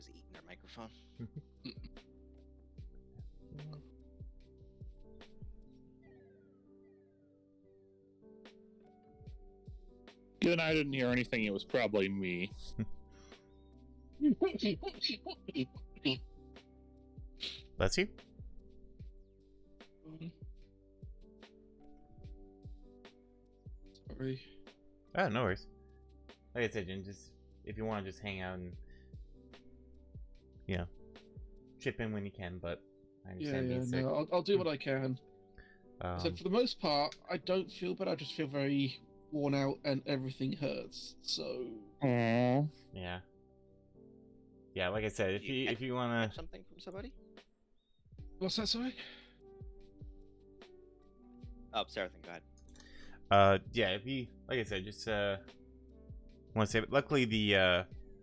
was eating their microphone. Given I didn't hear anything, it was probably me. Bless you. Sorry. Oh, no worries. Like I said, Jen, just if you want to just hang out and chip in when you can, but I understand being sick. No, I'll do what I can. So for the most part, I don't feel bad. I just feel very worn out and everything hurts. So. Aww. Yeah. Yeah, like I said, if you wanna something from somebody. What's that, sorry? Oh, Sarah, go ahead. Yeah, if you like I said, just want to say, but luckily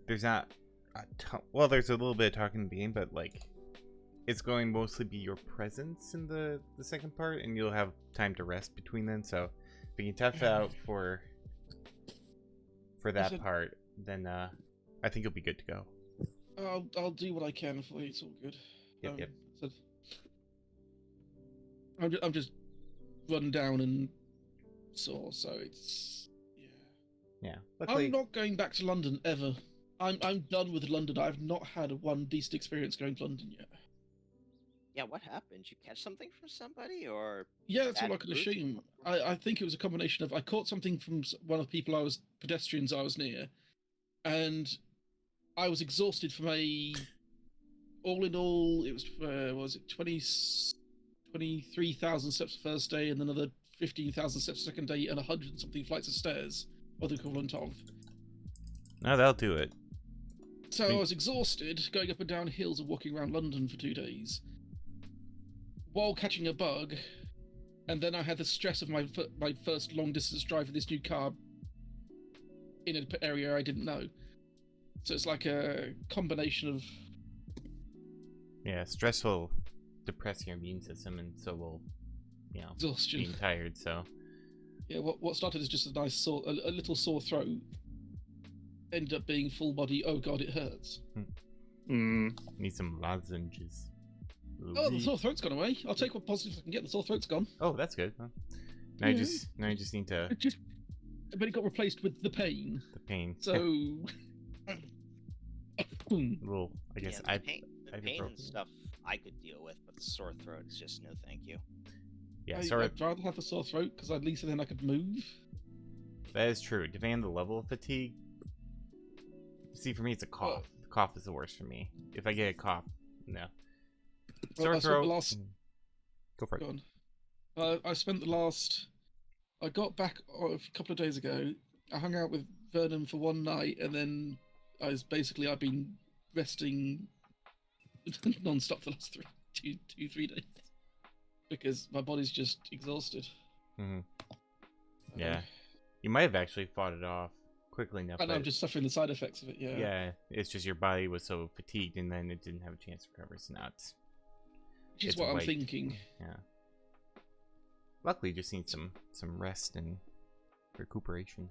there's not a ton, well, there's a little bit of talking in the game, but like it's going to mostly be your presence in the second part, and you'll have time to rest between then. So if you can tough out for that part, then I think you'll be good to go. I'll do what I can for you. It's all good. Yep. So I'm just run down and sore, so it's yeah. Luckily, I'm not going back to London ever. I'm done with London. I've not had one decent experience going to London yet. Yeah, what happened? Did you catch something from somebody, or? Yeah, that's all I could assume. I think it was a combination of I caught something from one of the pedestrians I was near, and I was exhausted from all in all, it was 23,000 steps the first day, and then another 15,000 steps the second day, and 100 and something flights of stairs, or the equivalent of. No, that'll do it. So I was exhausted, going up and down hills and walking around London for 2 days, while catching a bug, and then I had the stress of my first long distance drive with this new car in an area I didn't know. So it's like a combination of... Yeah, stress will depress your immune system, and so will, exhaustion. Being tired, so... Yeah, what started as just a nice a little sore throat ended up being full body, oh god, it hurts. Need some lozenges. Oh, the sore throat's gone away. I'll take what positives I can get. The sore throat's gone. Oh, that's good. Huh? Now you just need to... But it got replaced with the pain. The pain. So... Well, I guess the pain and stuff I could deal with, but the sore throat is just no thank you. Yeah, I'd rather have the sore throat, because at least then I could move. That is true. Depending on the level of fatigue. See, for me, it's a cough. The cough is the worst for me. If I get a cough, no. Sore throat. Go for it. I spent the last... I got back a couple of days ago. I hung out with Vernon for one night, and then I've been resting non-stop the last 3 days. Because my body's just exhausted. Yeah. You might have actually fought it off quickly enough. And I'm just suffering the side effects of it, yeah. Yeah, it's just your body was so fatigued, and then it didn't have a chance to recover, so now it's... Which is what I'm thinking. Yeah. Luckily, you just need some rest and recuperation.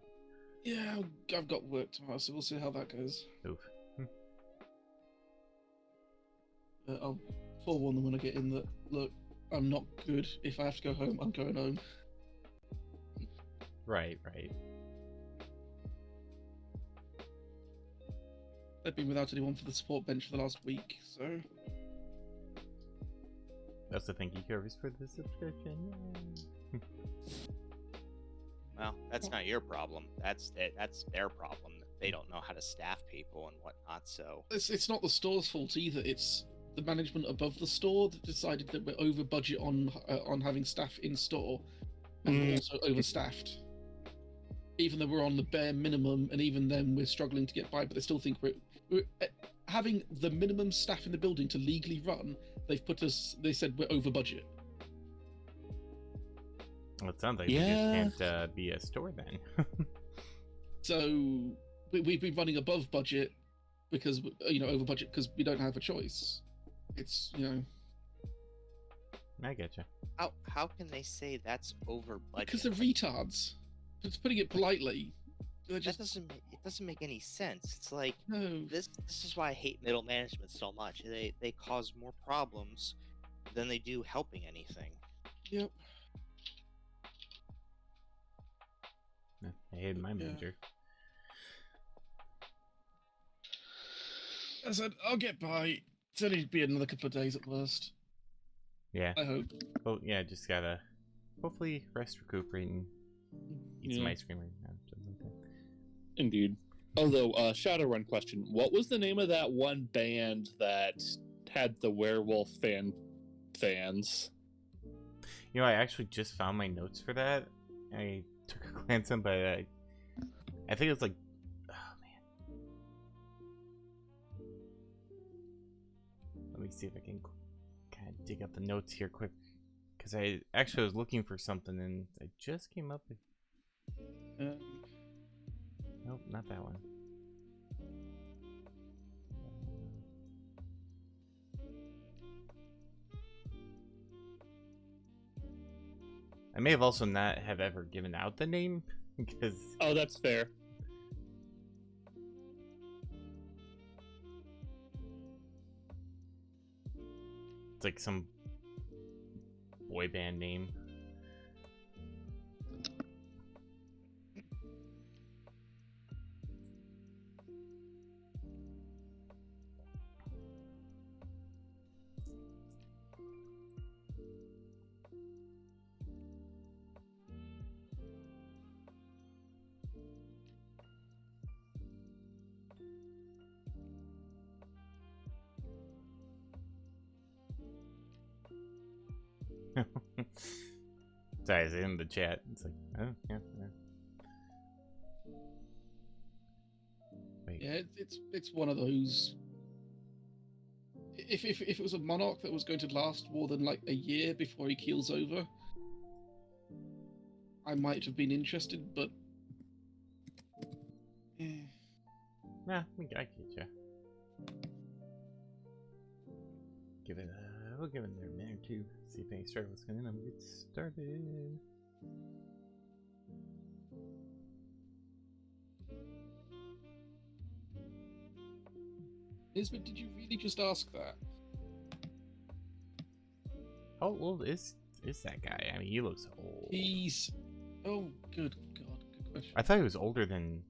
Yeah, I've got work tomorrow, so we'll see how that goes. Oof. I'll forewarn them when I get in that, look, I'm not good. If I have to go home, I'm going home. Right. They've been without anyone for the support bench for the last week, so... Also, thank you, Curvis, for the subscription. Well, that's not your problem. That's their problem. They don't know how to staff people and whatnot, so... It's not the store's fault either. It's the management above the store that decided that we're over budget on having staff in store, and also overstaffed. Even though we're on the bare minimum, and even then we're struggling to get by, but they still think we're having the minimum staff in the building to legally run. They said we're over budget. Well, it sounds like we just can't be a store then. So we've been running above budget because over budget because we don't have a choice. It's I get you. How can they say that's over budget? Because they're retards. Just putting it politely. That doesn't make... doesn't make any sense. It's like No. this is why I hate middle management so much. They cause more problems than they do helping anything. Yep. I hate my manager. I said, I'll get by. It's only be another couple of days at worst. Yeah. I hope. Oh yeah, just gotta hopefully rest, recuperate, and eat some Yeah. ice cream right now. Something like that. Indeed. Although, Shadowrun question: what was the name of that one band that had the werewolf fans? You know, I actually just found my notes for that. I took a glance at them, but I think it was like, oh man. Let me see if I can kind of dig up the notes here quick, because I actually was looking for something and I just came up with. Nope, not that one. I may have also not have ever given out the name because Oh, that's fair. it's like some boy band name. Sorry, it's in the chat. It's like, oh, yeah. Wait. Yeah, it's one of those. If it was a monarch that was going to last more than like a year before he keels over, I might have been interested, but Nah, I get you. We'll give it a minute or two. See if any struggles come in. I'm gonna get started. Nisbet, did you really just ask that? How old is that guy? I mean, he looks old. He's. Oh, good God, good question. I thought he was older than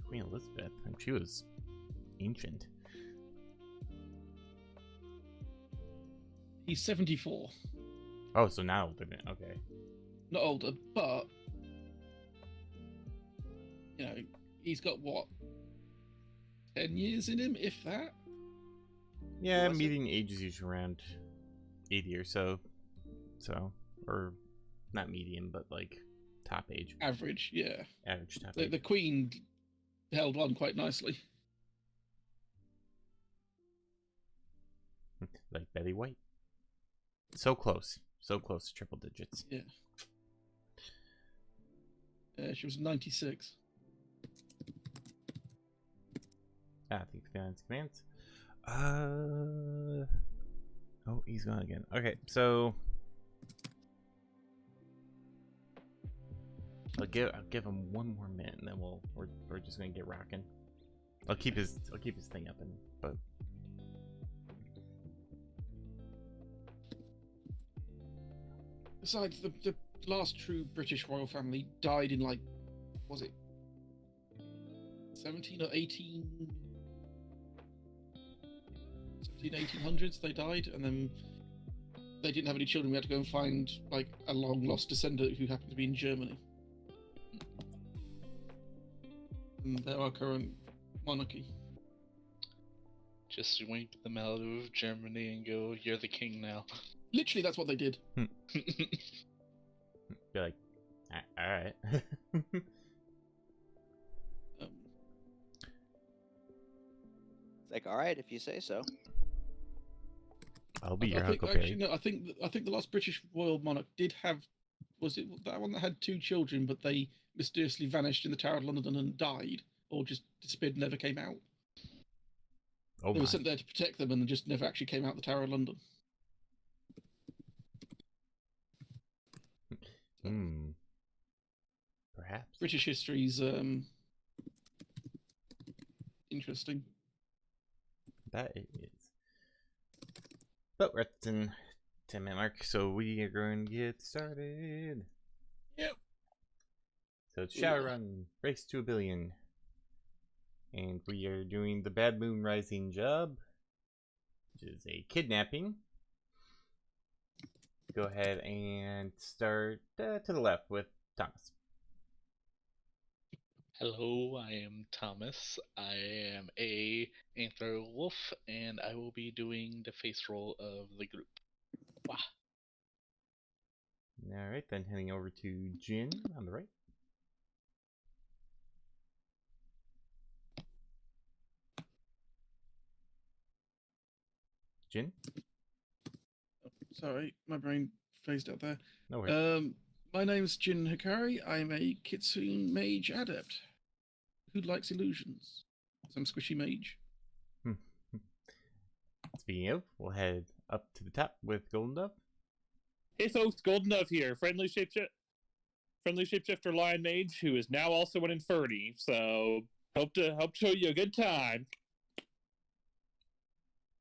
Queen Elizabeth. I mean, she was ancient. He's 74. Oh, so now older than okay. Not older, but you know, he's got what, 10 years in him, if that. Yeah, median age is usually around 80 or so. So, or not median, but like top age. Average, yeah. Average top The age. Queen held on quite nicely. Like Betty White. So close to triple digits. Yeah. She was 96. I think the commands. Oh, he's gone again. Okay, so I'll give him one more minute, and then we're just gonna get rocking. I'll keep his thing up, but Besides, the last true British royal family died in like, was it 17 or 1800s they died, and then they didn't have any children. We had to go and find like a long lost descendant who happened to be in Germany. And they're our current monarchy. Just sweep them out of Germany and go, you're the king now. Literally, that's what they did. be like, all right. It's like, all right, if you say so. I'll be your I think, Huckleberry. actually, no, I think the last British royal monarch did have. Was it that one that had 2 children, but they mysteriously vanished in the Tower of London and died, or just disappeared and never came out? Oh They my. were sent there to protect them, and they just never actually came out the Tower of London. Hmm. Perhaps. British history's Interesting. That it is. But we're at the 10-minute mark, so we are going to get started. Yep. So it's Shadowrun, Race to a Billion. And we are doing the Bad Moon Rising job, which is a kidnapping. Go ahead and start to the left with Thomas. Hello, I am Thomas. I am a antler wolf, and I will be doing the face roll of the group. Wow. Alright, then heading over to Jin on the right. Jin? Sorry, my brain phased out there. No worries. My name is Jin Hikari. I'm a Kitsune mage adept who likes illusions. Some squishy mage. Speaking of, we'll head up to the top with Golden Dove. Hey folks, Golden Dove here, friendly shapeshifter lion mage who is now also an Inferni. So hope to show you a good time.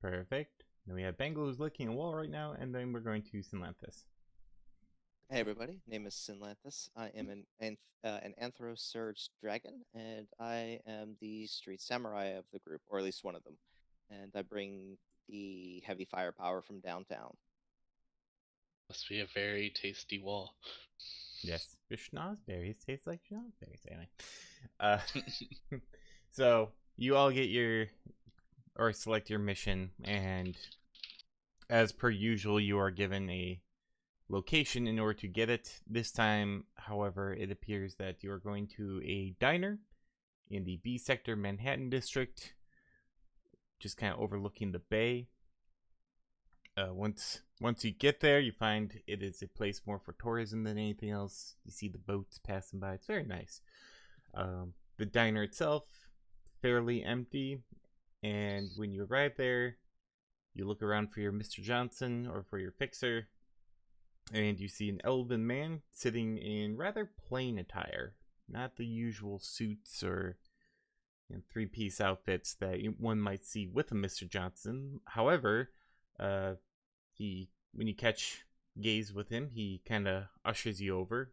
Perfect. Then we have Bangle who's licking a wall right now, and then we're going to Sinlanthus. Hey everybody, name is Sinlanthus. I am an Anthrosurge dragon, and I am the street samurai of the group, or at least one of them. And I bring the heavy firepower from downtown. Must be a very tasty wall. Yes, your schnozberries taste like schnozberries. Anyway, so you all get select your mission, and as per usual, you are given a location in order to get it. This time, however, it appears that you are going to a diner in the B sector Manhattan district, just kind of overlooking the bay. Once you get there, you find it is a place more for tourism than anything else. You see the boats passing by. It's very nice. The diner itself, fairly empty. And when you arrive there, you look around for your Mr. Johnson or for your fixer, and you see an elven man sitting in rather plain attire. Not the usual suits or three-piece outfits that one might see with a Mr. Johnson. However, when you catch gaze with him, he kind of ushers you over,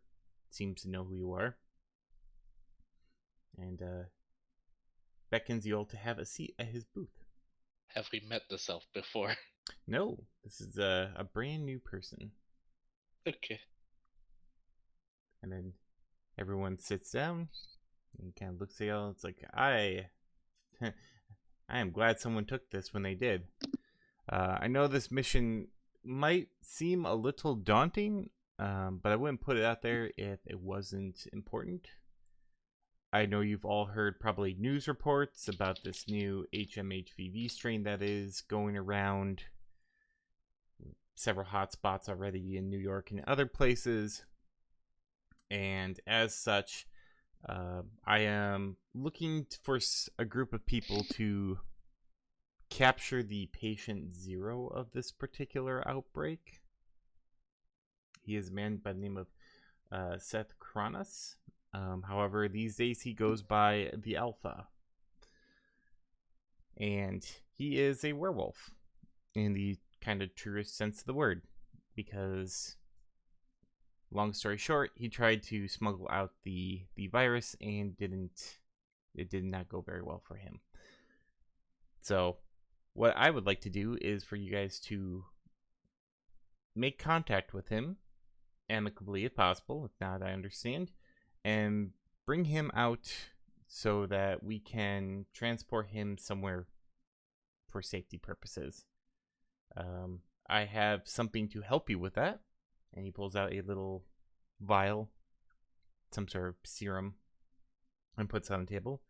seems to know who you are, and beckons you all to have a seat at his booth. Have we met this elf before? No, this is a brand new person. Okay. And then everyone sits down and kind of looks at y'all. It's like, I am glad someone took this when they did. I know this mission might seem a little daunting, but I wouldn't put it out there if it wasn't important. I know you've all heard probably news reports about this new HMHVV strain that is going around. Several hotspots already in New York and other places. And as such, I am looking for a group of people to capture the patient zero of this particular outbreak. He is a man by the name of Seth Kronos. However, these days he goes by the Alpha. And he is a werewolf in the kind of truest sense of the word. Because, long story short, he tried to smuggle out the virus and it did not go very well for him. So, what I would like to do is for you guys to make contact with him amicably if possible. If not, I understand. And bring him out so that we can transport him somewhere for safety purposes. I have something to help you with that. And he pulls out a little vial, some sort of serum, and puts it on the table.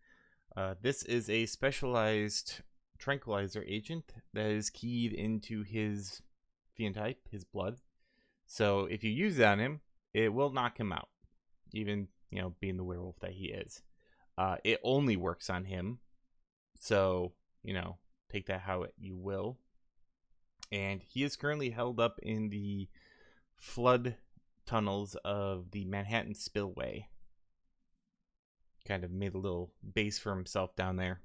This is a specialized tranquilizer agent that is keyed into his phenotype, his blood. So if you use it on him, it will knock him out, even being the werewolf that he is. It only works on him, so take that how you will. And he is currently held up in the flood tunnels of the Manhattan Spillway. Kind of made a little base for himself down there.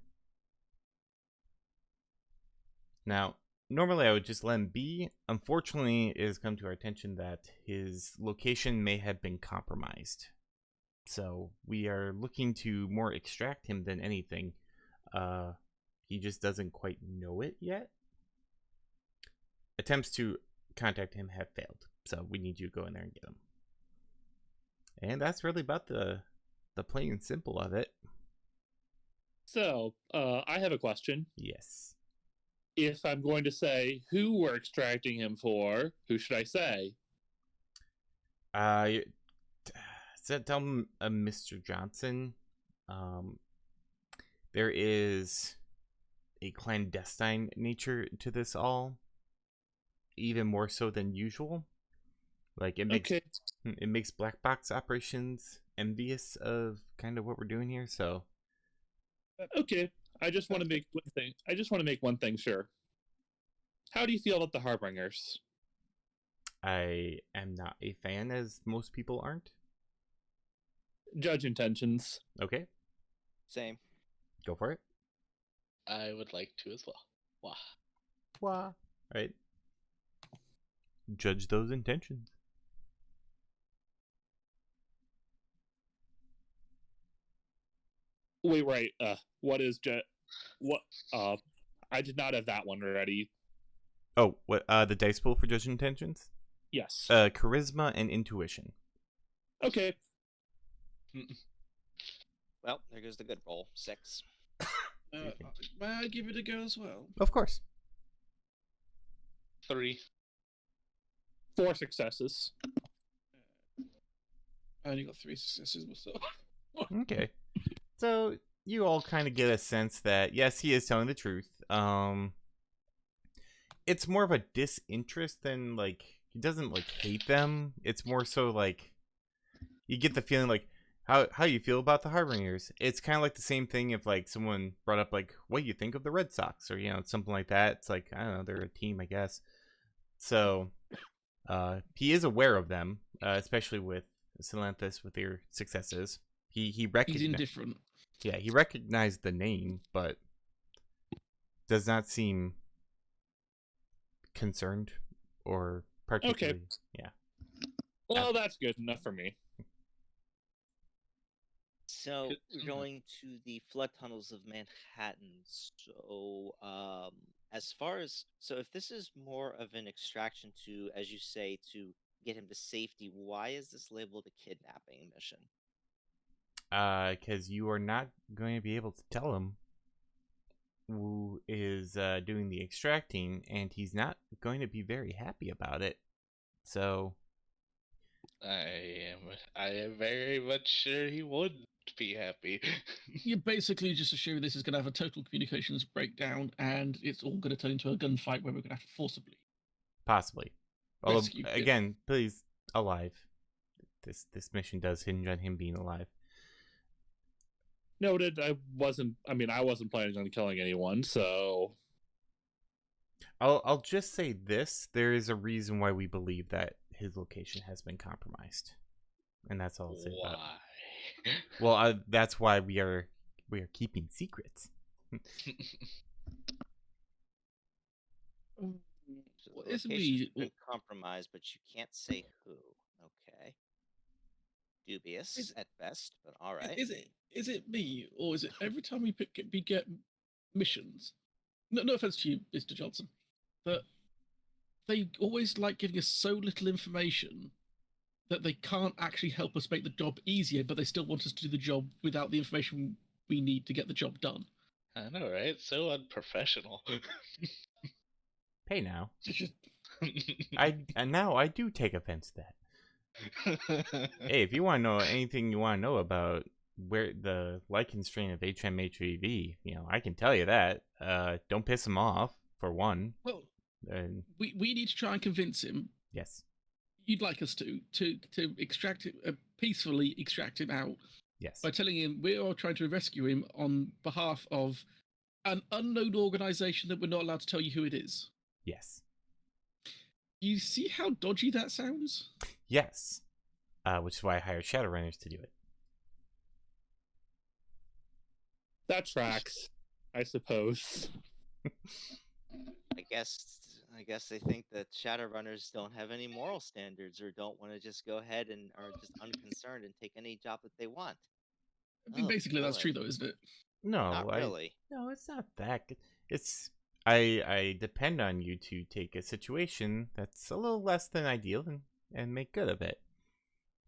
Now, normally I would just let him be. Unfortunately, it has come to our attention that his location may have been compromised. So we are looking to more extract him than anything. He just doesn't quite know it yet. Attempts to contact him have failed. So we need you to go in there and get him. And that's really about the plain and simple of it. So, I have a question. Yes. If I'm going to say who we're extracting him for, who should I say? Tell him, Mr. Johnson. There is a clandestine nature to this all, even more so than usual. Like it makes black box operations envious of kind of what we're doing here. So Okay, I just want to make one thing. I just want to make one thing sure. How do you feel about the Harbingers? I am not a fan, as most people aren't. Judge intentions. Okay, Same. go for it. I would like to as well. Wow. Wah. All right. Judge those intentions. Wait, right. What is what? I did not have that one ready. Oh, what? The dice pool for judge intentions? Yes. Charisma and intuition. Okay. Well, there goes the good roll. 6. May I give it a go as well? Of course. 3. 4 successes. I only got 3 successes myself. Okay. So you all kind of get a sense that yes, he is telling the truth. It's more of a disinterest than like he doesn't like hate them. It's more so like you get the feeling like how you feel about the Harbingers. It's kind of like the same thing if like someone brought up like what you think of the Red Sox or something like that. It's like I don't know, they're a team, I guess. So he is aware of them, especially with Silanthus with their successes. He recognized. He's indifferent. Yeah, he recognized the name, but does not seem concerned or particularly. Okay. Yeah. Well, that's good enough for me. So we're going to the flood tunnels of Manhattan. So, as far as if this is more of an extraction to, as you say, to get him to safety, why is this labeled a kidnapping mission? Because you are not going to be able to tell him who is doing the extracting, and he's not going to be very happy about it. So, I am very much sure he would be happy. You basically just assume this is going to have a total communications breakdown, and it's all going to turn into a gunfight where we're going to have to forcibly possibly. Although, rescue him. again, please, alive. This mission does hinge on him being alive. Noted. I wasn't planning on killing anyone, so I'll just say this: there is a reason why we believe that his location has been compromised, and that's all I'll say about it. Why? Well, that's why we are keeping secrets. So Well, the isn't location's he- been compromised, but you can't say who. Okay. Dubious Is- at best, but all right. Is it me, or is it every time we get missions? No offense to you, Mr. Johnson, but they always like giving us so little information that they can't actually help us make the job easier, but they still want us to do the job without the information we need to get the job done. I know, right? So unprofessional. Hey, now It's just- now I do take offense to that. Hey, if you want to know anything you want to know about where the lichen strain of HMHEV, I can tell you that. Don't piss him off, for one. Well, And we need to try and convince him. yes, You'd like us to extract him, peacefully extract him out yes, by telling him we are trying to rescue him on behalf of an unknown organization that we're not allowed to tell you who it is. yes, You see how dodgy that sounds? yes. Which is why I hired Shadowrunners to do it. that tracks, I suppose. I guess they think that Shadowrunners don't have any moral standards or don't want to just go ahead and are just unconcerned and take any job that they want. I mean, Oh basically, that's boy, true, though, isn't it? No, not really. no, it's not that. It's I depend on you to take a situation that's a little less than ideal and make good of it.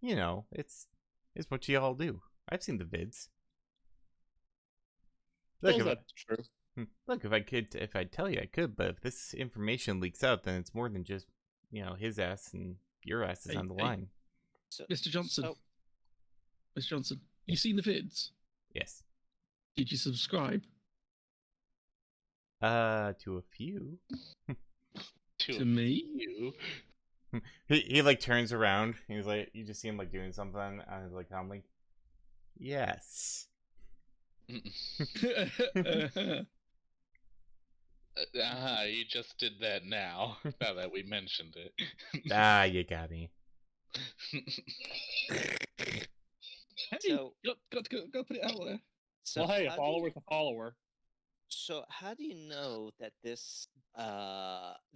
You know, it's what you all do. I've seen the vids. Look, Well, if that's true. look, if I tell you, I could. But if this information leaks out, then it's more than just his ass and your ass is Hey, on the hey. line. So, Mr. Johnson. so Mr. Johnson, you seen the vids? Yes. Did you subscribe? To a few. To me? You. He like turns around. He's like, you just see him like doing something, and he's like, I'm like, yes. You just did that now. Now that we mentioned it. Ah, you got me. Hey, So- got to go put it out there. so Well, hey, a how do you- follower's a follower. So how do you know that this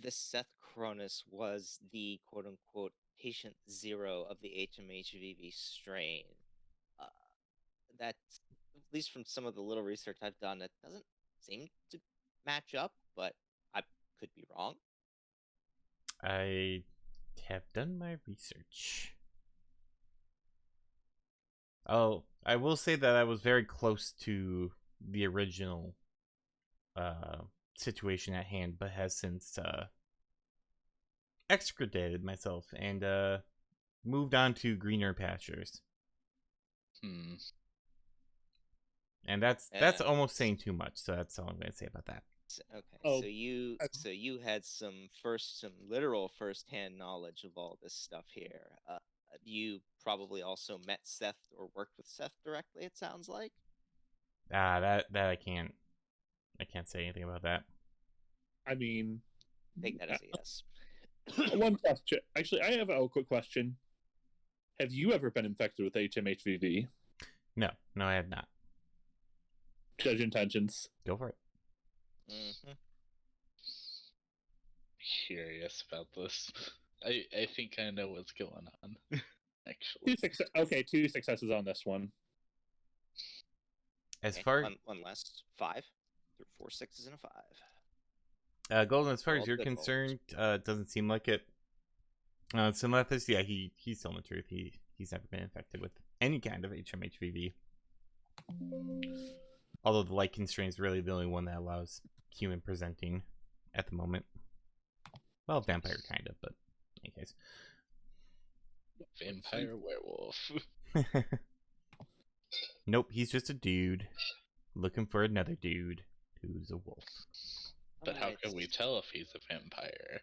Seth Cronus was the quote unquote patient zero of the HMHVV strain? Uh, that, at least from some of the little research I've done, it doesn't seem to match up, but I could be wrong. I have done my research. Oh, I will say that I was very close to the original situation at hand, but has since extricated myself and moved on to greener pastures. Hmm. And that's almost saying too much, so that's all I'm going to say about that. Okay, Oh, so you had some literal first-hand knowledge of all this stuff here. You probably also met Seth or worked with Seth directly. It sounds like. That I can't say anything about that. I mean, Take that as a yes. one question. Actually, I have a quick question. Have you ever been infected with HMHVV? No, I have not. Judge intentions. Go for it. Mm-hmm. Curious about this. I think I know what's going on. Actually. Two successes on this one. As Okay, far one last 5 through 4 6s and a 5. Golden, as far All as you're good rolls. concerned, it doesn't seem like it. Synlethus, yeah, he's telling the truth. He's never been infected with any kind of HMHVV. Although the light constraint is really the only one that allows human presenting at the moment. Well, vampire kind of, but in any case. Vampire werewolf. Nope, he's just a dude looking for another dude who's a wolf. But how Alright, can we tell if he's a vampire?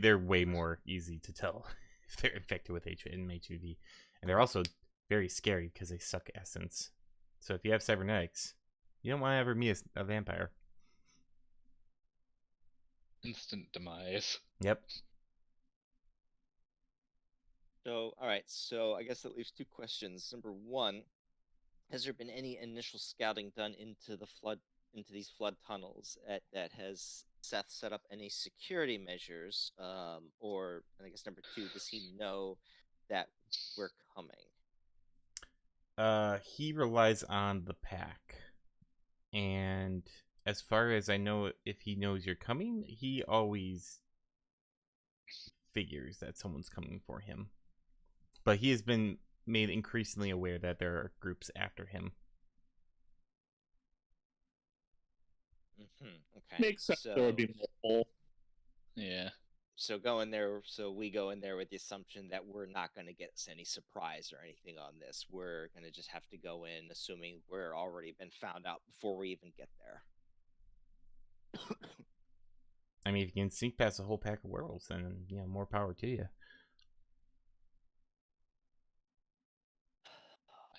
They're way more easy to tell if they're infected with HMHV, and they're also very scary because they suck essence. So if you have cybernetics, you don't want to ever meet a vampire. Instant demise. Yep. So, all right. So, I guess that leaves 2 questions. Number 1, has there been any initial scouting done into these flood tunnels that has Seth set up any security measures? Or, and I guess number 2, does he know that we're coming? He relies on the pack, and as far as I know, if he knows you're coming, he always figures that someone's coming for him. But he has been made increasingly aware that there are groups after him. Okay. Makes sense. So, There would be multiple. Yeah. So we go in there with the assumption that we're not going to get any surprise or anything on this. We're going to just have to go in assuming we're already been found out before we even get there. I mean, if you can sneak past a whole pack of werewolves, then more power to you.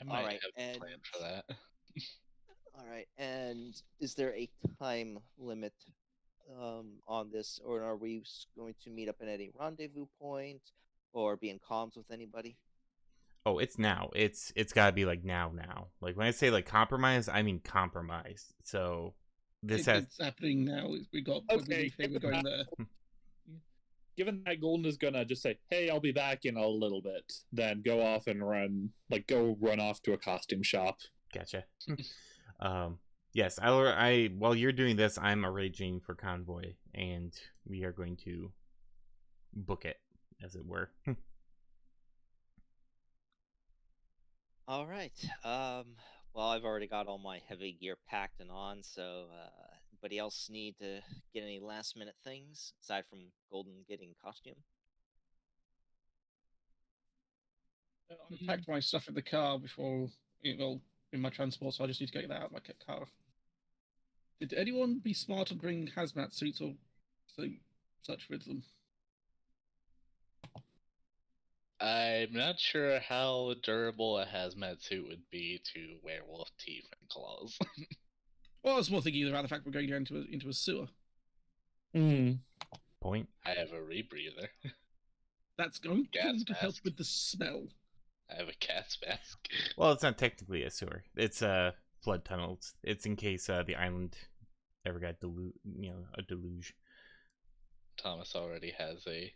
I might Alright, have a plan for that. All right, and is there a time limit on this, or are we going to meet up at any rendezvous point or be in comms with anybody? Oh, it's now. It's got to be like now. Like when I say like compromise, I mean compromise. So this has It's happening now. We Okay, leave here, we're going there. given that Golden is gonna just say, "Hey, I'll be back in a little bit," then go off and go run off to a costume shop. gotcha. Yes, I while you're doing this, I'm arranging for convoy, and we are going to book it, as it were. All right. Well, I've already got all my heavy gear packed and on, so anybody else need to get any last minute things aside from Golden getting costume? I packed my stuff in the car before, well, in my transport, so I just need to get that out of my car. Did anyone be smart and bring hazmat suits or such with them? I'm not sure how durable a hazmat suit would be to werewolf teeth and claws. Well, I was more thinking about the fact we're going down into a sewer. Point. I have a rebreather. That's going Gas to help mask. with the smell. I have a cat's mask. Well, it's not technically a sewer. It's a flood tunnel. It's in case the island ever got a deluge. Thomas already has a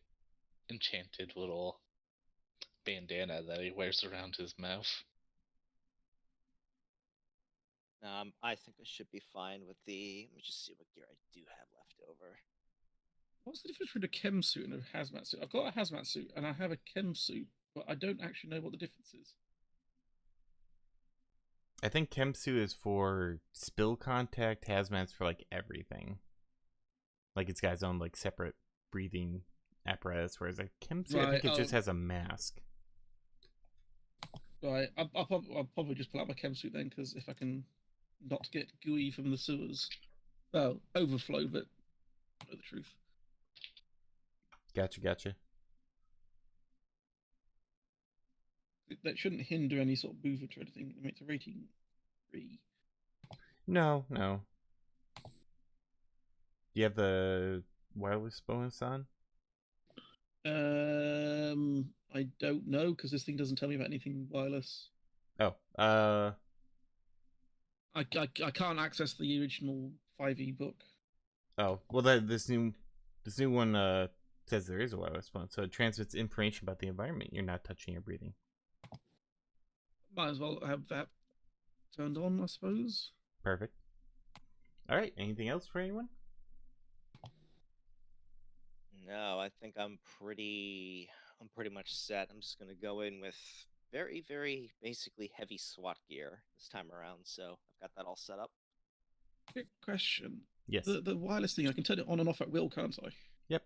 enchanted little bandana that he wears around his mouth. I think I should be fine with the. Let me just see what gear I do have left over. What's the difference between a chem suit and a hazmat suit? I've got a hazmat suit and I have a chem suit, but I don't actually know what the difference is. I think Chemsu is for spill contact, hazmat's for like everything. Like it's got its own like separate breathing apparatus, whereas a Chemsu, I think it just has a mask. Right, I'll probably just pull out my chem suit then, because if I can not get gooey from the sewers, well, overflow, but know the truth. Gotcha. That shouldn't hinder any sort of movement or anything. I mean, it's a rating 3. No. Do you have the wireless bonus on? I don't know, because this thing doesn't tell me about anything wireless. Oh, I can't access the original 5e book. Oh, well, this new one says there is a wireless phone, so it transmits information about the environment you're not touching or breathing. Might as well have that turned on, I suppose. Perfect. All right. Anything else for anyone? No, I think I'm pretty much set. I'm just gonna go in with very, very basically heavy SWAT gear this time around, so I've got that all set up. Quick question. Yes. The wireless thing, I can turn it on and off at will, can't I? Yep.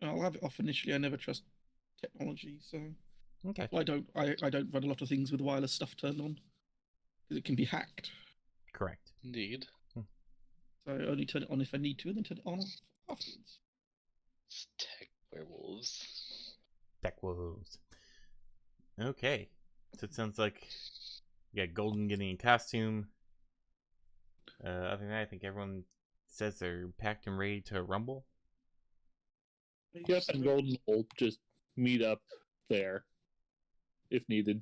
I'll have it off initially. I never trust technology, so Okay. I don't run a lot of things with wireless stuff turned on because it can be hacked. Correct. Indeed. So I only turn it on if I need to, and then turn it on afterwards. It's tech werewolves. Tech wolves. Okay. So it sounds like we got Golden getting a costume. Other than that, I think everyone says they're packed and ready to rumble. Yep, and Golden will just meet up there if needed.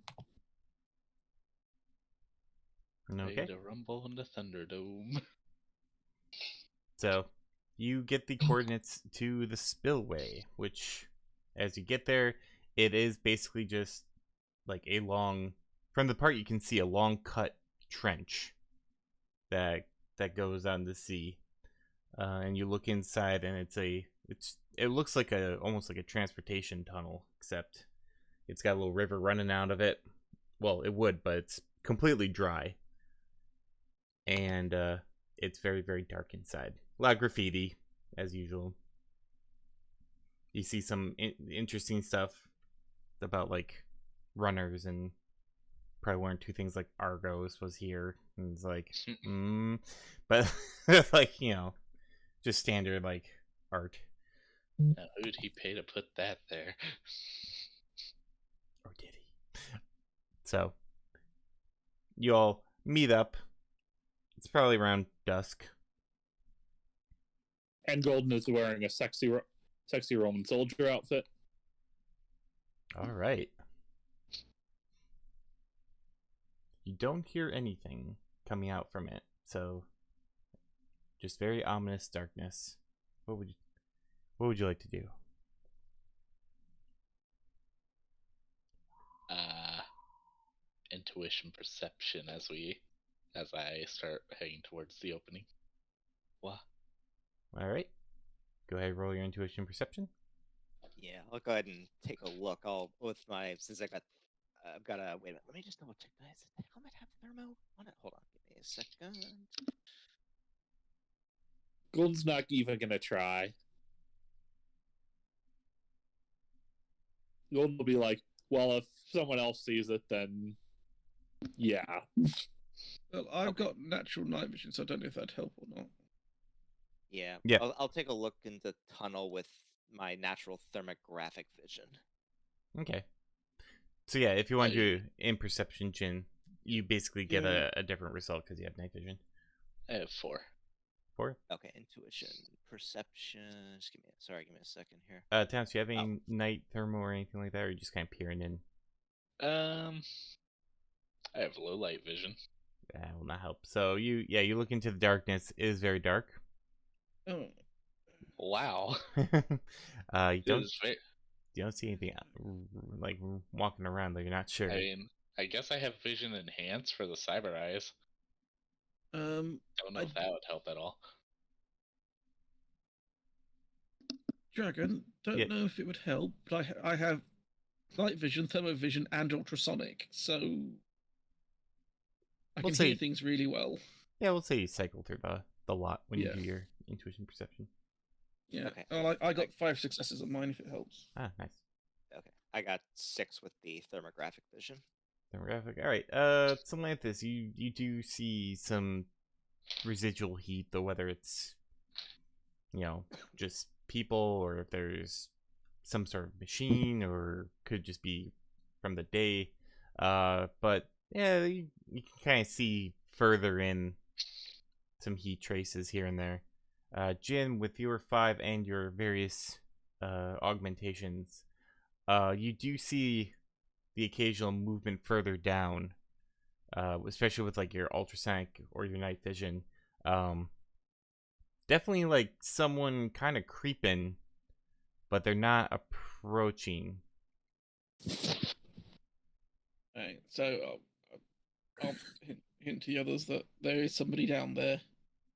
Okay. Ready to rumble in the Thunderdome. So you get the coordinates to the spillway, which, as you get there, it is basically just like a long. From the part you can see a long cut trench that goes out to sea, and you look inside, and it looks like almost like a transportation tunnel, except it's got a little river running out of it. Well, it would, but it's completely dry, and it's very, very dark inside. A lot of graffiti, as usual. You see some interesting stuff about like runners, and probably learned 2 things like Argos was here, and it's like, but like just standard like art. Now, who'd he pay to put that there? Or did he? So you all meet up. It's probably around dusk. And Golden is wearing a sexy Roman soldier outfit. All right. You don't hear anything coming out from it, so just very ominous darkness. What would you like to do? Intuition perception as I start heading towards the opening. What? All right. Go ahead, roll your intuition perception. Yeah, I'll go ahead and take a look. Since I've got a wait a minute. Let me just double check. Does the helmet have thermo on it? Hold on, give me a second. Golden's not even gonna try. Golden will be like, well, if someone else sees it, then yeah. Well, I've Okay. got natural night vision, so I don't know if that'd help or not. Yeah, Yeah. I'll take a look in the tunnel with my natural thermographic vision. Okay. So yeah, if you want to do in perception, Jin, you basically get Yeah. a different result because you have night vision. I have 4. 4. Okay, intuition, perception. Give me a second here. Towns, do you have any night thermal or anything like that, or are you just kind of peering in? I have low light vision. That will not help. So you look into the darkness. It is very dark. Oh, Wow. You don't Very, you don't see anything like walking around, though you're not sure. I mean, I guess I have vision enhanced for the cyber eyes. Don't know if that would help at all. Dragon, don't Yeah. know if it would help, but I have night vision, thermovision, and ultrasonic, so I We'll can say- hear things really well. Yeah, we'll say you cycle through the lot when you Yeah. do your intuition perception. Yeah. Okay. Well, I got 5 successes on mine if it helps. Ah, nice. Okay, I got 6 with the thermographic vision. Demographic. All right. Samantha, you do see some residual heat, though whether it's just people or if there's some sort of machine or could just be from the day. But yeah, you can kind of see further in some heat traces here and there. Jin, with your 5 and your various augmentations, you do see the occasional movement further down, especially with like your ultrasonic or your night vision. Definitely like someone kind of creeping, but they're not approaching. Right, so I'll hint to the others that there is somebody down there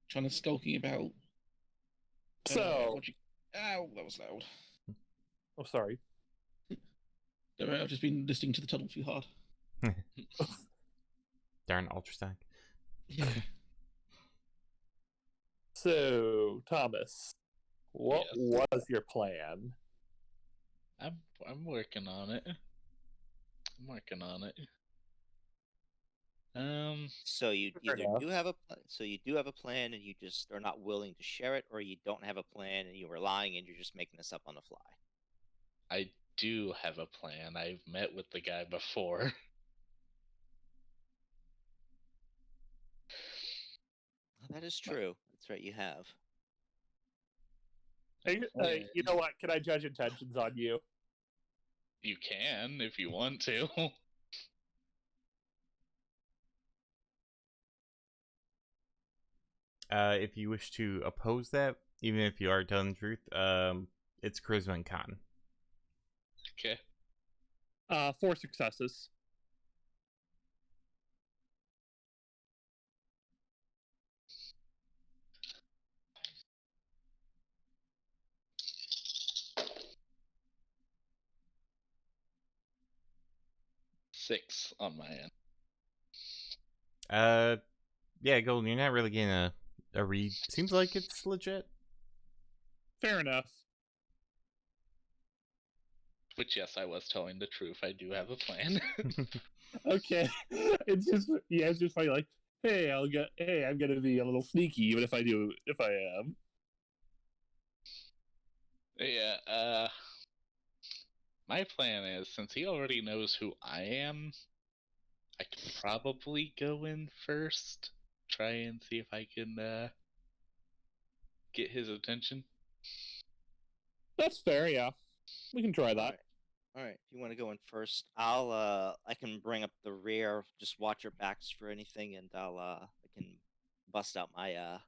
trying to skulking about. So, Ow, that was loud. I'm sorry. Don't worry, I've just been listening to the tunnel too hard. Darn ultrasonic. Yeah. So, Thomas, what Yes. was your plan? I'm working on it. So you Fair either enough. do have a plan and you just are not willing to share it, or you don't have a plan and you were lying and you're just making this up on the fly. I do have a plan. I've met with the guy before. That is true. That's right, you have. Hey, you know what? Can I judge intentions on you? You can if you want to. If you wish to oppose that, even if you are telling the truth, it's charisma and con. Okay. 4 successes. Six on my end. Yeah, Golden, you're not really getting a read. Seems like it's legit. Fair enough. Which, yes, I was telling the truth. I do have a plan. Okay. It's just funny. Like, hey, I'm gonna be a little sneaky, even if I am. Yeah. My plan is, since he already knows who I am, I could probably go in first. Try and see if I can get his attention. That's fair. Yeah, we can try that. All right. If you want to go in first, I can bring up the rear. Just watch your backs for anything, and I can bust out my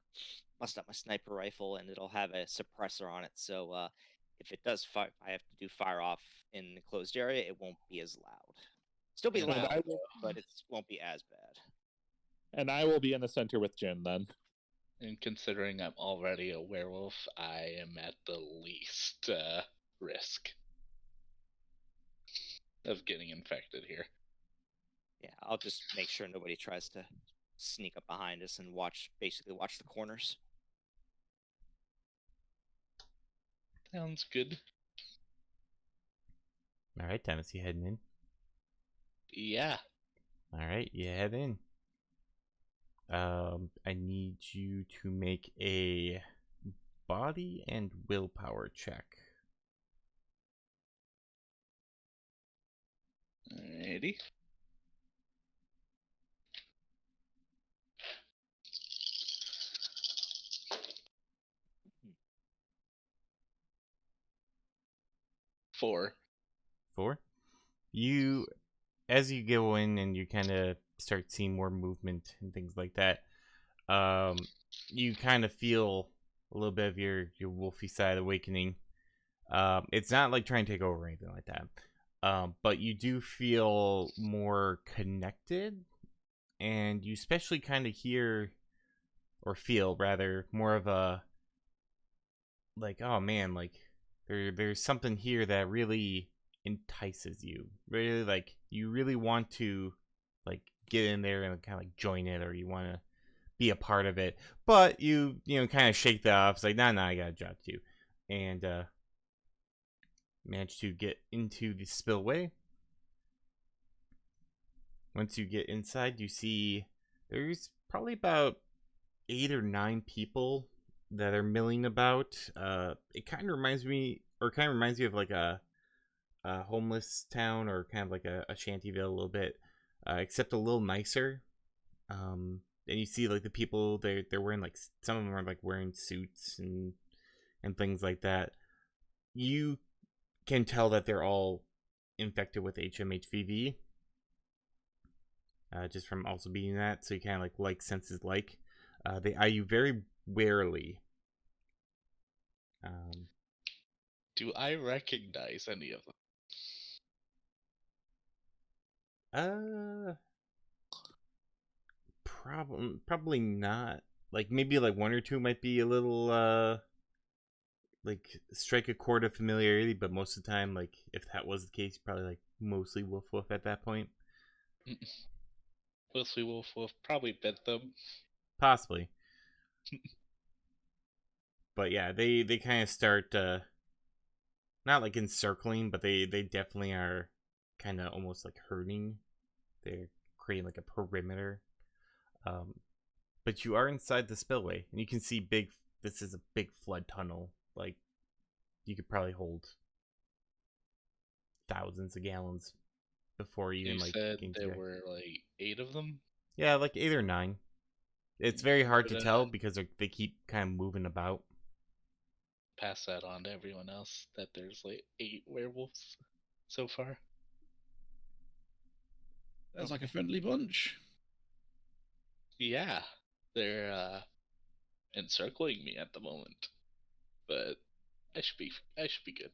bust out my sniper rifle, and it'll have a suppressor on it. So if it does fire, I have to do fire off in the closed area, it won't be as loud. Still be And loud, I will, but it won't be as bad. and I will be in the center with Jin then. And considering I'm already a werewolf, I am at the least risk of getting infected here. Yeah, I'll just make sure nobody tries to sneak up behind us and basically watch the corners. Sounds good. All right, Thomas, you heading in? Yeah. All right, you head in. I need you to make a body and willpower check. Alrighty. Four. 4. You, as you go in and you kind of start seeing more movement and things like that, you kind of feel a little bit of your wolfy side awakening. It's not like trying to take over or anything like that, but you do feel more connected, and you especially kind of hear or feel rather more of a like, oh man, like there's something here that really entices you. Really, like you really want to like get in there and kind of like join it, or you want to be a part of it. But you kind of shake that off. It's like, nah, I got a job to do, and manage to get into the spillway. Once you get inside, you see there's probably about 8 or 9 people that are milling about. It kind of reminds me, or kind of reminds you of like a homeless town, or kind of like a shantyville a little bit, except a little nicer. And you see like the people, they're wearing like, some of them are like wearing suits and things like that. You can tell that they're all infected with HMHVV, just from also being that. So you kind of like senses like. They eye you very warily. Do I recognize any of them? Probably not. Like maybe like 1 or 2 might be a little like strike a chord of familiarity, but most of the time, like if that was the case, probably like mostly woof woof at that point. Mostly Wolf probably bit them. Possibly. But yeah, they kind of start not like encircling, but they definitely are kind of almost like herding. They're creating like a perimeter. But you are inside the spillway, and you can see this is a big flood tunnel. Like you could probably hold thousands of gallons before even You like said getting there to were like 8 of them? Yeah, like 8 or 9. It's very hard to But, tell because they keep kind of moving about. pass that on to everyone else that there's like 8 werewolves so far. Sounds like a friendly bunch. Yeah, they're encircling me at the moment, but I should be good.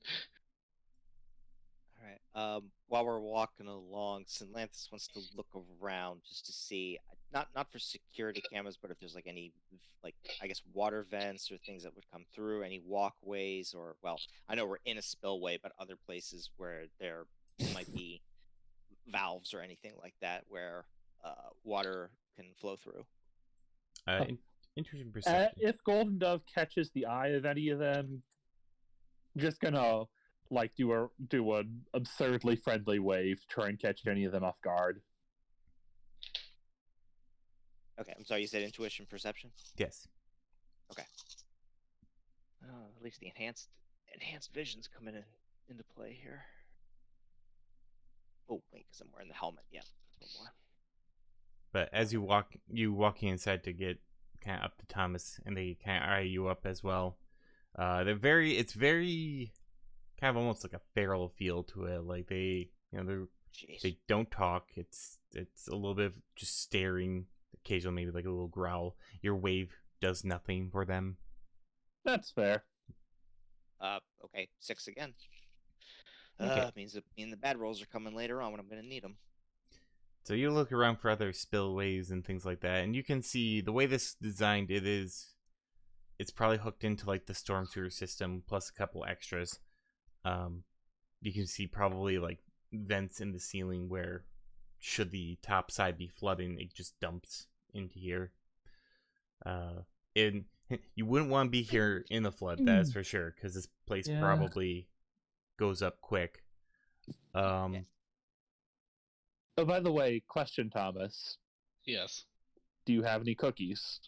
All right. While we're walking along, Sinlanthus wants to look around just to see, not for security cameras, but if there's like any, like I guess water vents or things that would come through, any walkways, or well, I know we're in a spillway, but other places where there might be valves or anything like that where water can flow through. Interesting perception. If Golden Dove catches the eye of any of them, just gonna like do an absurdly friendly wave to try and catch any of them off guard. Okay, I'm sorry, you said intuition perception? Yes. Okay. At least the enhanced vision's coming into play here. Oh wait, because I'm wearing the helmet. Yeah, one more. But as you walking inside to get kind of up to Thomas, and they kind of eye you up as well. It's very kind of almost like a feral feel to it. Like they don't talk. It's a little bit of just staring. Occasionally, maybe like a little growl. Your wave does nothing for them. That's fair. Okay, 6 again. Okay. Means the bad rolls are coming later on when I'm gonna need them. So you look around for other spillways and things like that, and you can see the way this is designed. It's probably hooked into like the storm sewer system plus a couple extras. You can see probably like vents in the ceiling where, should the top side be flooding, it just dumps into here. And you wouldn't want to be here in the flood, that's for sure, because this place probably goes up quick. Yeah. Oh, by the way, question, Thomas. Yes. Do you have any cookies?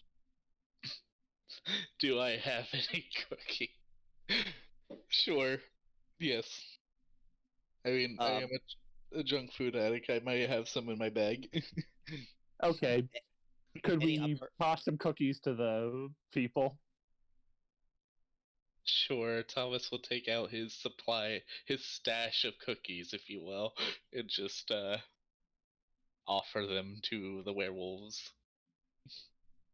Do I have any cookie? Sure. Yes. I mean, I am a junk food addict. I might have some in my bag. Okay. Could Any we toss some cookies to the people? Sure, Thomas will take out his supply, his stash of cookies, if you will, and just offer them to the werewolves.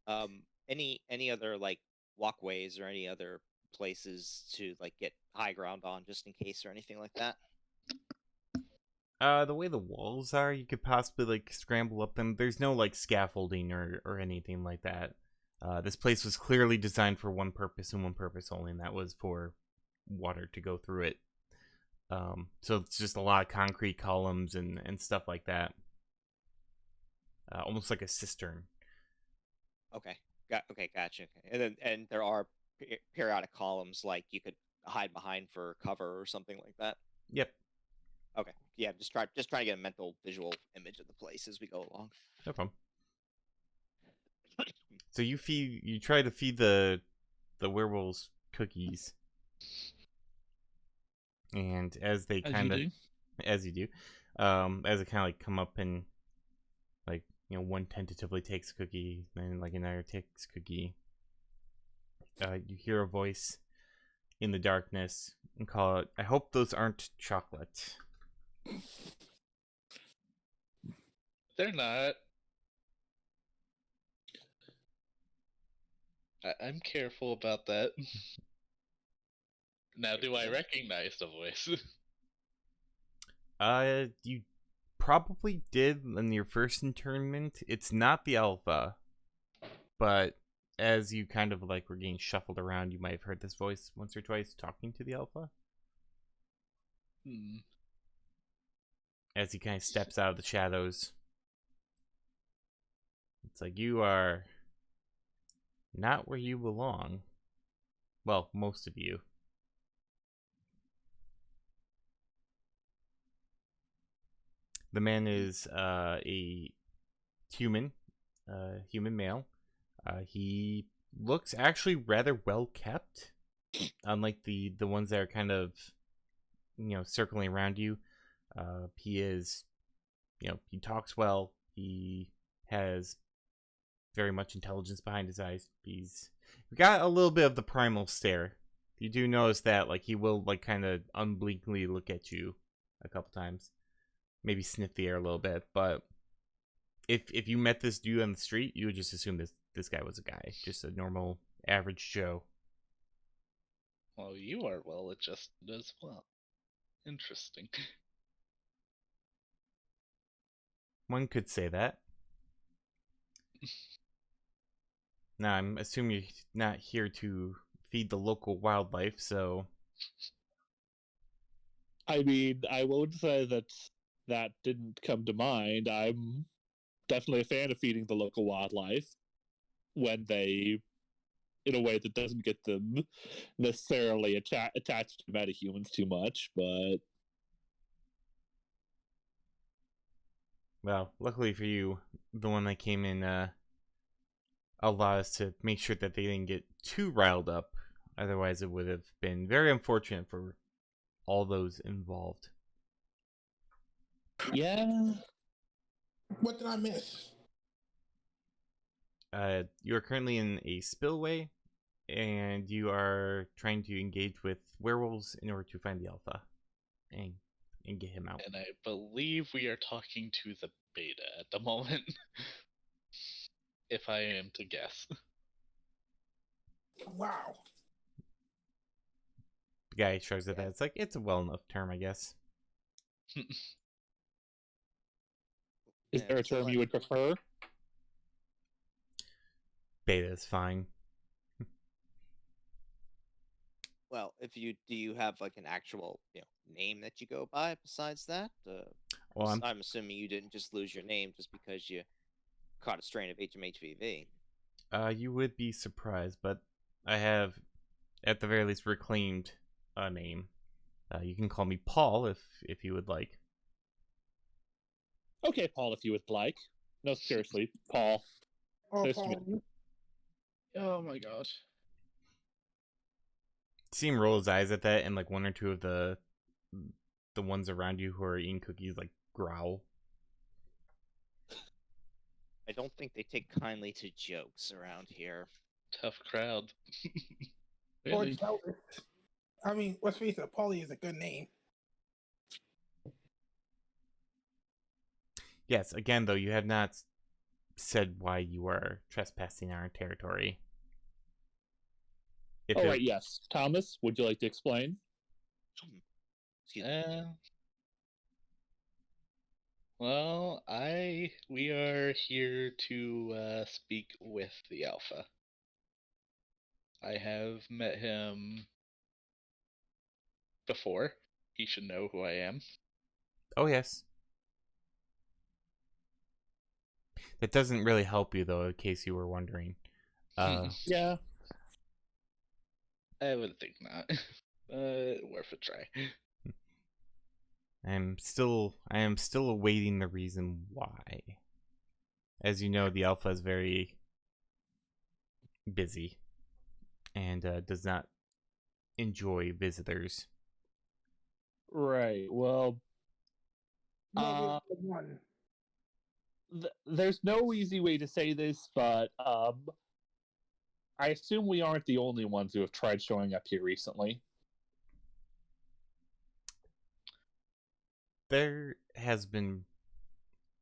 Any other like walkways or any other places to like get high ground on just in case or anything like that? The way the walls are, you could possibly like scramble up them. There's no like scaffolding or anything like that. This place was clearly designed for one purpose and one purpose only, and that was for water to go through it. So it's just a lot of concrete columns and stuff like that. Almost like a cistern. Okay, gotcha. And there are periodic columns like you could hide behind for cover or something like that. Yep. Okay, yeah, just try to get a mental visual image of the place as we go along. No problem. So you try to feed the werewolves cookies, and as they kind of, as you do, as it kind of like come up and like, you know, one tentatively takes a cookie, then like another takes a cookie. You hear a voice in the darkness and call it, "I hope those aren't chocolate." They're not. I'm careful about that. Now, do I recognize the voice? You probably did in your first internment. It's not the alpha, but as you kind of like were getting shuffled around, you might have heard this voice once or twice talking to the alpha. As he kind of steps out of the shadows. It's like, you are not where you belong. Well, most of you. The man is a human male. He looks actually rather well kept, unlike the ones that are kind of, you know, circling around you. He is, you know, he talks well. He has very much intelligence behind his eyes. He's got a little bit of the primal stare. You do notice that, like, he will like kind of unblinkingly look at you a couple times, maybe sniff the air a little bit. But if you met this dude on the street, you would just assume this guy was a guy, just a normal average Joe. Well, you are well adjusted as well. Interesting. One could say that. Now, I'm assuming you're not here to feed the local wildlife, so... I mean, I won't say that didn't come to mind. I'm definitely a fan of feeding the local wildlife when they, in a way that doesn't get them necessarily attached to metahumans too much, but... Well, luckily for you, the one that came in allowed us to make sure that they didn't get too riled up. Otherwise, it would have been very unfortunate for all those involved. Yeah. What did I miss? You are currently in a spillway, and you are trying to engage with werewolves in order to find the alpha and get him out. And I believe we are talking to the beta at the moment. If I am to guess. Wow. The guy shrugs at that. It's like, it's a well enough term, I guess. Is there a term you would prefer? Beta is fine. Well, do you have like an actual name that you go by besides that? Well, I'm assuming you didn't just lose your name just because you caught a strain of HMHVV. you would be surprised, but I have, at the very least, reclaimed a name. You can call me Paul if you would like. Okay, Paul, if you would like. No, seriously, Paul. Oh, There's Paul. Oh my god. See him roll his eyes at that, and like one or two of the ones around you who are eating cookies like growl. I don't think they take kindly to jokes around here. Tough crowd. Or Really? jealous. I mean, let's face it, Paulie is a good name. Yes, again though, you have not said why you are trespassing our territory. If All right, yes. Thomas, would you like to explain? Excuse me. Well, we are here to speak with the Alpha. I have met him before. He should know who I am. Oh yes. That doesn't really help you though, in case you were wondering. Yeah. I would think not. Worth a try. I am still awaiting the reason why. As you know, the Alpha is very busy and does not enjoy visitors. Right. Well, Well, we have one. there's no easy way to say this, but I assume we aren't the only ones who have tried showing up here recently. There has been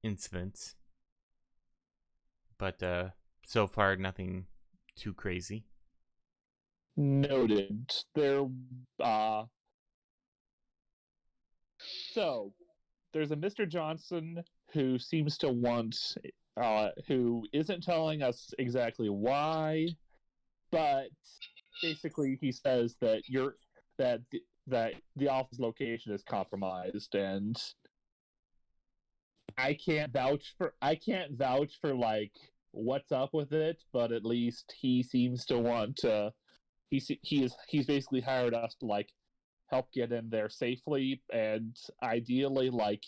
incidents, but so far nothing too crazy. Noted. So there's a Mr. Johnson who seems to want, who isn't telling us exactly why, but basically he says that that the office location is compromised, and I can't vouch for like what's up with it, but at least he seems to want to. He's basically hired us to like help get in there safely, and ideally like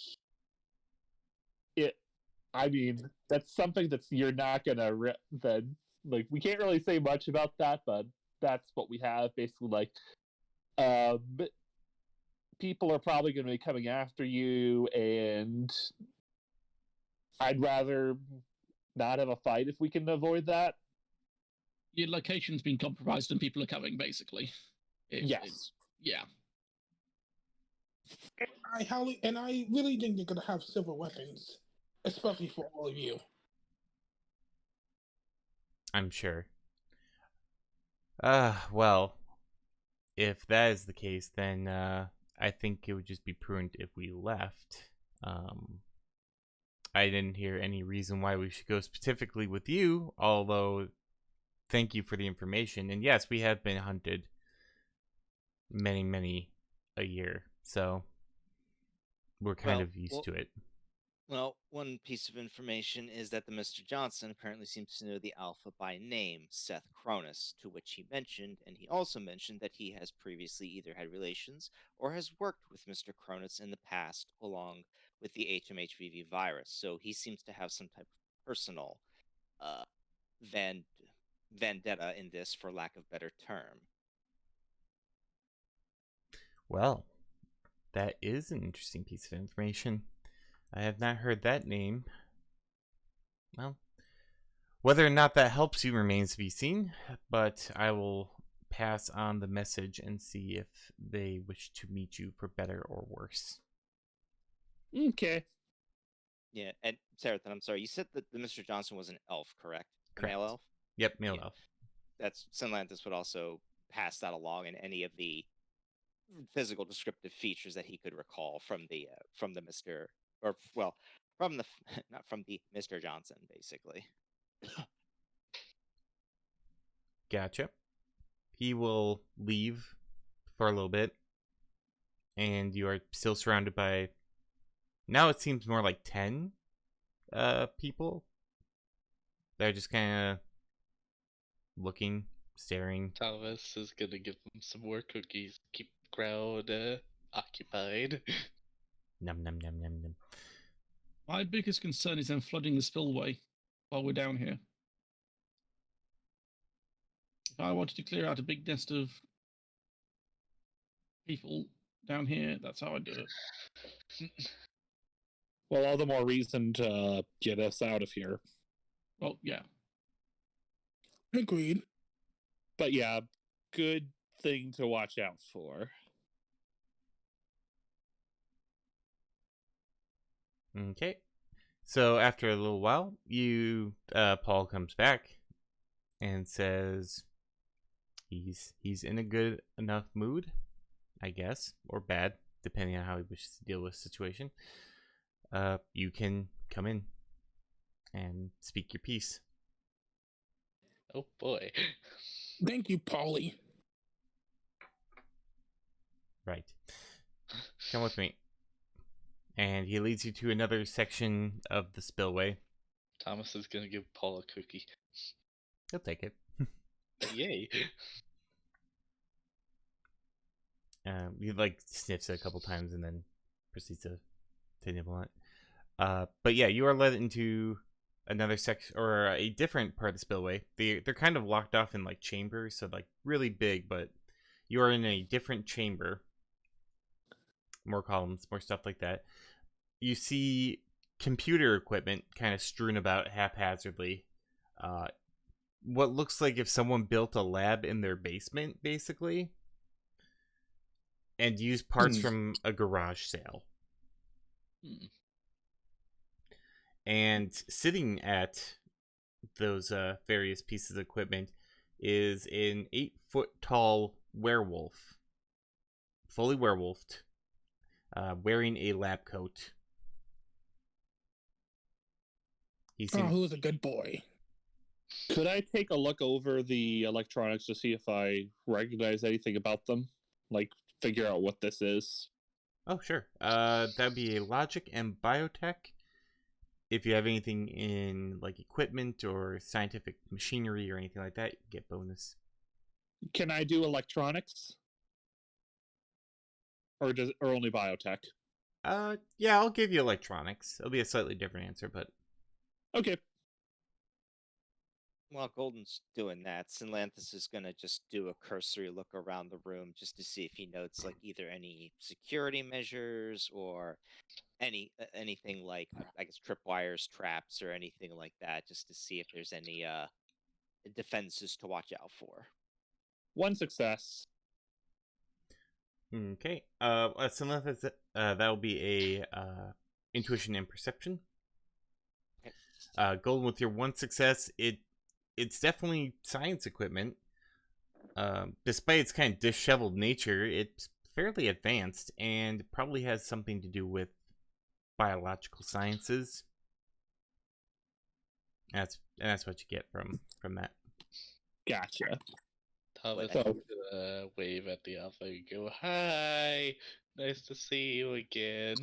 it. I mean, that's something that's you're not gonna then like we can't really say much about that, but that's what we have basically. Like, but people are probably going to be coming after you, and I'd rather not have a fight if we can avoid that. Your location's been compromised and people are coming, basically. Yes. Yeah. And I really think they're gonna have silver weapons, especially for all of you. I'm sure. Well, if that is the case, then I think it would just be prudent if we left. I didn't hear any reason why we should go specifically with you, although thank you for the information. And yes, we have been hunted many a year, so we're kind of used to it. Well, one piece of information is that the Mr. Johnson apparently seems to know the Alpha by name, Seth Cronus, to which he mentioned, and he also mentioned that he has previously either had relations or has worked with Mr. Cronus in the past along with the HMHVV virus, so he seems to have some type of personal uh, vendetta in this, for lack of better term. Well, that is an interesting piece of information. I have not heard that name. Well, whether or not that helps you remains to be seen, but I will pass on the message and see if they wish to meet you for better or worse. Okay. Yeah, and Sarathon, I'm sorry, you said that the Mr. Johnson was an elf, correct? A Correct. male elf? Yep, male elf. that's Sinlantis would also pass that along, and any of the physical descriptive features that he could recall from the Mr. or well from the not from the Mr. Johnson, basically. Gotcha. He will leave for a little bit, and you are still surrounded by. Now it seems more like 10 people. They're just kind of looking, staring. Thomas is gonna give them some more cookies. Keep the crowd occupied. Num num num num num. My biggest concern is them flooding the spillway while we're down here. If I wanted to clear out a big nest of people down here, that's how I do it. Well, all the more reason to get us out of here. Well, yeah. Agreed. But yeah, good thing to watch out for. Okay. So after a little while, Paul comes back and says he's in a good enough mood, I guess, or bad, depending on how he wishes to deal with the situation. You can come in and speak your piece. Oh boy. Thank you, Polly. Right. Come with me. And he leads you to another section of the spillway. Thomas is gonna give Paul a cookie. He'll take it. Yay. He like sniffs it a couple times and then proceeds to nibble on it. But yeah, you are led into another section or a different part of the spillway. They're kind of locked off in like chambers, so like really big, but you are in a different chamber. More columns, more stuff like that. You see computer equipment kind of strewn about haphazardly. What looks like if someone built a lab in their basement, basically, and used parts from a garage sale. And sitting at those various pieces of equipment is an 8-foot tall werewolf, fully werewolfed, wearing a lab coat. Who's a good boy? Could I take a look over the electronics to see if I recognize anything about them? Like, figure out what this is? Oh, sure. That'd be a logic and biotech. If you have anything in, like, equipment or scientific machinery or anything like that, you get bonus. Can I do electronics? Or only biotech? Yeah, I'll give you electronics. It'll be a slightly different answer, but... Okay. While Golden's doing that, Sinlanthus is going to just do a cursory look around the room just to see if he notes like either any security measures or anything like, I guess, tripwires, traps, or anything like that, just to see if there's any defenses to watch out for. 1 success. Okay. Sinlanthus, that'll be a intuition and perception. Golden, with your 1 success, it's definitely science equipment. Despite its kind of disheveled nature, it's fairly advanced and probably has something to do with biological sciences. That's what you get from that. Gotcha. Thomas is gonna wave at the alpha and go, "Hi, nice to see you again."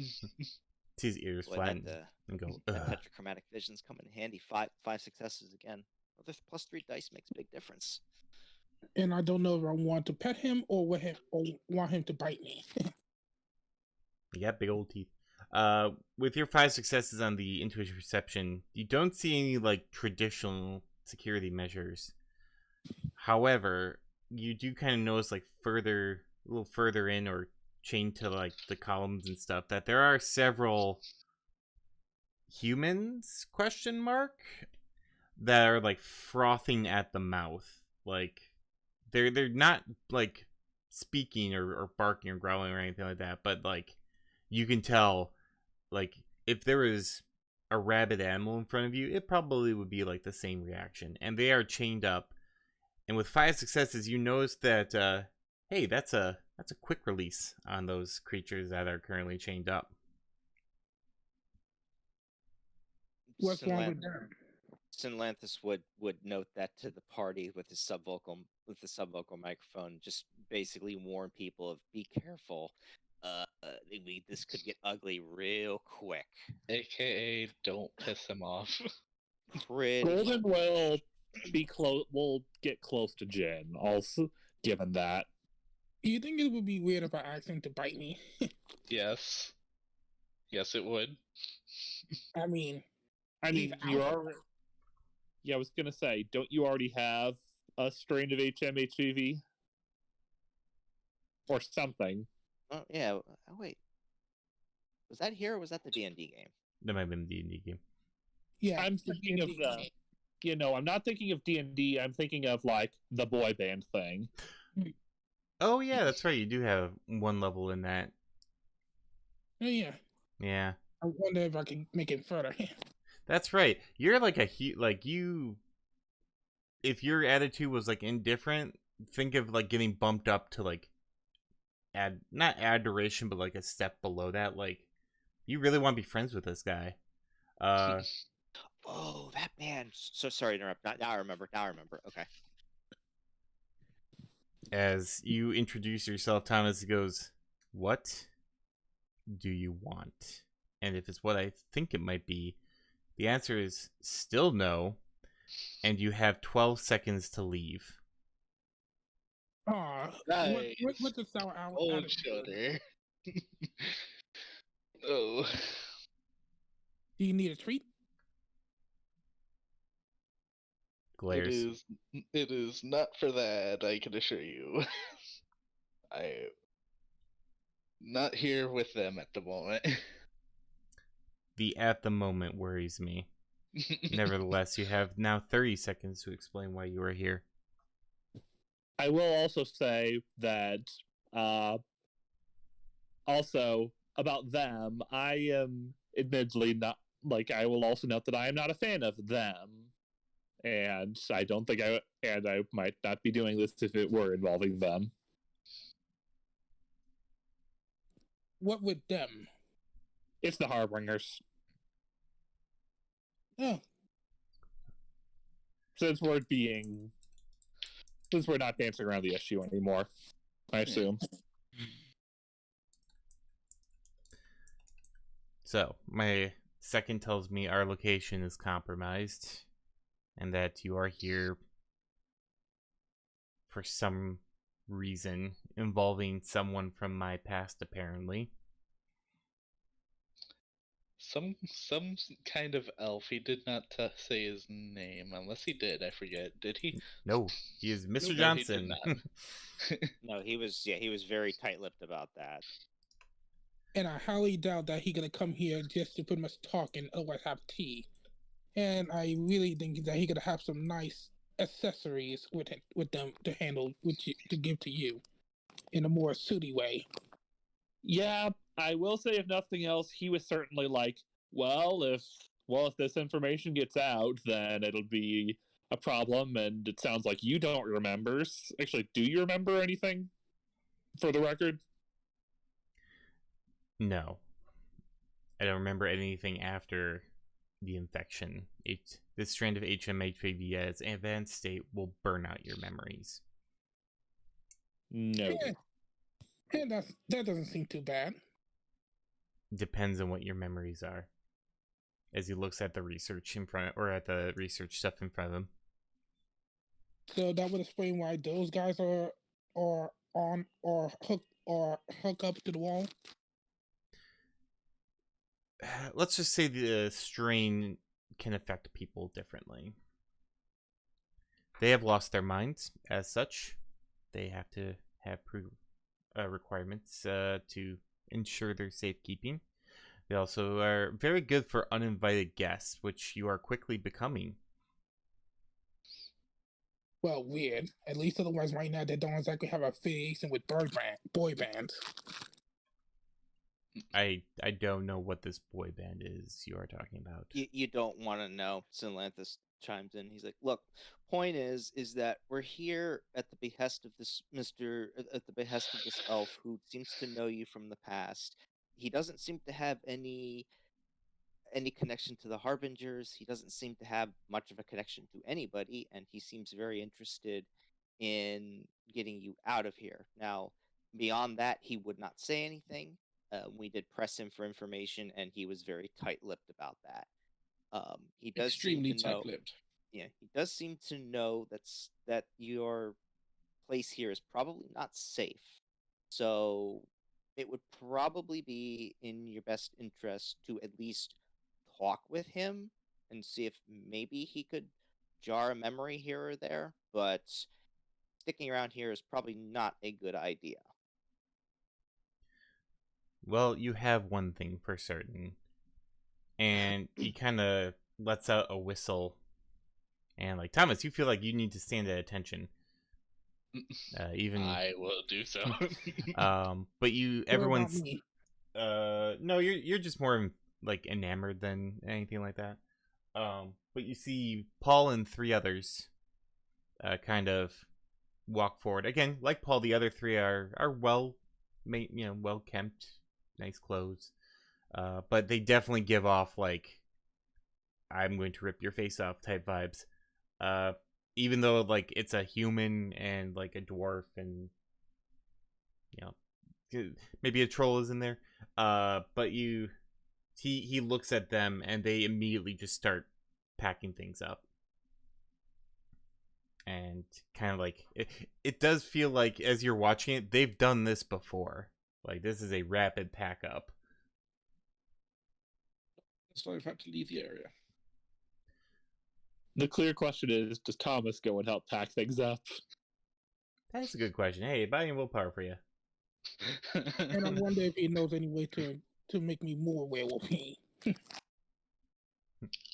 See his ears flatten and go, that tetrachromatic vision's come in handy. Five successes again. Another +3 dice makes a big difference. And I don't know if I want to pet him or want him to bite me. You got big old teeth. With your 5 successes on the intuition perception, you don't see any like traditional security measures. However, you do kind of notice like a little further in or chained to like the columns and stuff that there are several humans that are like frothing at the mouth. Like they're not like speaking or barking or growling or anything like that, but like you can tell like if there was a rabid animal in front of you, it probably would be like the same reaction. And they are chained up And with 5 successes, you notice that hey, that's a quick release on those creatures that are currently chained up. What's wrong with that? Sinlanthus would note that to the party with the subvocal microphone, just basically warn people of be careful. This could get ugly real quick. AKA, don't piss him off. Pretty Golden much. will be close. Will get close to Jin. Also, given that. Do you think it would be weird if I asked him to bite me? Yes. Yes, it would. I mean, I He's mean, you out. are. Yeah, I was gonna say, don't you already have a strain of HMHPV or something? Oh yeah. Oh wait. Was that here or was that the D&D game? That might have been the D&D game. yeah. I'm thinking of the. You know, I'm not thinking of D&D. I'm thinking of like the boy band thing. Oh yeah, that's right. You do have 1 level in that. Oh, yeah. Yeah, I wonder if I can make it further. that's right. You're like like you. If your attitude was like indifferent, think of like getting bumped up to like not adoration, but like a step below that. Like you really want to be friends with this guy. Oh, that man. So sorry to interrupt. Now I remember. Okay. As you introduce yourself, Thomas goes, "What do you want?" And if it's what I think it might be, the answer is still no, and you have 12 seconds to leave. Aw, Nice. what's the sour Oh, attitude? shudder. Oh. Do you need a treat? Glares. It is not for that, I can assure you. I not here with them at the moment. The at the moment worries me. Nevertheless, you have now 30 seconds to explain why you are here. I will also say that also about them, I am admittedly not like I will also note that I am not a fan of them. And I don't think I might not be doing this if it were involving them. What with them? It's the Harbingers. Oh, Since we're not dancing around the issue anymore, I assume. So, my second tells me our location is compromised and that you are here for some reason involving someone from my past, apparently. Some kind of elf. He did not say his name, unless he did. I forget. Did he? No, he is Mr. No, he did Johnson. not. No, he was very tight-lipped about that. and I highly doubt that he gonna come here just to pretty much talk and otherwise have tea. And I really think that he gonna have some nice accessories with them to handle to give to you in a more suity way. Yeah, I will say if nothing else, he was certainly like, if this information gets out, then it'll be a problem. And it sounds like you don't remember. Actually, do you remember anything? For the record, No. I don't remember anything after the infection. This strand of HMHPV at its advanced state will burn out your memories. no. And that doesn't seem too bad. Depends on what your memories are. As he looks at the research in front, or at the research stuff in front of him. So that would explain why those guys are on or hook up to the wall. Let's just say the strain can affect people differently. They have lost their minds. As such, they have to have requirements to ensure their safekeeping. They also are very good for uninvited guests, which you are quickly becoming. Well, weird. At least otherwise, right now they don't exactly have affiliation with boy bands. I don't know what this boy band is you are talking about. You don't want to know, Sinlanthus. chimes in. He's like, "Look, point is that we're here at the behest of this at the behest of this elf who seems to know you from the past. He doesn't seem to have any connection to the Harbingers. He doesn't seem to have much of a connection to anybody, and he seems very interested in getting you out of here. Now, beyond that, he would not say anything. We did press him for information, and he was very tight-lipped about that. He does seem Extremely to know. tight-lipped. Yeah, he does seem to know that your place here is probably not safe. So it would probably be in your best interest to at least talk with him and see if maybe he could jar a memory here or there, but sticking around here is probably not a good idea. Well, you have one thing for certain. And he kind of lets out a whistle. And, like, Thomas, you feel like you need to stand at attention. Even I will do so. but you What about everyone's me? no, you're just more like enamored than anything like that. But you see Paul and three others kind of walk forward again. Like Paul, the other three are well made, well kempt, nice clothes. But they definitely give off like I'm going to rip your face off type vibes. Even though like it's a human and like a dwarf and maybe a troll is in there. But he looks at them and they immediately just start packing things up. And kind of like it does feel like as you're watching it, they've done this before. Like this is a rapid pack up. So I've had to leave the area. The clear question is, does Thomas go and help pack things up? That's a good question. Hey, buying willpower for you. And I wonder if he knows any way to make me more werewolfy. Do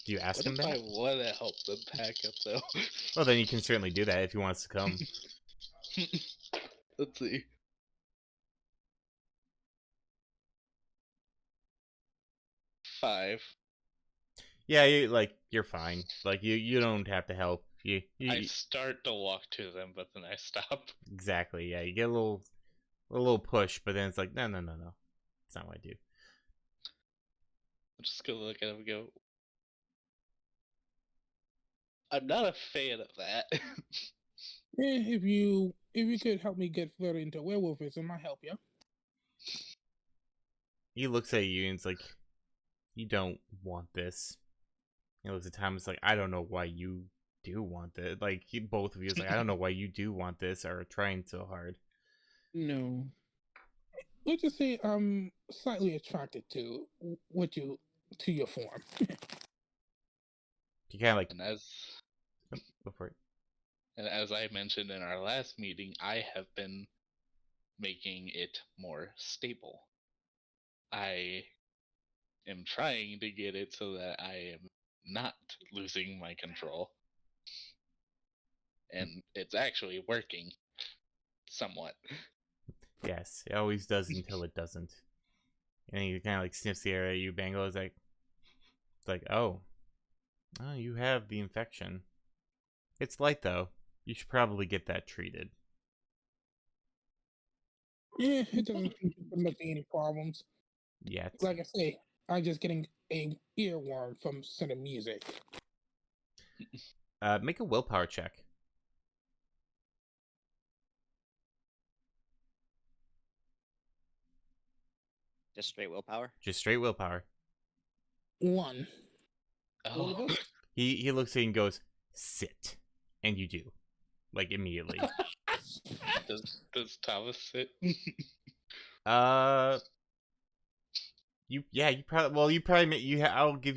you ask What him if that? I want to help them pack up, though? Well, then you can certainly do that if he wants to come. Let's see. Five. Yeah, you're fine. Like you don't have to help. I start to walk to them, but then I stop. Exactly. Yeah, you get a little push, but then it's like no. That's not what I do. I'm just gonna look at them and go, I'm not a fan of that. If you could help me get further into werewolfism, I'll help you. He looks at you and it's like, you don't want this. He looks at Thomas like, I don't know why you do want this. Like both of you is like, I don't know why you do want this or are trying so hard. No. Let's just say I'm slightly attracted to your form. You kind of like and as go for it. and as I mentioned in our last meeting, I have been making it more stable. I am trying to get it so that I am not losing my control. And it's actually working somewhat. Yes, it always does until it doesn't. And he kind of like sniffs the air at you. Bango is like, it's like, oh, you have the infection. It's light though. You should probably get that treated. Yeah, it doesn't seem to be any problems. Yet. Like I say, I'm just getting a earworm from certain music. Make a willpower check. Just straight willpower. Just straight willpower. 1. All of us? He looks at you and goes, sit. And you do. Like immediately. Does Thomas sit? I'll give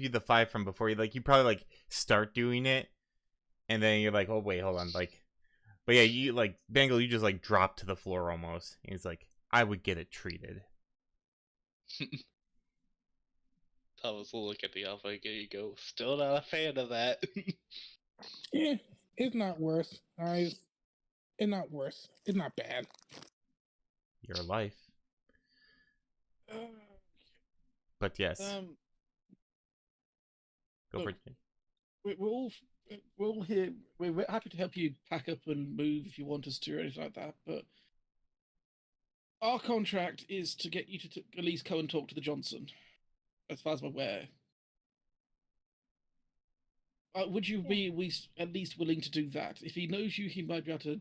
you the 5 from before you probably like start doing it and then you're like, oh wait, hold on, like, but yeah, you like Bangle, you just like drop to the floor almost. And he's like, I would get it treated. Thomas will look at the alpha and you go, still not a fan of that. Yeah, it's not worse. It's not worse. It's not bad. Your life. But yes. Go for look, it. we're all we're all here. We're happy to help you pack up and move if you want us to or anything like that. But our contract is to get you to at least come and talk to the Johnson, as far as I'm aware. Would you be at least willing to do that? If he knows you, he might be able to.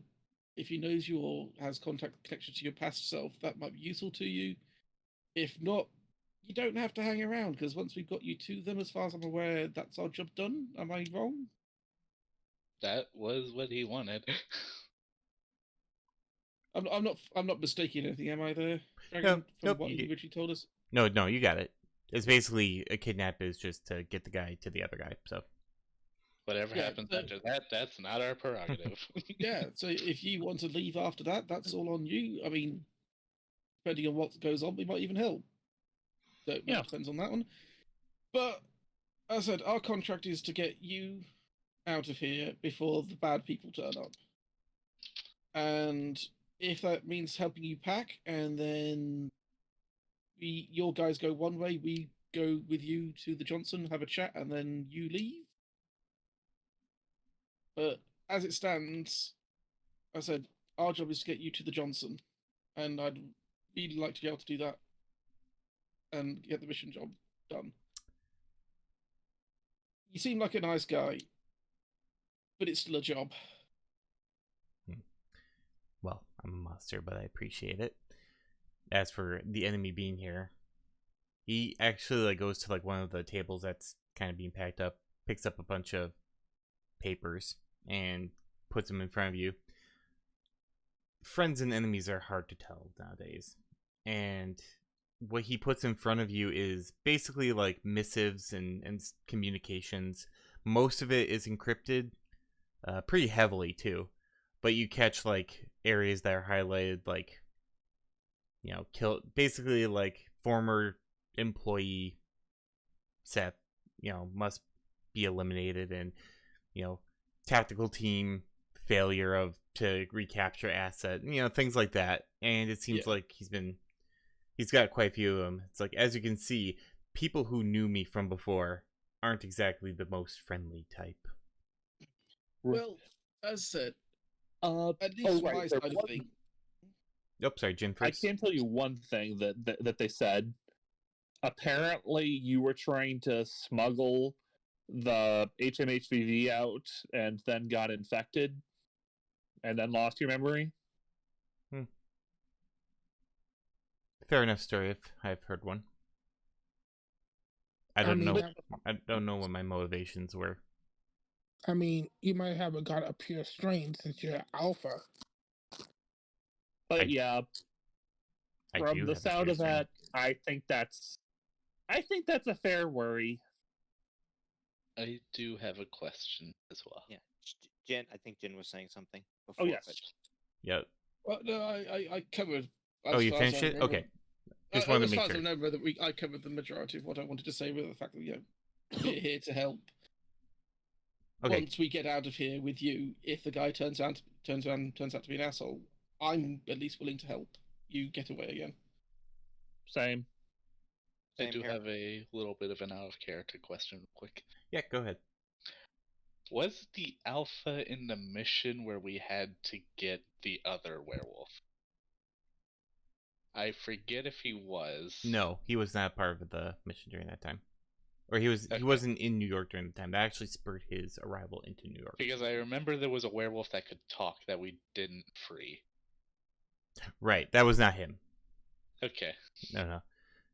If he knows you or has contact connection to your past self, that might be useful to you. If not, you don't have to hang around because once we've got you to them, as far as I'm aware, that's our job done. Am I wrong? That was what he wanted. I'm not mistaking anything, am I? There, No, Dragon, from nope. what You he get, originally told us. no, you got it. It's basically a kidnap is just to get the guy to the other guy. So Whatever Yeah, happens so- after that, that's not our prerogative. Yeah, so if you want to leave after that, that's all on you. I mean, depending on what goes on, we might even help. So it Yeah. depends on that one. But as I said, our contract is to get you out of here before the bad people turn up. And if that means helping you pack, and then your guys go one way, we go with you to the Johnson, have a chat, and then you leave. But as it stands, I said our job is to get you to the Johnson, and I'd really like to be able to do that and get the mission job done. You seem like a nice guy, but it's still a job. well, I'm a monster, but I appreciate it. As for the enemy being here, he actually like goes to like one of the tables that's kind of being packed up, picks up a bunch of papers and puts them in front of you. Friends and enemies are hard to tell nowadays, and what he puts in front of you is basically like missives and communications. Most of it is encrypted, pretty heavily too, but you catch like areas that are highlighted, like kill, basically like former employee Seth, must be eliminated, and tactical team failure of to recapture asset, things like that. And it seems like he's got quite a few of them. It's like, as you can see, people who knew me from before aren't exactly the most friendly type. Well, as said, Uh, at least from right. my There side of was- things, Oh, sorry, Jin I first. can tell you one thing that they said. Apparently, you were trying to smuggle the HMHVV out and then got infected and then lost your memory. Fair enough story if I've heard one. I don't know. I don't know what my motivations were. I mean, you might have got a pure strain since you're alpha. But I yeah, from do the have a sound spare of strain. that, I think that's a fair worry. I do have a question as well. Yeah, Jin. I think Jin was saying something Oh before. yes. But Yep. well, no, I covered. Oh, you finished it? Okay. Just wanted to as make far as I sure. remember, that I covered the majority of what I wanted to say with the fact that we're here to help. Okay. Once we get out of here with you, if the guy turns out to be an asshole, I'm at least willing to help you get away again. Same. I Same do here. have a little bit of an out of character question, real quick. Yeah, go ahead. Was the alpha in the mission where we had to get the other werewolf? I forget if he was. No, he was not part of the mission during that time, or he Okay. wasn't in New York during the time. That actually spurred his arrival into New York. Because I remember there was a werewolf that could talk that we didn't free. Right, that was not him. Okay. No.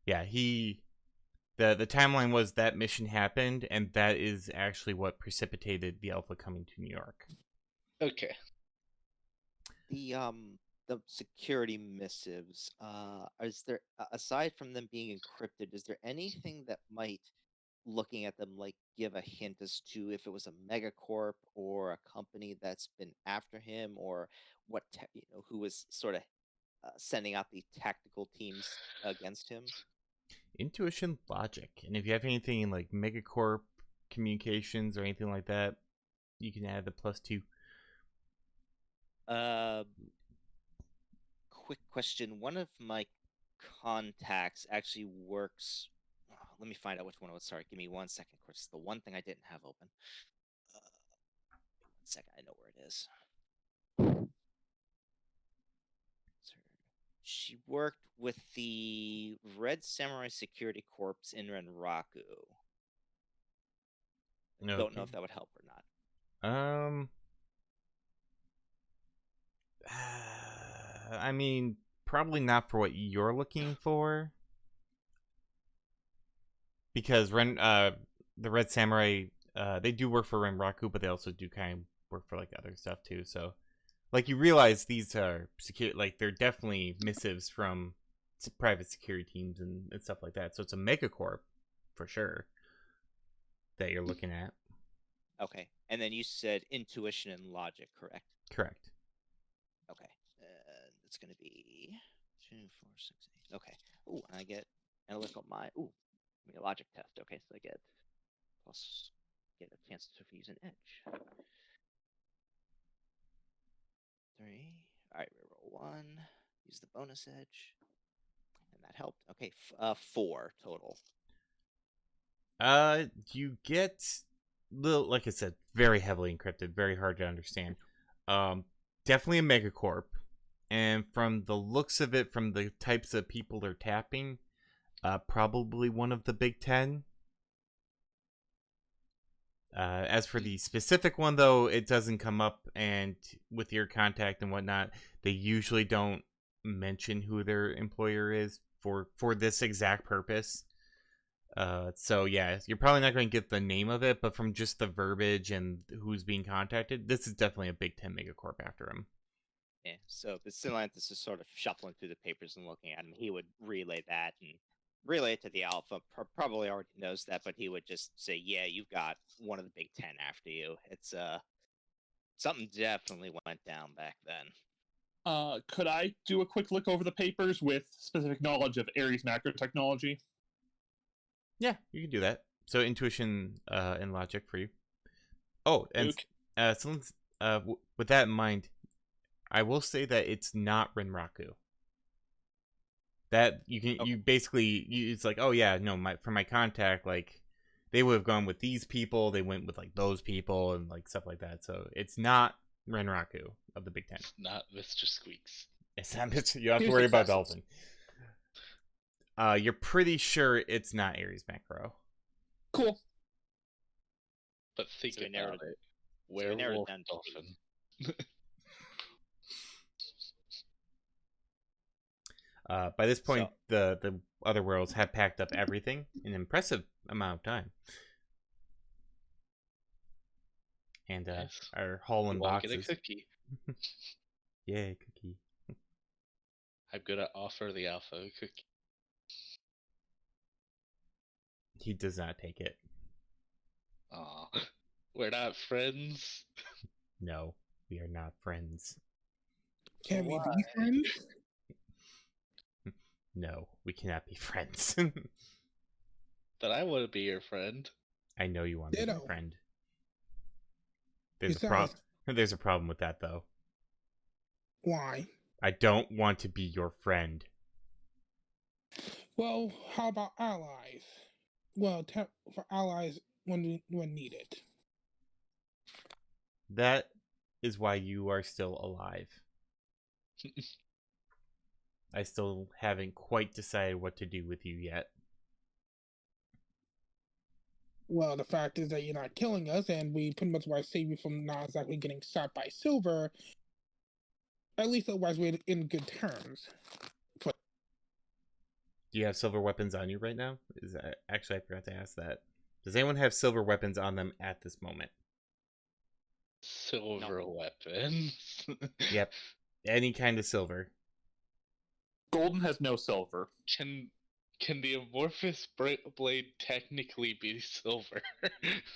Yeah, the timeline was that mission happened, and that is actually what precipitated the Alpha coming to New York. Okay. The security missives. Is there aside from them being encrypted, is there anything that might, looking at them, like give a hint as to if it was a megacorp or a company that's been after him, or what who was sort of sending out the tactical teams against him? Intuition, logic, and if you have anything in like Megacorp communications or anything like that, you can add the +2. Quick question. One of my contacts actually works. Let me find out which one it was. Sorry, give me 1 second. Of course, the one thing I didn't have open. second, I know where it is. She worked with the Red Samurai Security Corps in Renraku. I don't know if that would help or not. I mean, probably not for what you're looking for, because the Red Samurai, they do work for Renraku, but they also do kind of work for like other stuff too. So, like, you realize these are like they're definitely missives from private security teams and stuff like that. So it's a megacorp for sure that you're looking at. Okay, and then you said intuition and logic, correct? Correct. Okay, and it's going to be 2, 4, 6, 8. Okay. Ooh, I get analytical mind. Ooh, give me a logic test. Okay, so I get plus get a chance to use an edge. 3. All right, reroll 1. Use the bonus edge, and that helped. Okay, 4 total. You get little, like I said, very heavily encrypted, very hard to understand. Definitely a megacorp, and from the looks of it, from the types of people they're tapping, probably one of the Big Ten. As for the specific one, though, it doesn't come up, and with your contact and whatnot, they usually don't mention who their employer is for this exact purpose. So yeah, you're probably not going to get the name of it, but from just the verbiage and who's being contacted, this is definitely a Big Ten megacorp after him. Yeah, so the Silanthus is sort of shuffling through the papers and looking at him. He would relay that and relay it to the Alpha. Probably already knows that, but he would just say, "Yeah, you've got one of the Big Ten after you." It's something definitely went down back then. Could I do a quick look over the papers with specific knowledge of Ares macro technology? Yeah, you can do that. So intuition and logic for you. Oh, and Okay. with that in mind, I will say that it's not Renraku. That you can you basically it's like, oh yeah, no, for my contact, like they would have gone with these people, they went with like those people and like stuff like that. So it's not Renraku of the Big Ten. It's not Mr. Squeaks. It's not Mr. You don't have to Here's worry the about successes. Dalton. You're pretty sure it's not Ares Macro. Cool. But think So we about narrowed it. so we narrowed it Werewolf down to 8. Dolphin. By this point, So- the other worlds have packed up everything in an impressive amount of time, and Nice. are hauling You want to get a boxes. cookie? Yeah, cookie. I'm gonna offer the Alpha a cookie. He does not take it. Aw, we're not friends. No, we are not friends. Can we Why? be friends? No, we cannot be friends. But I want to be your friend. I know you want to be my Ditto. friend. There's a Besides, problem. There's a problem with that, though. why? I don't want to be your friend. Well, how about allies? Well, for allies when needed. That is why you are still alive. I still haven't quite decided what to do with you yet. Well, the fact is that you're not killing us, and we pretty much want to save you from not exactly getting shot by Silver. At least otherwise we're in good terms. Do you have silver weapons on you right now? Actually, I forgot to ask that. Does anyone have silver weapons on them at this moment? Silver weapons. Yep. Any kind of silver. Golden has no silver. Can the amorphous blade technically be silver?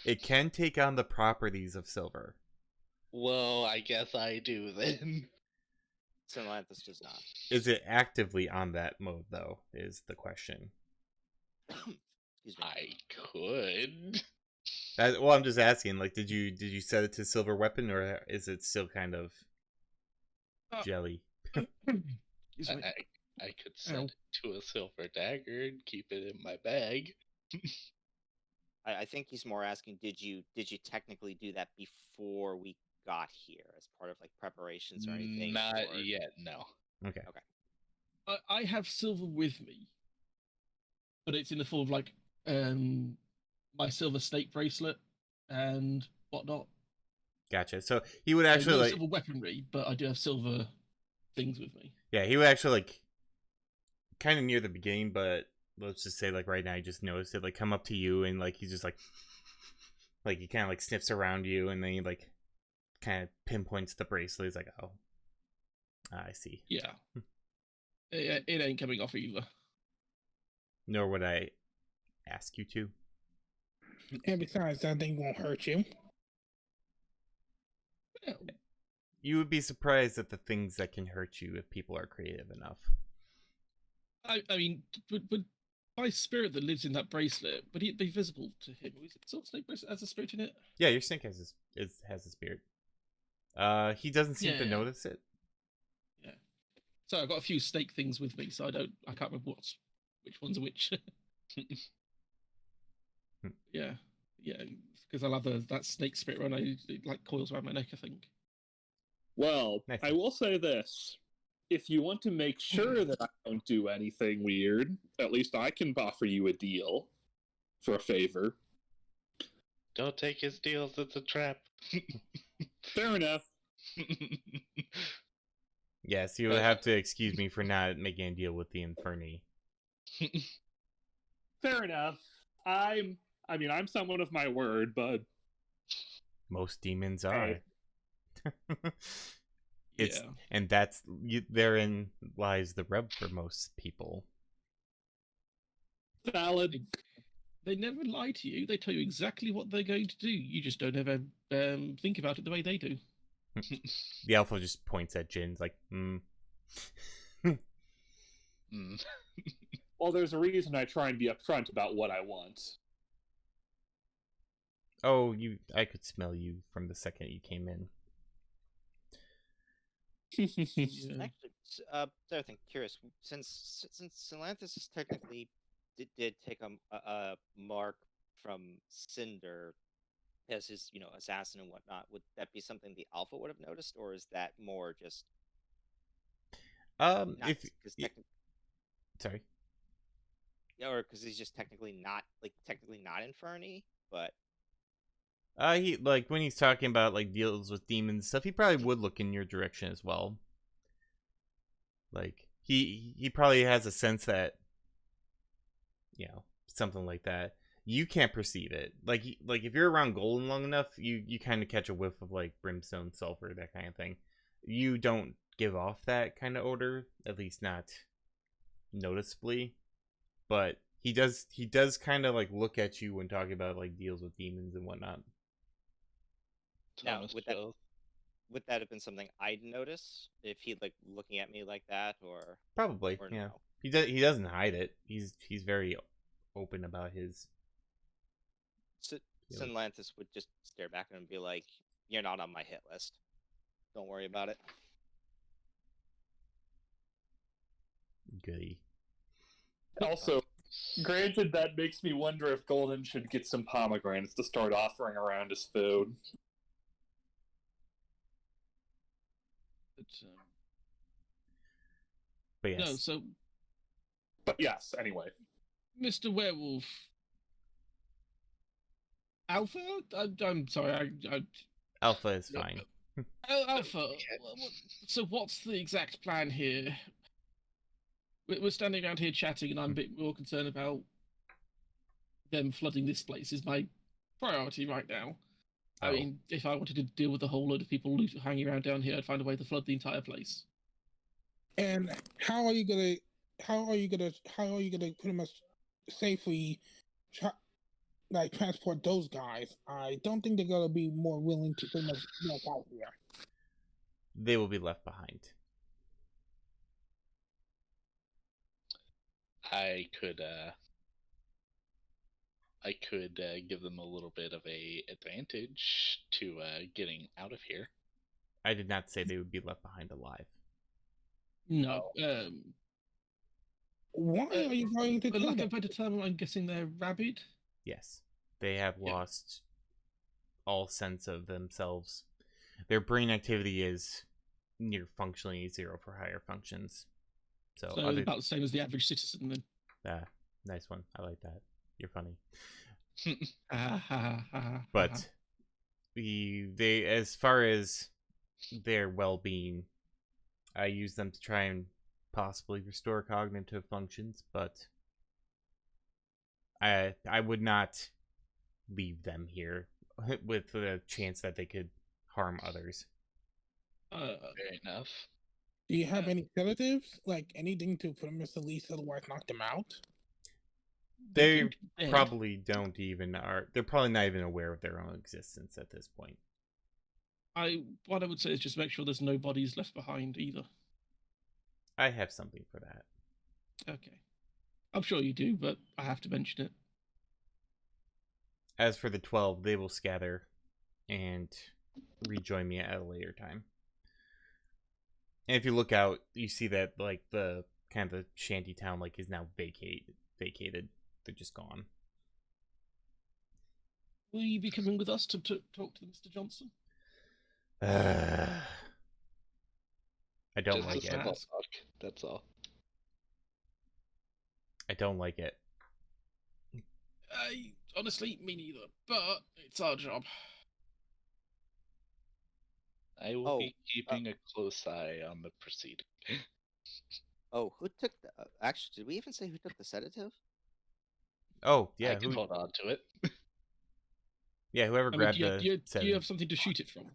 It can take on the properties of silver. Well, I guess I do then. Silanthus does not. Is it actively on that mode, though, is the question. Excuse me. I could. Well, I'm just asking, like, did you set it to silver weapon, or is it still kind of jelly? I could set it to a silver dagger and keep it in my bag. I think he's more asking, did you technically do that before we got here as part of like preparations or anything? Not or... yet, no. Okay. I have silver with me, but it's in the form of like my silver snake bracelet and whatnot. Gotcha. So he would So actually no like, silver weaponry, but I do have silver things with me. yeah, he would actually like, kind of near the beginning, but let's just say like right now, he just noticed it like come up to you and like he's just like he kind of like sniffs around you and then he like kind of pinpoints the bracelet. He's like, oh, I see. Yeah, it ain't coming off either. Nor would I ask you to. And besides, that thing won't hurt you. Yeah, You would be surprised at the things that can hurt you if people are creative enough. I mean, but my spirit that lives in that bracelet, would it be visible to him? Is it sort of snake bracelet has a spirit in it? Yeah, your snake has has a spirit. He doesn't seem to Yeah. notice it. Yeah. So I've got a few snake things with me, so I can't remember which ones are which. Yeah, because I love that snake spirit run. It like coils around my neck, I think. Well, Nice. I will say this. If you want to make sure that I don't do anything weird, at least I can offer you a deal for a favor. Don't take his deals, it's a trap. Fair enough. Yes, you would have to excuse me for not making a deal with the Inferni. Fair enough. I'm someone of my word, but Most demons are. Yeah. And that's therein lies the rub for most people. valid. They never lie to you. They tell you exactly what they're going to do. You just don't ever think about it the way they do. The alpha just points at Jin's like, Mm. Well, there's a reason I try and be upfront about what I want. oh, I could smell you from the second you came in. Yeah. Actually, other thing, curious, since Atlantis is technically did take a mark from Cinder as his assassin and whatnot, would that be something the Alpha would have noticed, or is that more just not If because sorry, or because he's just technically not Inferni, but he like when he's talking about like deals with demons and stuff, he probably would look in your direction as well. Like he probably has a sense that something like that. You can't perceive it. Like if you're around Golden long enough, you kind of catch a whiff of like brimstone, sulfur, that kind of thing. You don't give off that kind of odor, at least not noticeably. But he does kind of like look at you when talking about like deals with demons and whatnot. now Thomas would Jones. that have been something I'd notice if he like looking at me like that, or Probably, or yeah. no? He doesn't hide it. He's very open about his. Atlantis would just stare back at him and be like, "You're not on my hit list. Don't worry about it." Goody. Also, granted, that makes me wonder if Golden should get some pomegranates to start offering around as food. But yes. No, so But yes, anyway. Mr. Werewolf, Alpha. I'm sorry. Alpha is fine. Alpha. So what's the exact plan here? We're standing around here chatting, and I'm a bit more concerned about them flooding this place. Is my priority right now. I Oh. mean, if I wanted to deal with a whole load of people hanging around down here, I'd find a way to flood the entire place. And how are you gonna pretty much safely transport those guys? I don't think they're gonna be more willing to pretty much walk out here. They will be left behind. I could give them a little bit of a advantage to getting out of here. I did not say they would be left behind alive. No. Why are you going to For kill lack of them? a better term, I'm guessing they're rabid. Yes. They have Yeah. lost all sense of themselves. their brain activity is near functionally 0 for higher functions. So about the same as the average citizen then. Nice one. I like that. You're funny. But But they as far as their well-being, I use them to try and possibly restore cognitive functions, but I would not leave them here with the chance that they could harm others. Fair enough. Do you have any sedatives? Like anything to put them to least, otherwise knock them out? They probably don't even they're probably not even aware of their own existence at this point. What I would say is just make sure there's no bodies left behind either. I have something for that. Okay. I'm sure you do, but I have to mention it. As for the 12, they will scatter and rejoin me at a later time. And if you look out, you see that like the kind of the shanty town like is now vacated. They're just gone. Will you be coming with us to talk to Mr. Johnson? I don't Just like a it. small talk, that's all. I don't like it. Honestly, me neither. But it's our job. I will be keeping a close eye on the proceeding. Oh, who took the? Actually, did we even say who took the sedative? Oh yeah, I can hold on to it. Yeah, whoever grabbed do you sedative. have something to shoot it from?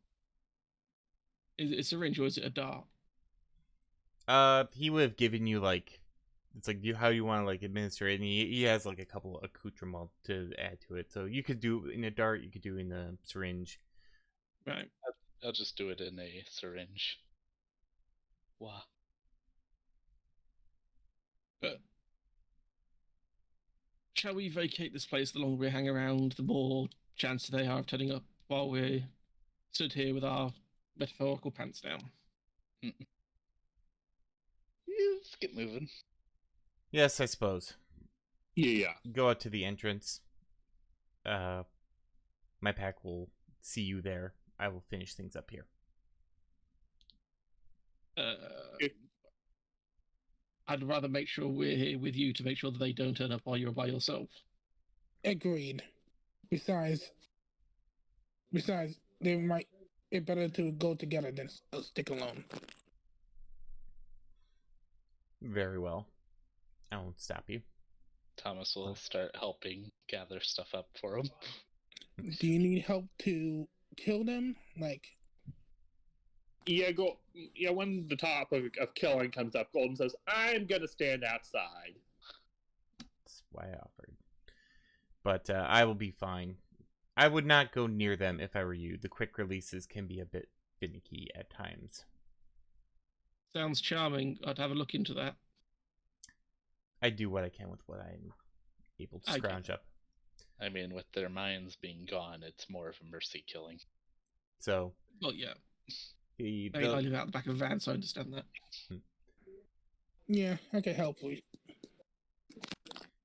Is it a syringe or is it a dart? He would have given you like, it's like how you want to like administer it, and he has like a couple of accoutrements to add to it. So you could do in a dart, you could do in a syringe. Right. I'll just do it in a syringe. Wow. But shall we vacate this place? The longer we hang around, the more chance they are of turning up while we're stood here with our metaphorical pants down. Let's get moving. Yes, I suppose. Yeah. Go out to the entrance. My pack will see you there. I will finish things up here. I'd rather make sure we're here with you to make sure that they don't turn up while you're by yourself. Agreed. Besides, they might. It's better to go together than stick alone. Very well. I won't stop you. Thomas will start helping gather stuff up for him. Do you need help to kill them? Like, Yeah, when the topic of killing comes up, Golden says, I'm gonna stand outside. That's why I offered. But I will be fine. I would not go near them if I were you. The quick releases can be a bit finicky at times. Sounds charming. I'd have a look into that. I do what I can with what I'm able to scrounge up. I mean, with their minds being gone, it's more of a mercy killing. So, well, yeah. I live out the back of a van, so I understand that. Yeah, I can help you.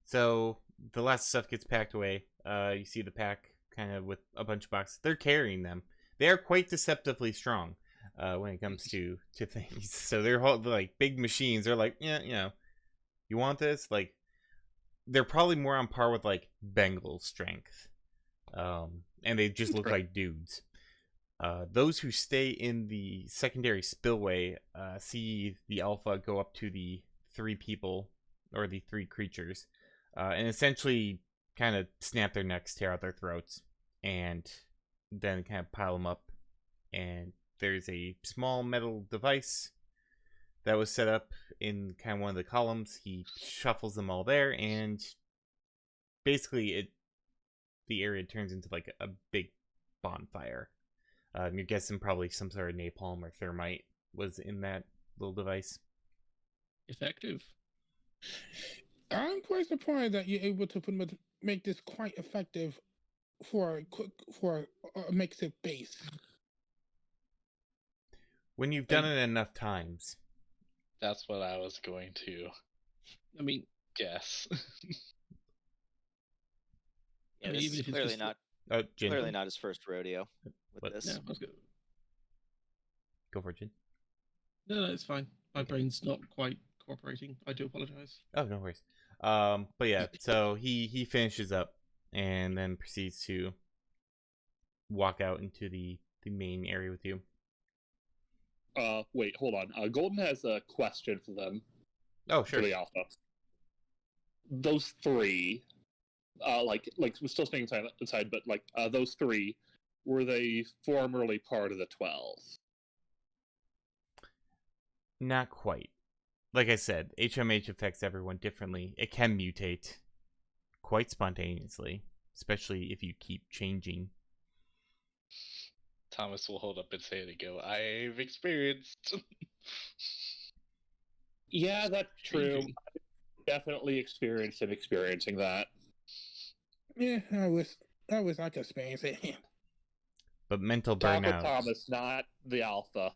So the last stuff gets packed away. You see the pack kind of with a bunch of boxes. They're carrying them. They are quite deceptively strong when it comes to things. So they're like big machines. They're like, yeah, you want this? Like, they're probably more on par with like Bengal strength, and they just look like dudes. Those who stay in the secondary spillway see the alpha go up to the 3 people or the 3 creatures, and essentially kind of snap their necks, tear out their throats, and then kind of pile them up. And there's a small metal device that was set up in kind of one of the columns. He shuffles them all there, and basically the area turns into like a big bonfire. You're guessing probably some sort of napalm or thermite was in that little device. Effective. I'm quite surprised that you're able to make this quite effective for a makeshift base. When you've done it enough times. That's what I was going to. I mean, guess. Yeah, this is clearly not his first rodeo with this. Yeah, Go for it, Jin. No, it's fine. My Okay. brain's not quite cooperating. I do apologize. Oh, no worries. But yeah, so he finishes up and then proceeds to walk out into the main area with you. Wait, hold on. Golden has a question for them, Oh, for sure. the alpha. Those three, we're still staying inside, but those three, were they formerly part of the 12? Not quite. Like I said, HMH affects everyone differently. It can mutate quite spontaneously, especially if you keep changing. Thomas will hold up his hand and go, I've experienced. Yeah, that's true. Changing. Definitely experiencing that. Yeah, I wish I could experience it. But mental Talk with burnout. Thomas, not the alpha.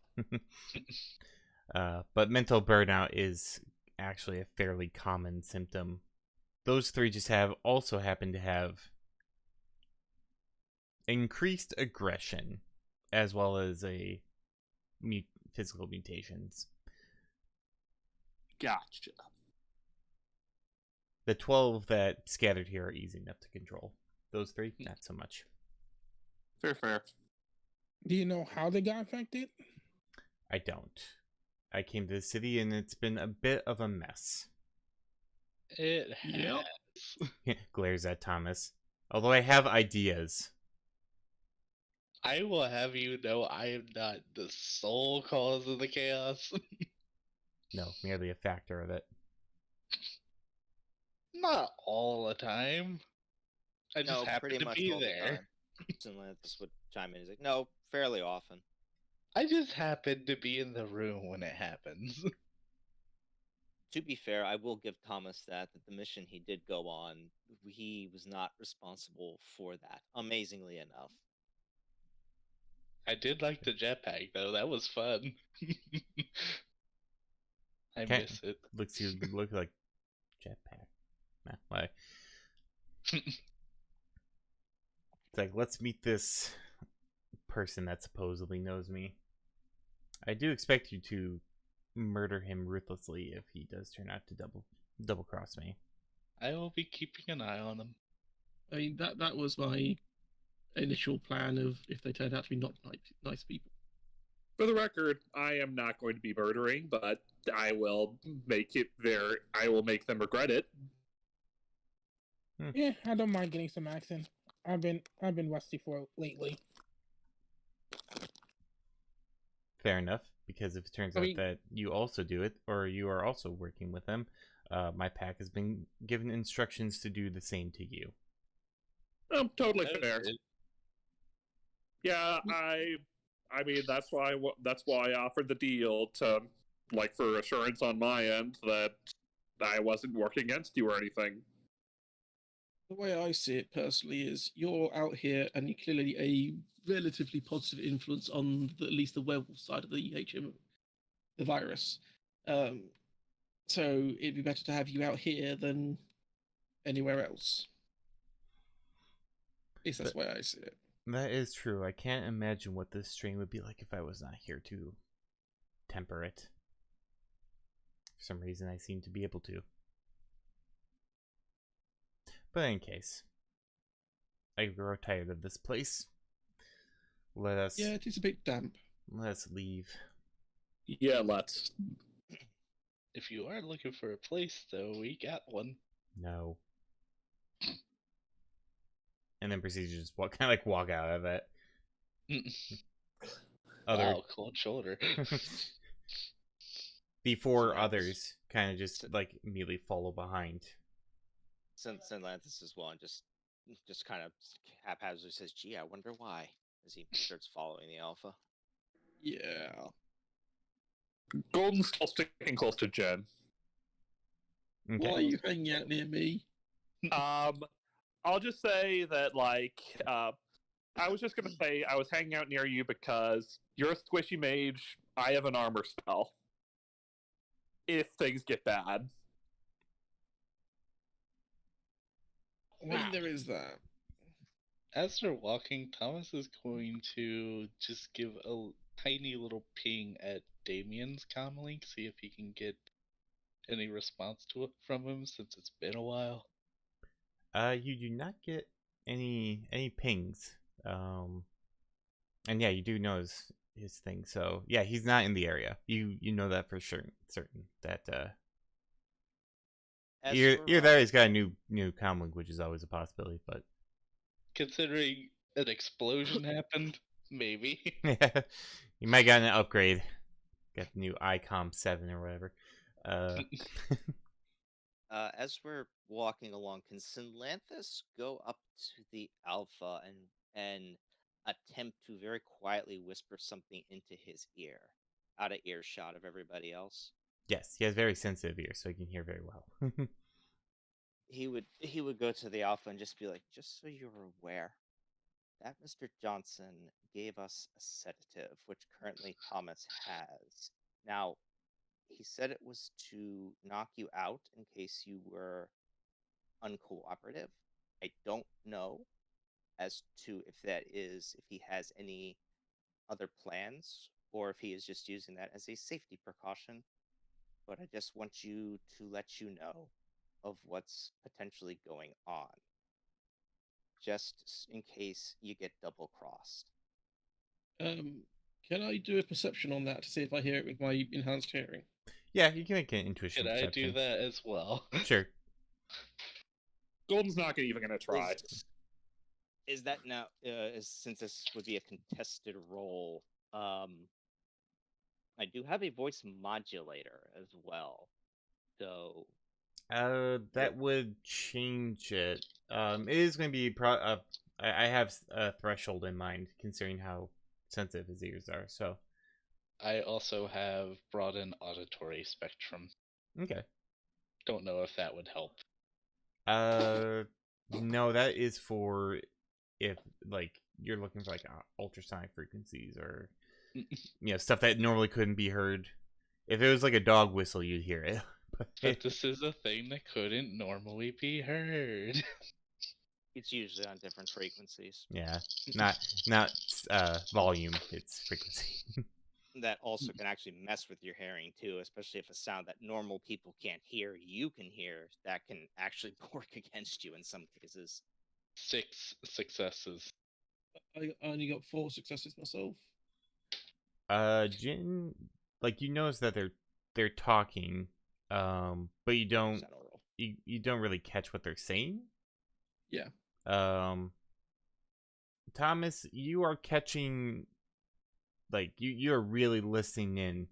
But mental burnout is actually a fairly common symptom. Those three just also happen to have increased aggression, as well as physical mutations. Gotcha. The 12 that scattered here are easy enough to control. Those three, not so much. Fair. Do you know how they got infected? I don't. I came to the city and it's been a bit of a mess. It Yep. has. Glares at Thomas. Although I have ideas. I will have you know I am not the sole cause of the chaos. No, merely a factor of it. Not all the time. I just No, happen pretty to much be all the there. time. Atlantis would chime in. He's like, no, fairly often. I just happen to be in the room when it happens. To be fair, I will give Thomas that the mission he did go on, he was not responsible for that. Amazingly enough. I did like the jetpack though. That was fun. I Okay. miss it. Look like jetpack. Nah, like it's like, let's meet this person that supposedly knows me. I do expect you to murder him ruthlessly if he does turn out to double cross me. I will be keeping an eye on him. I mean, that was my initial plan of if they turned out to be not nice people. For the record, I am not going to be murdering, but I will make them regret it. Yeah, I don't mind getting some action. I've been rusty for lately. Fair enough, because if it turns out that you also do it, or you are also working with them, my pack has been given instructions to do the same to you. Totally That fair. was it. Yeah, I mean that's why I offered the deal to, for assurance on my end that I wasn't working against you or anything. The way I see it personally is you're out here and you're clearly a relatively positive influence on at least the werewolf side of the the virus. So it'd be better to have you out here than anywhere else. At least that's the way I see it. That is true. I can't imagine what this strain would be like if I was not here to temper it. For some reason, I seem to be able to. But in any case, I grow tired of this place. Yeah, it is a bit damp. Let's leave. Yeah, let's. If you are looking for a place, though, we got one. No. And then proceeds to just walk out of it. Wow, cold shoulder. The four Atlantis. others kind of just immediately follow behind. Since Atlantis as well, and just kind of haphazardly says, "Gee, I wonder why," as he starts following the alpha. Yeah. Golden's still sticking close to Jen. Okay. Why are you hanging out near me? I'll just say that I was just gonna say I was hanging out near you because you're a squishy mage. I have an armor spell. If things get bad. I mean, there is that. As they're walking, Thomas is going to just give a tiny little ping at Damien's comlink, see if he can get any response to it from him since it's been a while. You do not get any pings. And yeah, you do know his thing. So yeah, he's not in the area. You know that for sure, certain that As either for either he's got a new comlink, which is always a possibility. But Considering an explosion happened, maybe. yeah, you might got an upgrade. Got the new ICOM 7 or whatever. as we're walking along, can Synlanthus go up to the Alpha and attempt to very quietly whisper something into his ear, out of earshot of everybody else? Yes, he has very sensitive ears, so he can hear very well. He would go to the Alpha and just be like, just so you're aware, that Mr. Johnson gave us a sedative, which currently Thomas has. Now, he said it was to knock you out in case you were uncooperative. I don't know as to if he has any other plans or if he is just using that as a safety precaution. But I just want you to let you know of what's potentially going on, just in case you get double crossed. Can I do a perception on that to see if I hear it with my enhanced hearing? Yeah, you can make an intuition Could I perception. do that as well? Sure. Gordon's not even gonna try. Is that now? Since this would be a contested role, I do have a voice modulator as well, so That would change it. It is going to be I have a threshold in mind considering how sensitive his ears are. So I also have broadened auditory spectrum. okay. Don't know if that would help. No, that is for if like you're looking for like ultrasonic frequencies or stuff that normally couldn't be heard. If it was like a dog whistle, you'd hear it. But this is a thing that couldn't normally be heard. it's usually on different frequencies. Yeah, not volume. It's frequency. That also can actually mess with your hearing too, especially if a sound that normal people can't hear, you can hear. That can actually work against you in some cases. 6 successes. I only got 4 successes myself. Jin, like you notice that they're talking, but you don't you don't really catch what they're saying. Yeah. Thomas, you are catching, like you're really listening in,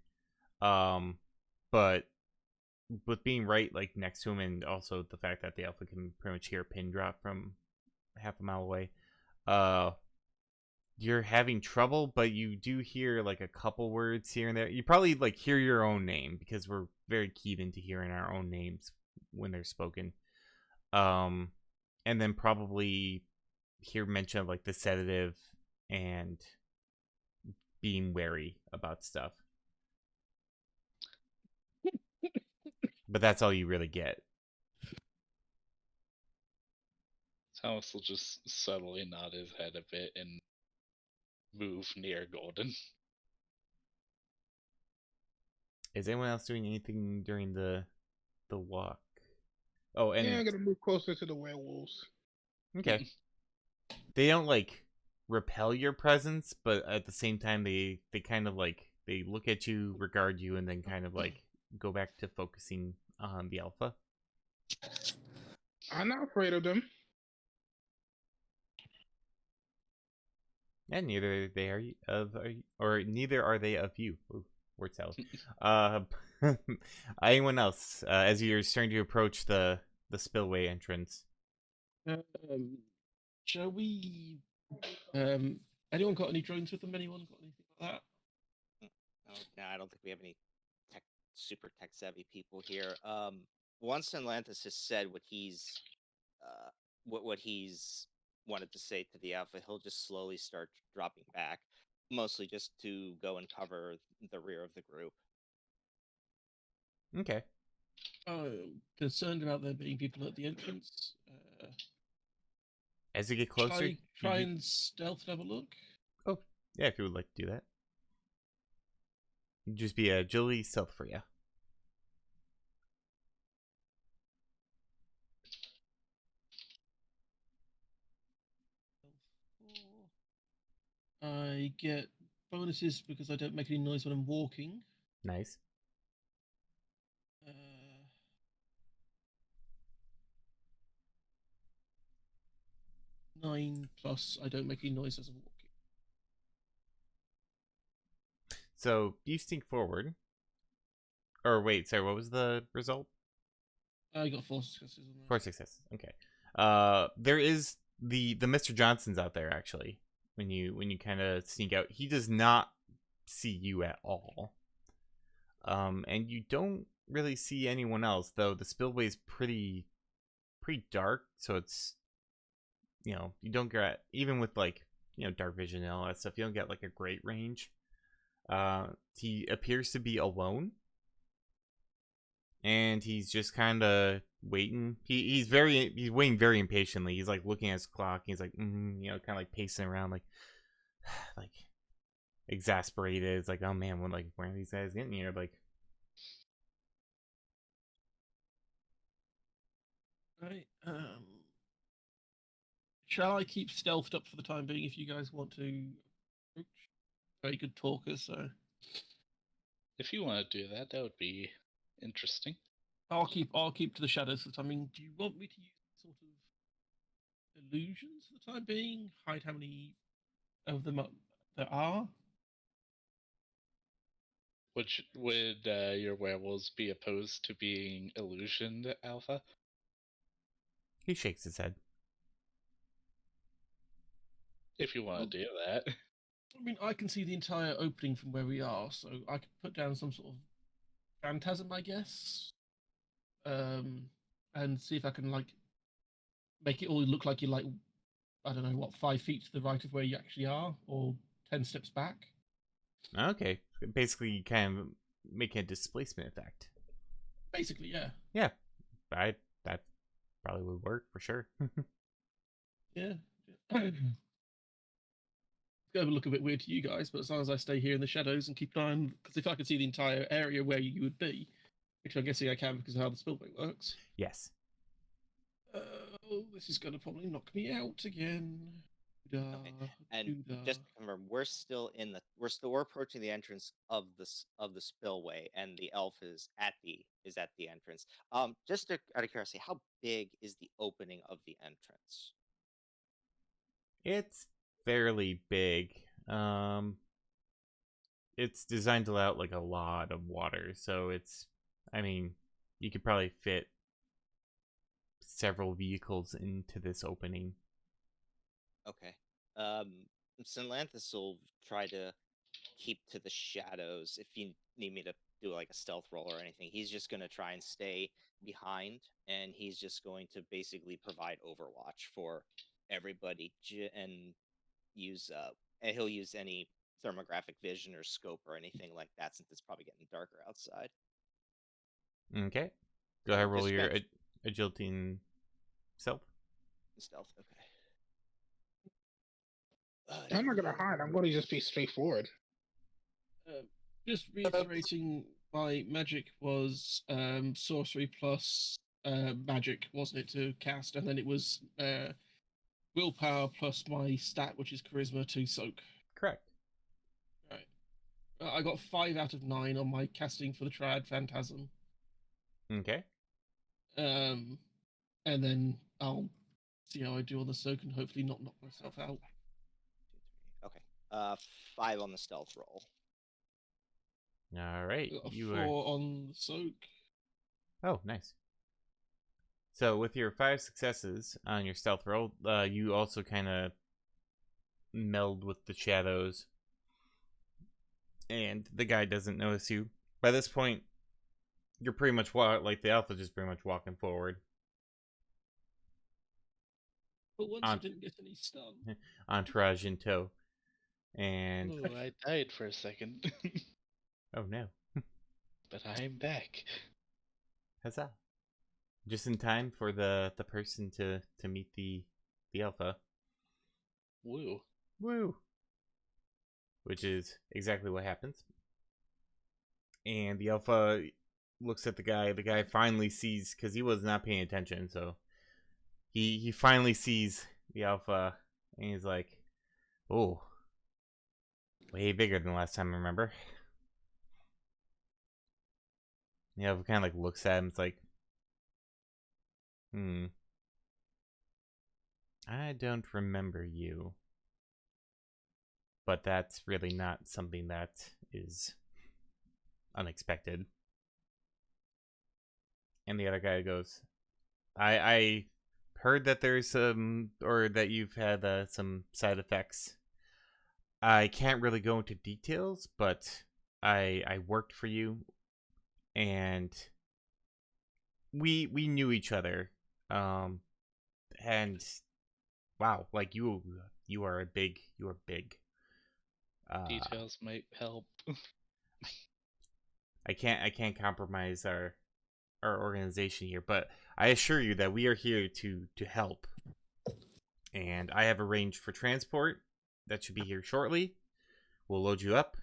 but with being right like next to him, and also the fact that the Alpha can pretty much hear a pin drop from half a mile away, you're having trouble, but you do hear like a couple words here and there. You probably like hear your own name because we're very keyed into hearing our own names when they're spoken. And then probably hear mention of like the sedative and being wary about stuff. But that's all you really get. Thomas will just subtly nod his head a bit and move near Golden. Is anyone else doing anything during the walk? Oh, and Yeah, I gotta move closer to the werewolves. okay. They don't like repel your presence, but at the same time they kind of like they look at you, regard you, and then kind of like go back to focusing on the Alpha. I'm not afraid of them. And neither they are or neither are they of you. Ooh, word salad. Anyone else? As you're starting to approach the spillway entrance. Shall we? Anyone got any drones with them? Anyone got anything like that? No, I don't think we have any super tech savvy people here. Once Atlantis has said what he's wanted to say to the Alpha, he'll just slowly start dropping back, mostly just to go and cover the rear of the group. Okay. Concerned about there being people at the entrance. As you get closer, Try and stealth and have a look. Oh, yeah, if you would like to do that. It'd just be agility stealth for you. I get bonuses because I don't make any noise when I'm walking. Nice. Uh, 9 plus I don't make any noise as I'm walking. So you sneak forward. Or wait, sorry, what was the result? I got 4 successes on that. 4 successes. Okay. There is the Mr. Johnson's out there actually. When you kind of sneak out, he does not see you at all. And you don't really see anyone else, though the spillway's pretty dark, so it's, you don't get, even with like, dark vision and all that stuff, you don't get like a great range. He appears to be alone, and he's just kind of waiting. He's waiting very impatiently. He's like looking at his clock. He's like, kind of like pacing around, like like exasperated. It's like, oh man, when are these guys getting here? Like, Right. Shall I keep stealthed up for the time being if you guys want to approach? Very good talker, so If you want to do that, that would be interesting. I'll keep to the shadows for the time being. Do you want me to use sort of illusions for the time being? Hide how many of them there are? Would your werewolves be opposed to being illusioned, Alpha? he shakes his head. If you want to do that. I mean, I can see the entire opening from where we are, so I could put down some sort of phantasm, I guess, and see if I can like make it all look like you're like, I don't know, what, 5 feet to the right of where you actually are, or 10 steps back. Okay, basically kind of making a displacement effect. Basically, yeah. Yeah, that probably would work for sure. Yeah. It's going to look a bit weird to you guys, but as long as I stay here in the shadows and keep an eye on, because if I could see the entire area where you would be, which I'm guessing I can because of how the spillway works. Yes. Oh, this is going to probably knock me out again. Okay. And just to confirm, we're approaching the entrance of the spillway, and the elf is at the entrance. Just out of curiosity, how big is the opening of the entrance? It's fairly big. It's designed to let out like a lot of water, so you could probably fit several vehicles into this opening. Okay. Synlanthus will try to keep to the shadows. If you need me to do like a stealth roll or anything, he's just going to try and stay behind, and he's just going to basically provide overwatch for everybody and he'll use any thermographic vision or scope or anything like that, since it's probably getting darker outside. Okay. Go ahead, roll your Dispatch agility and stealth. stealth. Okay. I'm not gonna hide. I'm going to just be straightforward. Just reiterating, my magic was sorcery plus magic, wasn't it, to cast, and then it was willpower plus my stat, which is charisma, to soak. Correct. Right. I got 5 out of 9 on my casting for the Triad Phantasm. Okay. And then I'll see how I do on the soak and hopefully not knock myself out. Okay. 5 on the stealth roll. All right. I got a You 4 are. on the soak. Oh, nice. So with your 5 successes on your stealth roll, you also kind of meld with the shadows, and the guy doesn't notice you. By this point, you're pretty much like the alpha, just pretty much walking forward. But once I didn't get any stun. Entourage in tow. And Oh, I died for a second. oh no. But I'm back. Huzzah. Just in time for the person to meet the alpha. Woo. Woo. Which is exactly what happens. And the alpha looks at the guy. The guy finally sees, because he was not paying attention, so he finally sees the alpha, and he's like, "Oh, way bigger than last time, remember?" The alpha kind of like looks at him. It's like, I don't remember you. But that's really not something that is unexpected. And the other guy goes, I heard that there's some, or that you've had some side effects. I can't really go into details, but I worked for you, and we knew each other. And wow, like you are big. Details might help. I can't compromise our organization here, but I assure you that we are here to help. And I have arranged for transport that should be here shortly. We'll load you up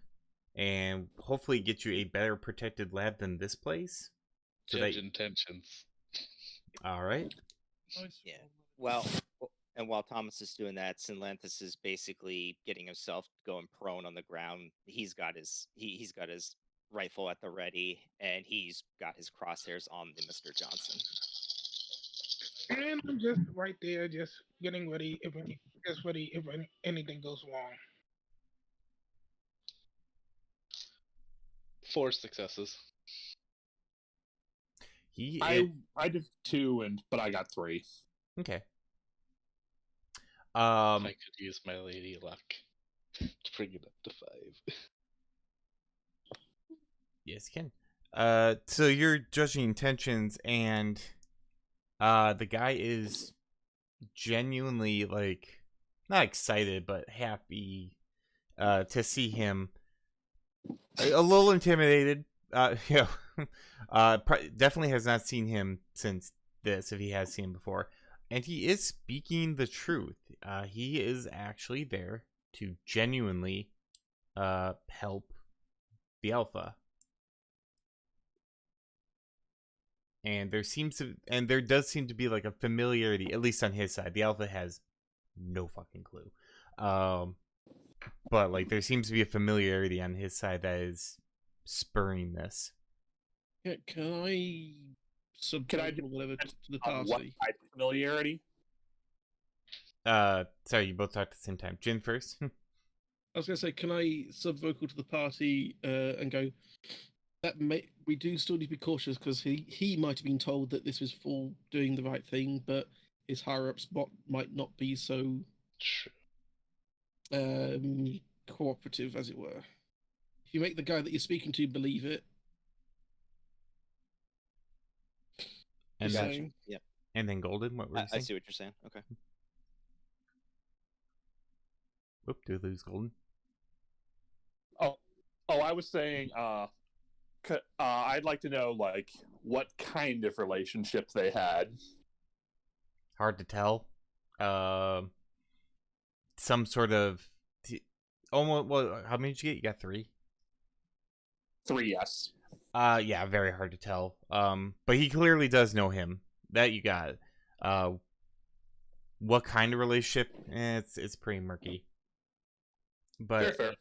and hopefully get you a better protected lab than this place. So Judge that... intentions. All right. Yeah. Well, and while Thomas is doing that, Sinlanthus is basically getting himself going prone on the ground. He's got his rifle at the ready, and he's got his crosshairs on the Mr. Johnson. And I'm just right there, just getting ready if anything goes wrong. 4 successes. I did 2, but I got 3. Okay. If I could use my lady luck to bring it up to 5. Yes, you can. So you're judging intentions, and the guy is genuinely, like, not excited but happy to see him. A little intimidated. You know, definitely has not seen him since this, if he has seen him before. And he is speaking the truth. He is actually there to genuinely help the alpha. And there does seem to be like a familiarity, at least on his side. The alpha has no fucking clue. But like there seems to be a familiarity on his side that is spurring this. Yeah, can I do whatever to the What party? type of familiarity? Sorry, you both talked at the same time. Jin first. I was going to say, can I sub-vocal to the party and go, we do still need to be cautious because he might have been told that this was for doing the right thing, but his higher-ups might not be so cooperative, as it were. If you make the guy that you're speaking to believe it, And Gotcha. saying, Yep. And then Golden, what were you I saying? see what you're saying. Okay. Whoop, did we lose Golden? I was saying, I'd like to know, like, what kind of relationship they had. Hard to tell. Some sort of almost. Well, how many did you get? You got 3. 3, yes. Yeah, very hard to tell. But he clearly does know him. That you got. What kind of relationship? It's pretty murky. But Fair.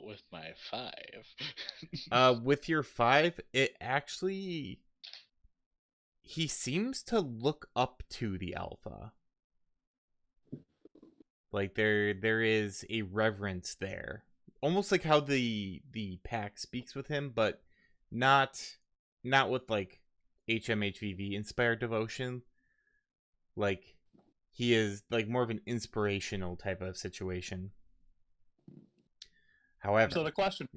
With my 5. with your 5, it actually, he seems to look up to the alpha. Like there is a reverence there, almost like how the pack speaks with him, but not with like HMHVV inspired devotion. Like he is like more of an inspirational type of situation. However, So the question: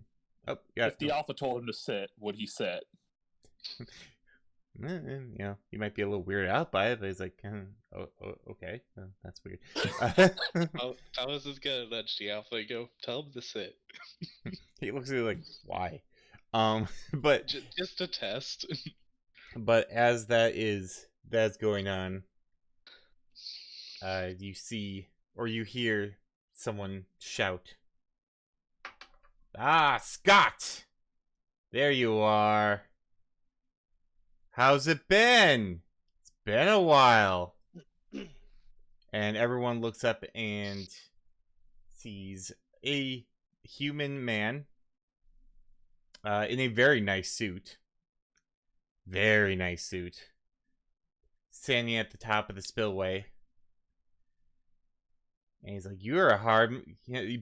if the alpha told him to sit, would he sit? You know, he might be a little weirded out by it, but he's like, okay, that's weird. Thomas is gonna nudge the alpha and go, tell him to sit. He looks at you like, why? But just a test. But as that's going on, you see or you hear someone shout, "Ah, Scott! There you are. How's it been? It's been a while. And everyone looks up and sees a human man in a very nice suit. Very nice suit. Standing at the top of the spillway. And he's like, you're a hard...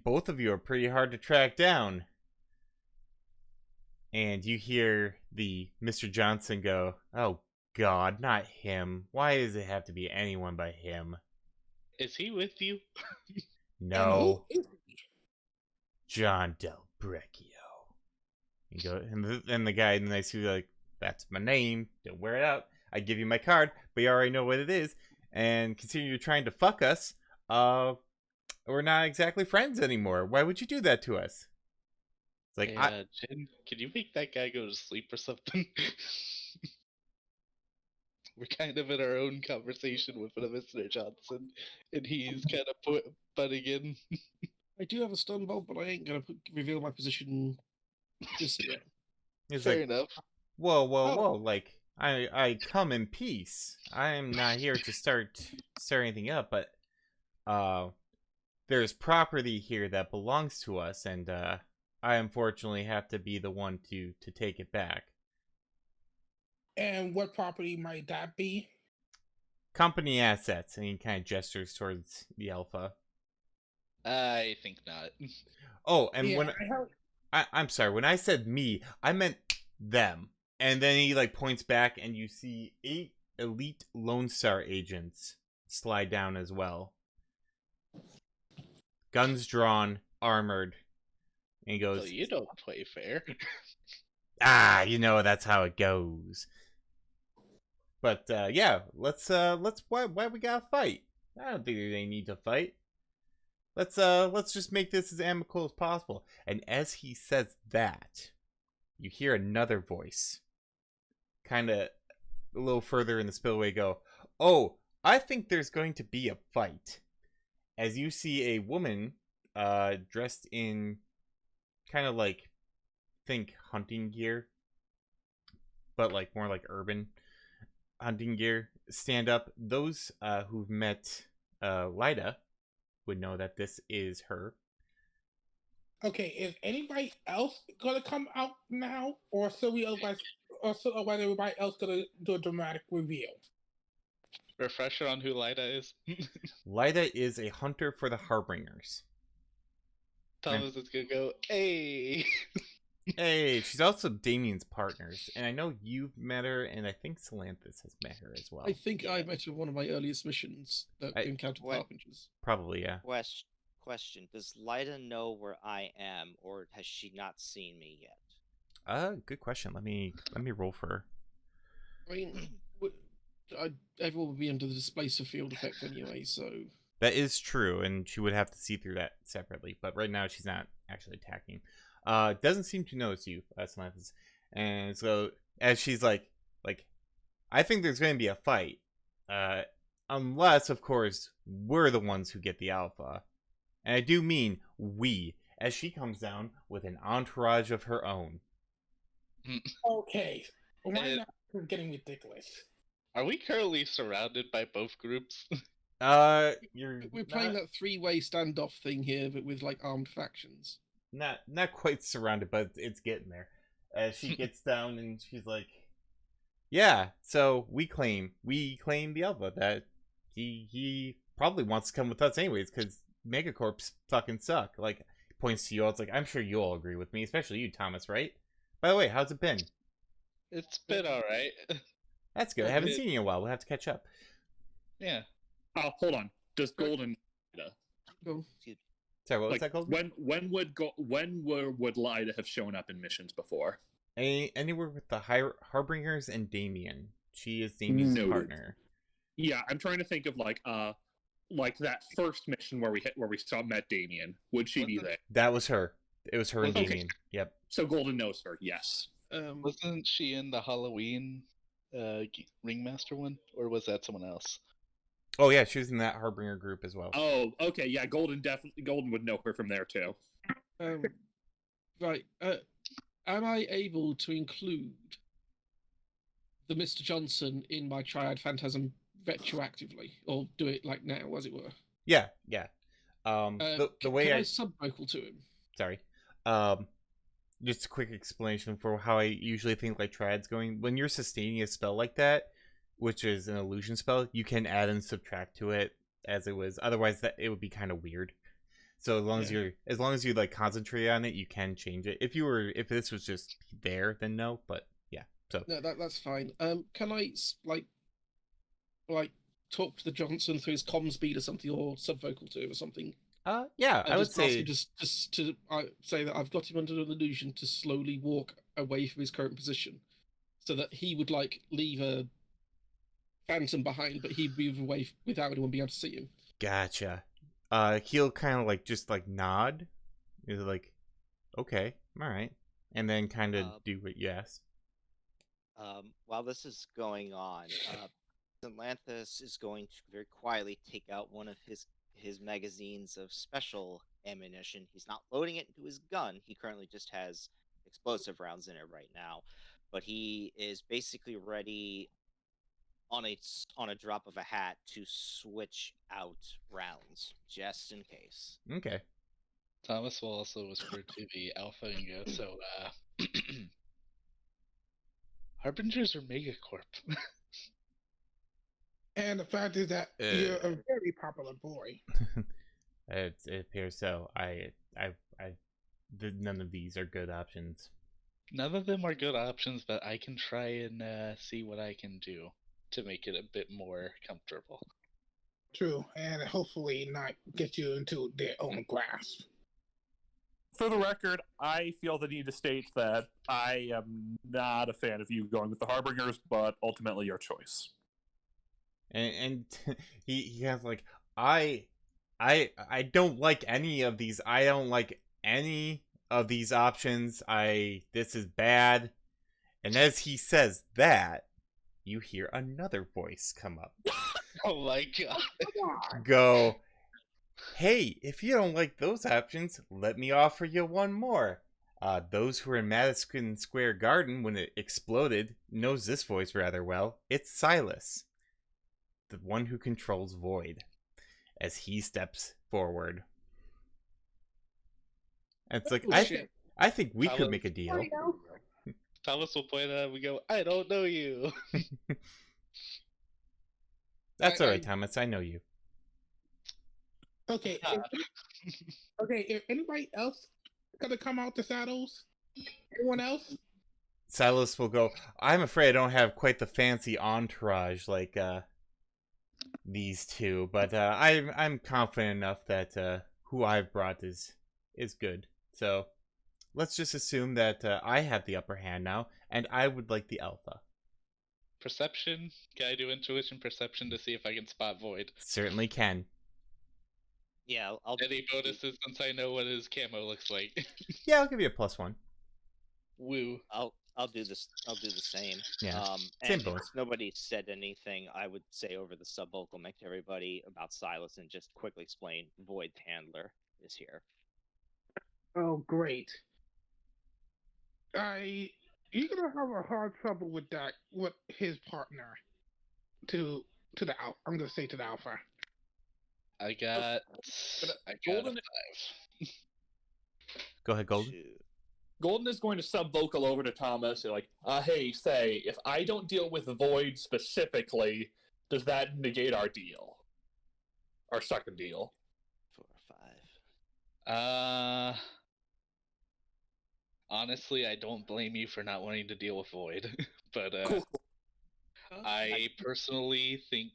both of you are pretty hard to track down. And you hear the Mr. Johnson go, oh, God, not him. Why does it have to be anyone but him? Is he with you? No. And who is John Del Brecchio. You go, and the guy in the nice suit like, that's my name. Don't wear it out. I give you my card, but you already know what it is. And considering you're trying to fuck us, we're not exactly friends anymore. Why would you do that to us? It's like, Hey, Jin, can you make that guy go to sleep or something? We're kind of in our own conversation with Mr. Johnson, and he's kind of butting in. I do have a stun bolt, but I ain't gonna reveal my position just yet. he's Fair like, enough. whoa, whoa. Like, I come in peace. I'm not here to start anything up, but there's property here that belongs to us, and I unfortunately have to be the one to take it back. and what property might that be? Company assets, and he kind of gestures towards the Alpha. I think not. Oh, and Yeah, when I'm sorry, when I said me, I meant them. And then he like points back, and you see 8 elite Lone Star agents slide down as well, guns drawn, armored. And he goes, Well, you don't play fair. ah, you know that's how it goes. But yeah, let's why we gotta fight? I don't think there's any need to fight. Let's just make this as amicable as possible. And as he says that, you hear another voice, kind of a little further in the spillway, go, "Oh, I think there's going to be a fight." As you see a woman, dressed in kind of like, think hunting gear, but like more like urban hunting gear, stand up. Those who've met Lyda would know that this is her. Okay, is anybody else gonna come out now, or so we otherwise, or so otherwise everybody else gonna do a dramatic reveal? Refresher on who Lyda is. Lyda is a hunter for the Harbingers. Thomas is gonna go, hey! Hey, she's also Damien's partners, and I know you've met her, and I think Solanthus has met her as well. I think I met her in one of my earliest missions that encountered What? Harpingers. Probably, yeah. Question: does Lyda know where I am, or has she not seen me yet? Good question. Let me roll for her. I mean, everyone would be under the displacer field effect anyway, so. That is true, and she would have to see through that separately. But right now, she's not actually attacking. Doesn't seem to notice you, Samantha. And so as she's like, I think there's going to be a fight, unless of course we're the ones who get the Alpha, and I do mean we. As she comes down with an entourage of her own. Okay, why not? It's getting ridiculous. Are we currently surrounded by both groups? We're playing that 3-way standoff thing here, but with like armed factions. Not quite surrounded, but it's getting there. As she gets down and she's like, yeah, so we claim the Alpha, that he probably wants to come with us anyways, because Megacorps fucking suck. Like, points to you all, it's like, I'm sure you all agree with me, especially you, Thomas, right? By the way, how's it been? It's been alright. That's good. I haven't seen you in a while. We'll have to catch up. Yeah. Oh, hold on. Does Golden Go. Sorry, what was that called? when would Lyda have shown up in missions before? Anywhere with the Harbingers and Damien. She is Damien's partner. Yeah, I'm trying to think of like that first mission where we met Damien. Would she be there? That was her. It was her and Okay. Damien. Yep. So Golden knows her. Yes. Wasn't she in the Halloween Ringmaster one, or was that someone else? Oh yeah, she was in that Harbinger group as well. Oh, okay. Yeah, Golden would know her from there too. Right. am I able to include the Mr. Johnson in my Triad Phantasm retroactively, or do it like now, as it were? Yeah. The way Can I I sub-vocal to him? sorry, um, just a quick explanation for how I usually think like triad's going. When you're sustaining a spell like that, which is an illusion spell, you can add and subtract to it as it was. Otherwise, that it would be kind of weird. So as long as you like concentrate on it, you can change it. If this was just there, then no. But yeah, so No, that's fine. Can I like talk to the Johnson through his comm speed or something, or sub-vocal to him or something? yeah, And I would just ask say him just to say that I've got him under an illusion to slowly walk away from his current position, so that he would like leave a phantom behind, but he'd move away without anyone being able to see him. gotcha. He'll kind of like just like nod. He's like, okay, all right, and then kind of do what you ask. While this is going on, Atlantis is going to very quietly take out one of his magazines of special ammunition. He's not loading it into his gun. He currently just has explosive rounds in it right now, but he is basically ready on a drop of a hat to switch out rounds just in case. Okay. Thomas will also whisper to the Alpha and go, so, Harbingers are Megacorp. And the fact is that you're a very popular boy. It appears so. None of these are good options. None of them are good options, but I can try and see what I can do to make it a bit more comfortable. True, and hopefully not get you into their own grasp. For the record, I feel the need to state that I am not a fan of you going with the Harbingers, but ultimately your choice. And he has like I don't like any of these. I don't like any of these options. This is bad. And as he says that, you hear another voice come up. Oh my god. Go, hey, if you don't like those options, let me offer you one more. Those who were in Madison Square Garden when it exploded knows this voice rather well. It's Silas, the one who controls Void, as he steps forward. And it's like, I think we could make a deal. Thomas will point at him and go, I don't know you. That's all right, Thomas. I know you. Okay. If anybody else gonna come out the saddles? Anyone else? Silas will go, I'm afraid I don't have quite the fancy entourage like these two, but I'm confident enough that who I've brought is good. So let's just assume that I have the upper hand now, and I would like the alpha. Perception? Can I do intuition perception to see if I can spot Void? Certainly can. Yeah, I'll Any bonuses since I know what his camo looks like? Yeah, I'll give you a +1. Woo. I'll do this. I'll do the same. Yeah, and same bonus. if nobody said anything, I would say over the sub-vocal mic to everybody about Silas and just quickly explain Void Handler is here. Oh, great. You're gonna have a hard trouble with that with his partner. To the alpha. I'm gonna say to the alpha. I got Golden. a 5. Go ahead, Golden. Shoot. Golden is going to sub-vocal over to Thomas, like, hey, say, if I don't deal with the Void specifically, does that negate our deal? Our second deal? 4 or 5. Honestly, I don't blame you for not wanting to deal with Void, but Cool. I personally think,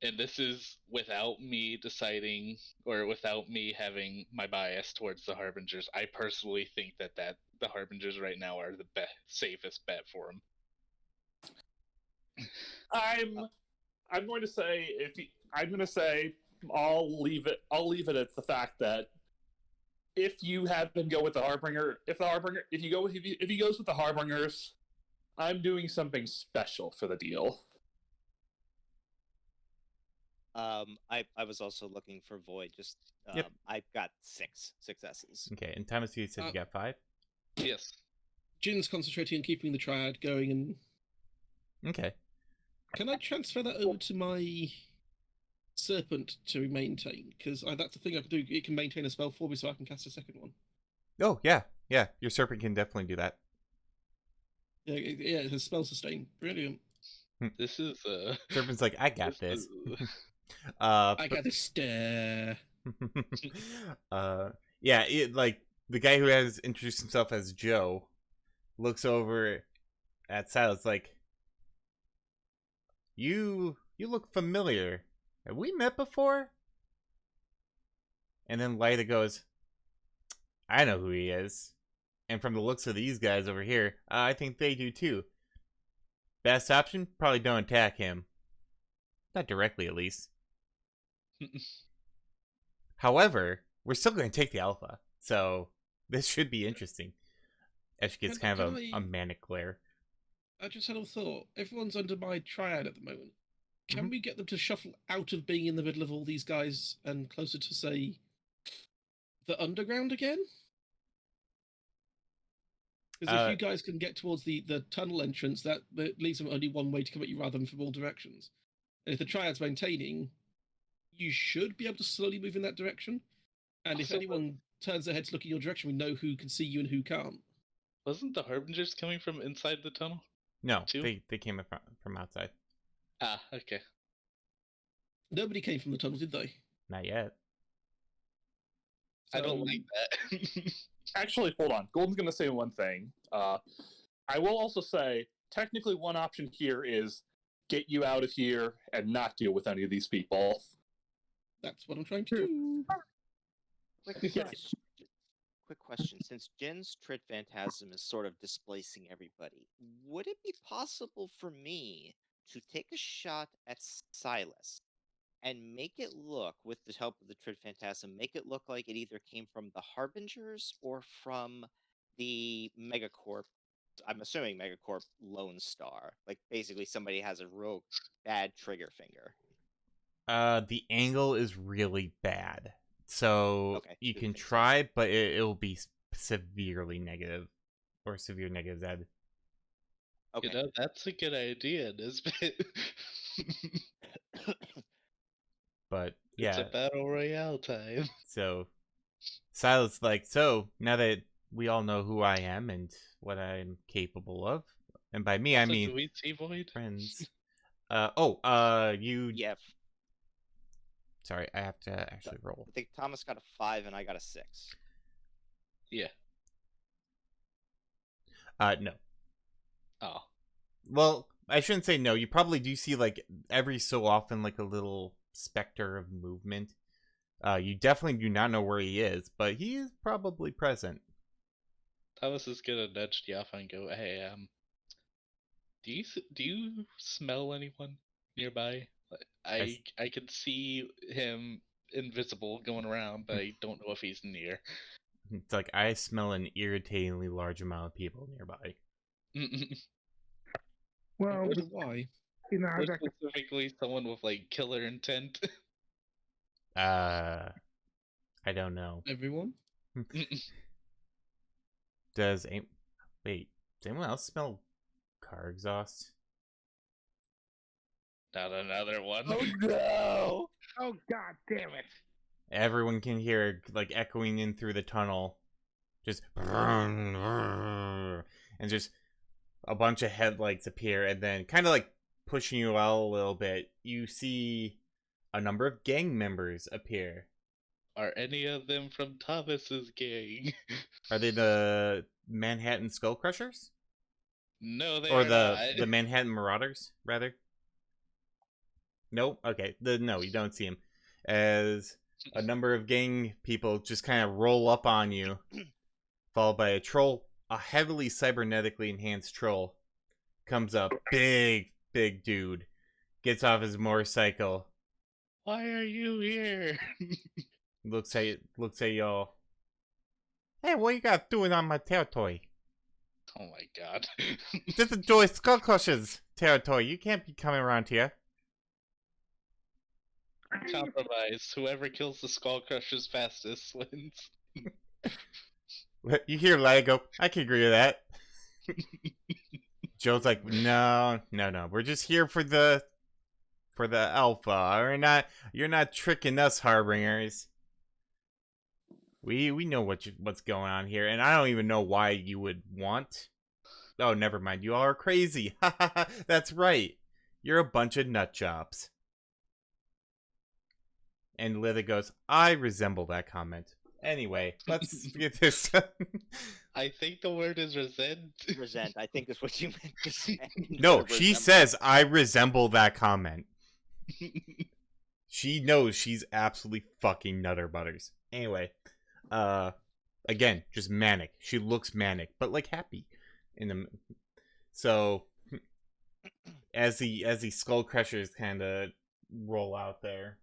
and this is without me deciding or without me having my bias towards the Harbingers, I personally think that the Harbingers right now are the safest bet for him. I'm going to say I'll leave it at the fact that if you have them go with the Harbinger, if he goes with the Harbingers, I'm doing something special for the deal. I was also looking for Void. Just Yep. I've got 6 successes. Okay, and Thomas, you said you got 5? Yes. Jin's concentrating on keeping the triad going, and Okay. can I transfer that over to my serpent to maintain? Because that's the thing I can do. It can maintain a spell for me, so I can cast a second one. Oh, yeah. Yeah, your serpent can definitely do that. Yeah, it has spell sustain. Brilliant. This is Serpent's like, I got this. I got this stare. Yeah, like the guy who has introduced himself as Joe looks over at Silas like, you look familiar. Have we met before? And then Lyda goes, I know who he is. And from the looks of these guys over here, I think they do too. Best option? Probably don't attack him. Not directly, at least. However, we're still going to take the alpha, so this should be interesting. As she gets kind of a manic glare. I just had a thought. Everyone's under my triad at the moment. Can we get them to shuffle out of being in the middle of all these guys and closer to, say, the underground again? Because if you guys can get towards the tunnel entrance, that leaves them only one way to come at you rather than from all directions. And if the triad's maintaining, you should be able to slowly move in that direction. And if anyone turns their head to look in your direction, we know who can see you and who can't. Wasn't the Harbingers coming from inside the tunnel? No, too? they came from outside. Ah, okay. Nobody came from the tunnel, did they? Not yet. I don't like that. Actually, hold on. Golden's going to say one thing. I will also say, technically, one option here is get you out of here and not deal with any of these people. That's what I'm trying to do. Quick question. Since Jin's Trid Phantasm is sort of displacing everybody, would it be possible for me to take a shot at Silas and make it look, with the help of the Trid Phantasm, make it look like it either came from the Harbingers or from the Megacorp? I'm assuming Megacorp Lone Star. Like, basically somebody has a real bad trigger finger. The angle is really bad. So Okay, you didn't can think so. try, but it'll be severely negative. Or severe negative, Ed. Okay. You know, that's a good idea, Nisbet. But It's yeah, a battle royale time. so Silas like, so now that we all know who I am and what I'm capable of, and by me I Also, mean do we see Void? friends. You. Yeah, Sorry, I have to actually roll. I think Thomas got a 5 and I got a 6. Yeah. No. Oh. Well, I shouldn't say no. You probably do see like every so often like a little specter of movement. You definitely do not know where he is, but he is probably present. Thomas is gonna nudge Diafa and go, "Hey, do you smell anyone nearby? I can see him invisible going around, but I don't know if he's near." It's like I smell an irritatingly large amount of people nearby. Well, I wonder why. you know, Or specifically someone with like killer intent. I don't know. Everyone? Does anyone else smell car exhaust? Not another one. Oh no! Oh god damn it! Everyone can hear like echoing in through the tunnel, just and just a bunch of headlights appear, and then kind of like pushing you out a little bit, you see a number of gang members appear. Are any of them from Thomas's gang? Are they the Manhattan Skull Crushers? No, they Or are the not. Manhattan Marauders, rather? Nope. Okay. No, you don't see him. As a number of gang people just kind of roll up on you, followed by a troll, a heavily cybernetically enhanced troll, comes up, big dude, gets off his motorcycle, Why are you here? looks at y'all. Hey, what you got doing on my territory? Oh my god. This is Joy Skullcrush's territory. You can't be coming around here. Compromise. Whoever kills the Skull Crushers fastest wins. You hear Larry go, I can agree with that. Joe's like, no. We're just here for the alpha. You're not tricking us, harbingers. We know what's going on here, and I don't even know why you would want. Oh, never mind. You all are crazy. That's right. You're a bunch of nut jobs. And Lily goes, I resemble that comment. Anyway, let's get this. I think the word is resent. Resent, I think is what you meant to say. No, she says, I resemble that comment. She knows she's absolutely fucking nutter butters. Anyway, again, just manic. She looks manic, but like happy. So as the skull crushers kind of roll out there.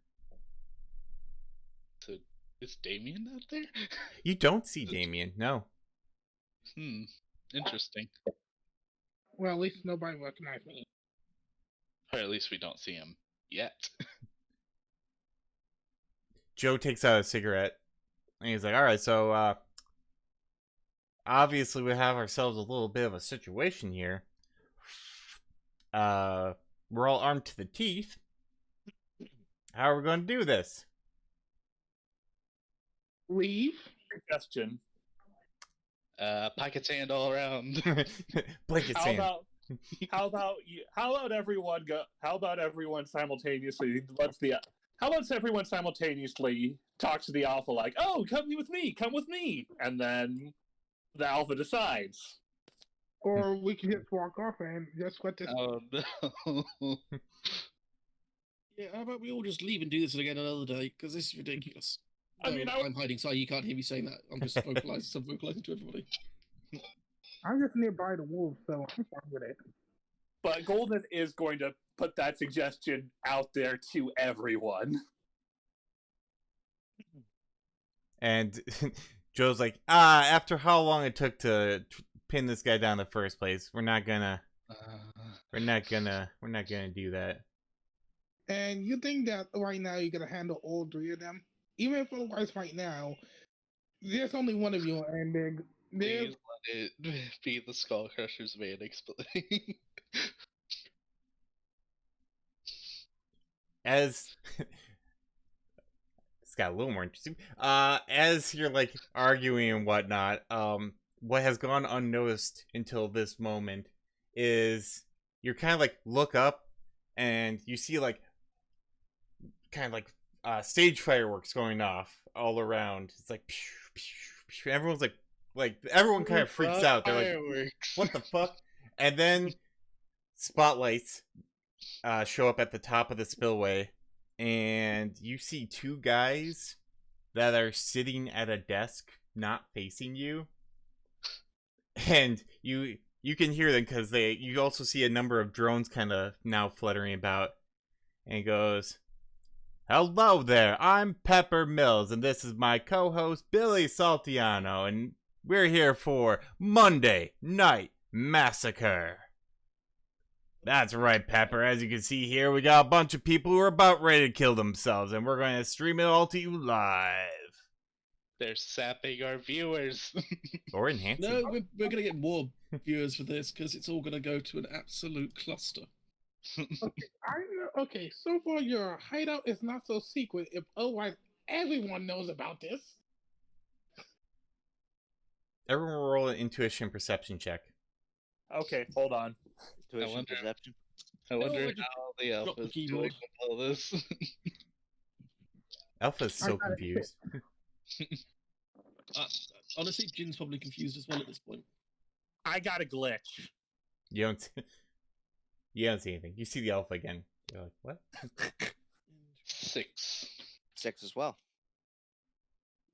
So, is Damien out there? You don't see Damien, no. Interesting. Well, at least nobody recognized me. Or at least we don't see him yet. Joe takes out a cigarette and he's like, alright, so obviously we have ourselves a little bit of a situation here. We're all armed to the teeth. How are we going to do this? Leave? Suggestion. Pocket sand all around. Blanket How sand. How about everyone simultaneously? How about everyone simultaneously talks to the alpha like, "Oh, come with me," and then the alpha decides. Or we can just walk off and just let this. Oh no. Yeah, how about we all just leave and do this again another day? Because this is ridiculous. I mean, I'm hiding, so you can't hear me saying that. I'm just vocalizing to everybody. I'm just nearby the wolves, so I'm fine with it. But Golden is going to put that suggestion out there to everyone. And Joe's like, after how long it took to pin this guy down in the first place, we're not gonna do that. And you think that right now you're gonna handle all three of them? Even if otherwise right now, there's only one of you, and they're Please let it be the Skull Crusher's main exploding. As it's got a little more interesting. As you're like arguing and whatnot, what has gone unnoticed until this moment is you're kind of like look up and you see like kind of like stage fireworks going off all around. It's like pew, pew, pew. Everyone's like everyone kind of freaks out. They're like, what the fuck? And then spotlights show up at the top of the spillway, and you see two guys that are sitting at a desk not facing you, and you can hear them because you also see a number of drones kind of now fluttering about, and it goes, hello there, I'm Pepper Mills, and this is my co-host Billy Saltiano, and we're here for Monday Night Massacre. That's right, Pepper. As you can see here, we got a bunch of people who are about ready to kill themselves, and we're going to stream it all to you live. They're sapping our viewers. Or enhancing. No, we're going to get more viewers for this because it's all going to go to an absolute cluster. Okay, so far your hideout is not so secret. If otherwise everyone knows about this. Everyone will roll an intuition perception check. Okay, hold on. Intuition, wonder- perception. I wonder I just how the dropped the alpha's keyboard. doing with all this. Alpha's so confused. Honestly, Jin's probably confused as well at this point. I got a glitch. You don't see anything. You see the alpha again. You're like, what? 6. 6 as well.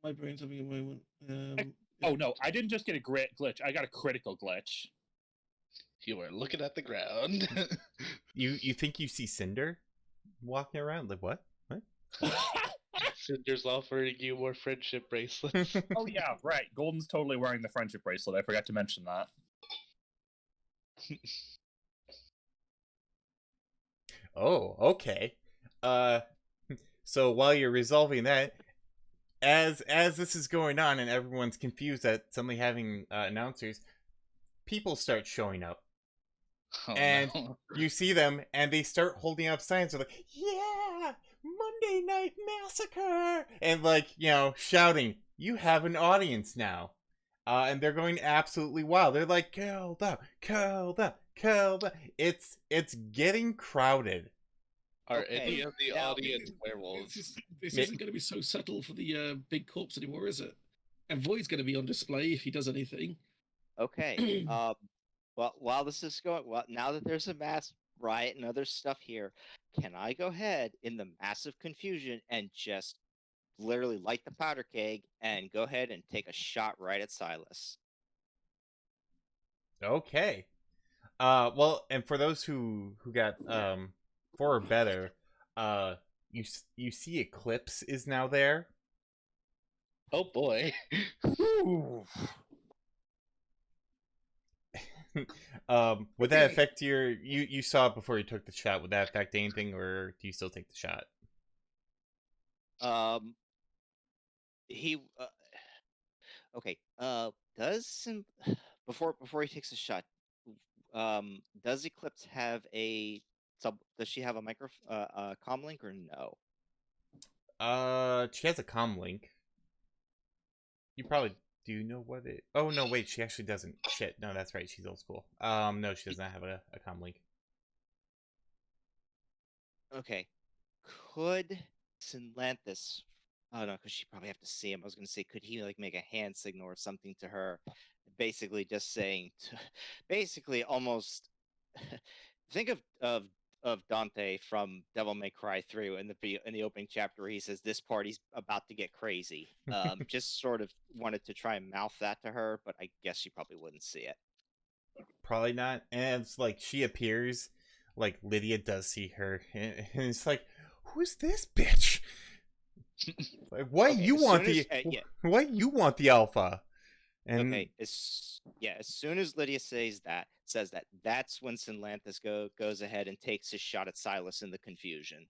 My brain's having a moment. Oh no, I didn't just get a glitch. I got a critical glitch. You are looking at the ground. You think you see Cinder walking around? Like, what? Cinder's offering you more friendship bracelets. Oh yeah, right. Golden's totally wearing the friendship bracelet. I forgot to mention that. Oh, okay. So while you're resolving that, as this is going on and everyone's confused at suddenly having announcers, people start showing up. Oh And no. you see them, and they start holding up signs. They're like, "Yeah, Monday Night Massacre!" And like, shouting, "You have an audience now." And they're going absolutely wild. They're like, "Kill them, kill them, kill them." It's getting crowded. Are Okay, any of the now- audience werewolves? This isn't going to be so subtle for the big corpse anymore, is it? And Void's going to be on display if he does anything. Okay. Well, while this is going, well, now that there's a mass riot and other stuff here, can I go ahead in the massive confusion and just literally light the powder keg and go ahead and take a shot right at Silas? Okay. Well, and for those who got 4 or better, you see Eclipse is now there. Oh boy. Ooh. Would that Okay. affect you saw it before you took the shot? Would that affect anything, or do you still take the shot? He okay. Does before he takes a shot, does Eclipse have a does she have a comm link or no? She has a comm link. You probably do know what it. Oh no, wait, she actually doesn't. Shit, no, that's right. She's old school. No, she does not have a comm link. Okay. Could Synlanthus? Oh no, because she probably have to see him. I was gonna say, could he like make a hand signal or something to her, basically just saying, basically almost. Think of Dante from Devil May Cry 3 in the opening chapter where he says this party's about to get crazy. Just sort of wanted to try and mouth that to her, but I guess she probably wouldn't see it. Probably not. And it's like she appears, like Lydia does see her, and it's like, who's this bitch? Like, why Okay, you as want soon the as- yeah. why you want the alpha? And Okay, as soon as Lydia says that, that's when Synlanthus goes ahead and takes his shot at Silas in the confusion.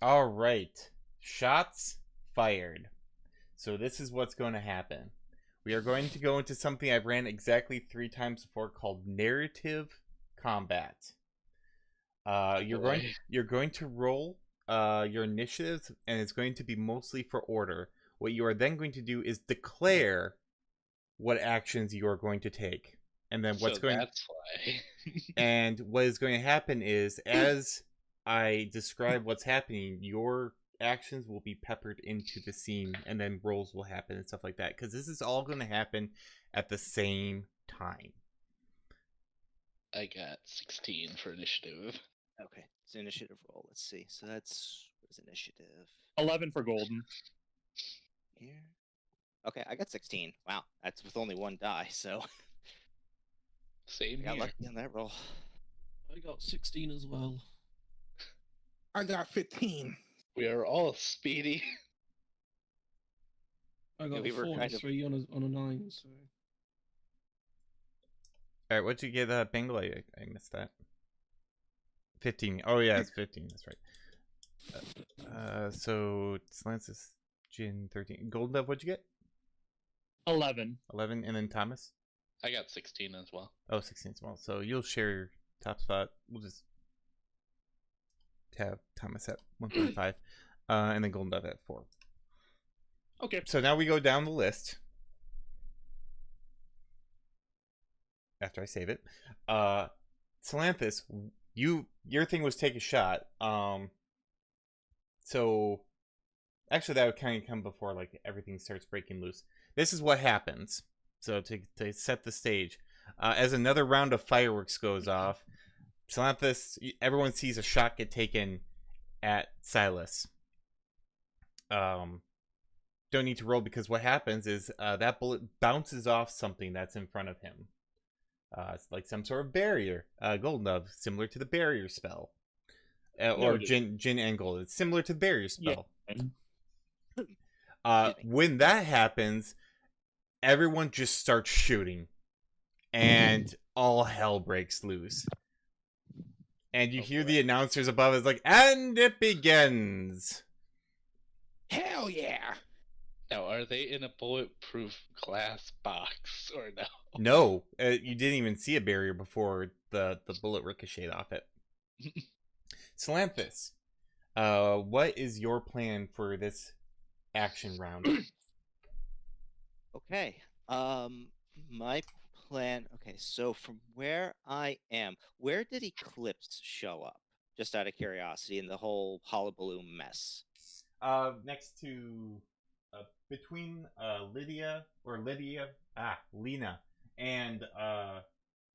all right, shots fired. So this is what's going to happen. We are going to go into something I've ran exactly 3 times before called narrative combat. You're going to roll your initiatives, and it's going to be mostly for order. What you are then going to do is declare what actions you are going to take, and then So that's why. and what is going to happen is, as I describe what's happening, your actions will be peppered into the scene, and then rolls will happen and stuff like that, because this is all going to happen at the same time. I got 16 for initiative. Okay, it's initiative roll. Let's see. So that's what is initiative 11 for Golden. here? Okay, I got 16. Wow, that's with only 1 die, so Same I got here. lucky on that roll. I got 16 as well. I got 15. We are all speedy. I got we a were 4 and a kind of- 3 on a 9, so. All right, what'd you get, Bengal? I missed that. 15. Oh yeah, it's 15. That's right. So Lance's Jin 13. Golden Dove, what'd you get? 11. 11, and then Thomas. I got 16 as well. Oh, 16 as well. So you'll share your top spot. We'll just have Thomas at 1.5, and then Golden Dove at 4. Okay. So now we go down the list. After I save it, Synlanthus, your thing was take a shot. So actually, that would kind of come before like everything starts breaking loose. This is what happens. So to set the stage, as another round of fireworks goes off, Synlanthus, everyone sees a shot get taken at Silas. Don't need to roll, because what happens is that bullet bounces off something that's in front of him. It's like some sort of barrier. Golden Dove, similar to the barrier spell. Or Jin and Gold, it's similar to the barrier spell. Yeah. When that happens, everyone just starts shooting, and all hell breaks loose. And you hear the announcers above. It's like, and it begins. Hell yeah! Now, are they in a bulletproof glass box or no? No, you didn't even see a barrier before the bullet ricocheted off it. Salanthus, what is your plan for this action round? Okay. My plan. Okay, so from where I am, where did Eclipse show up? Just out of curiosity, in the whole hullabaloo mess. Next to, between Lena, and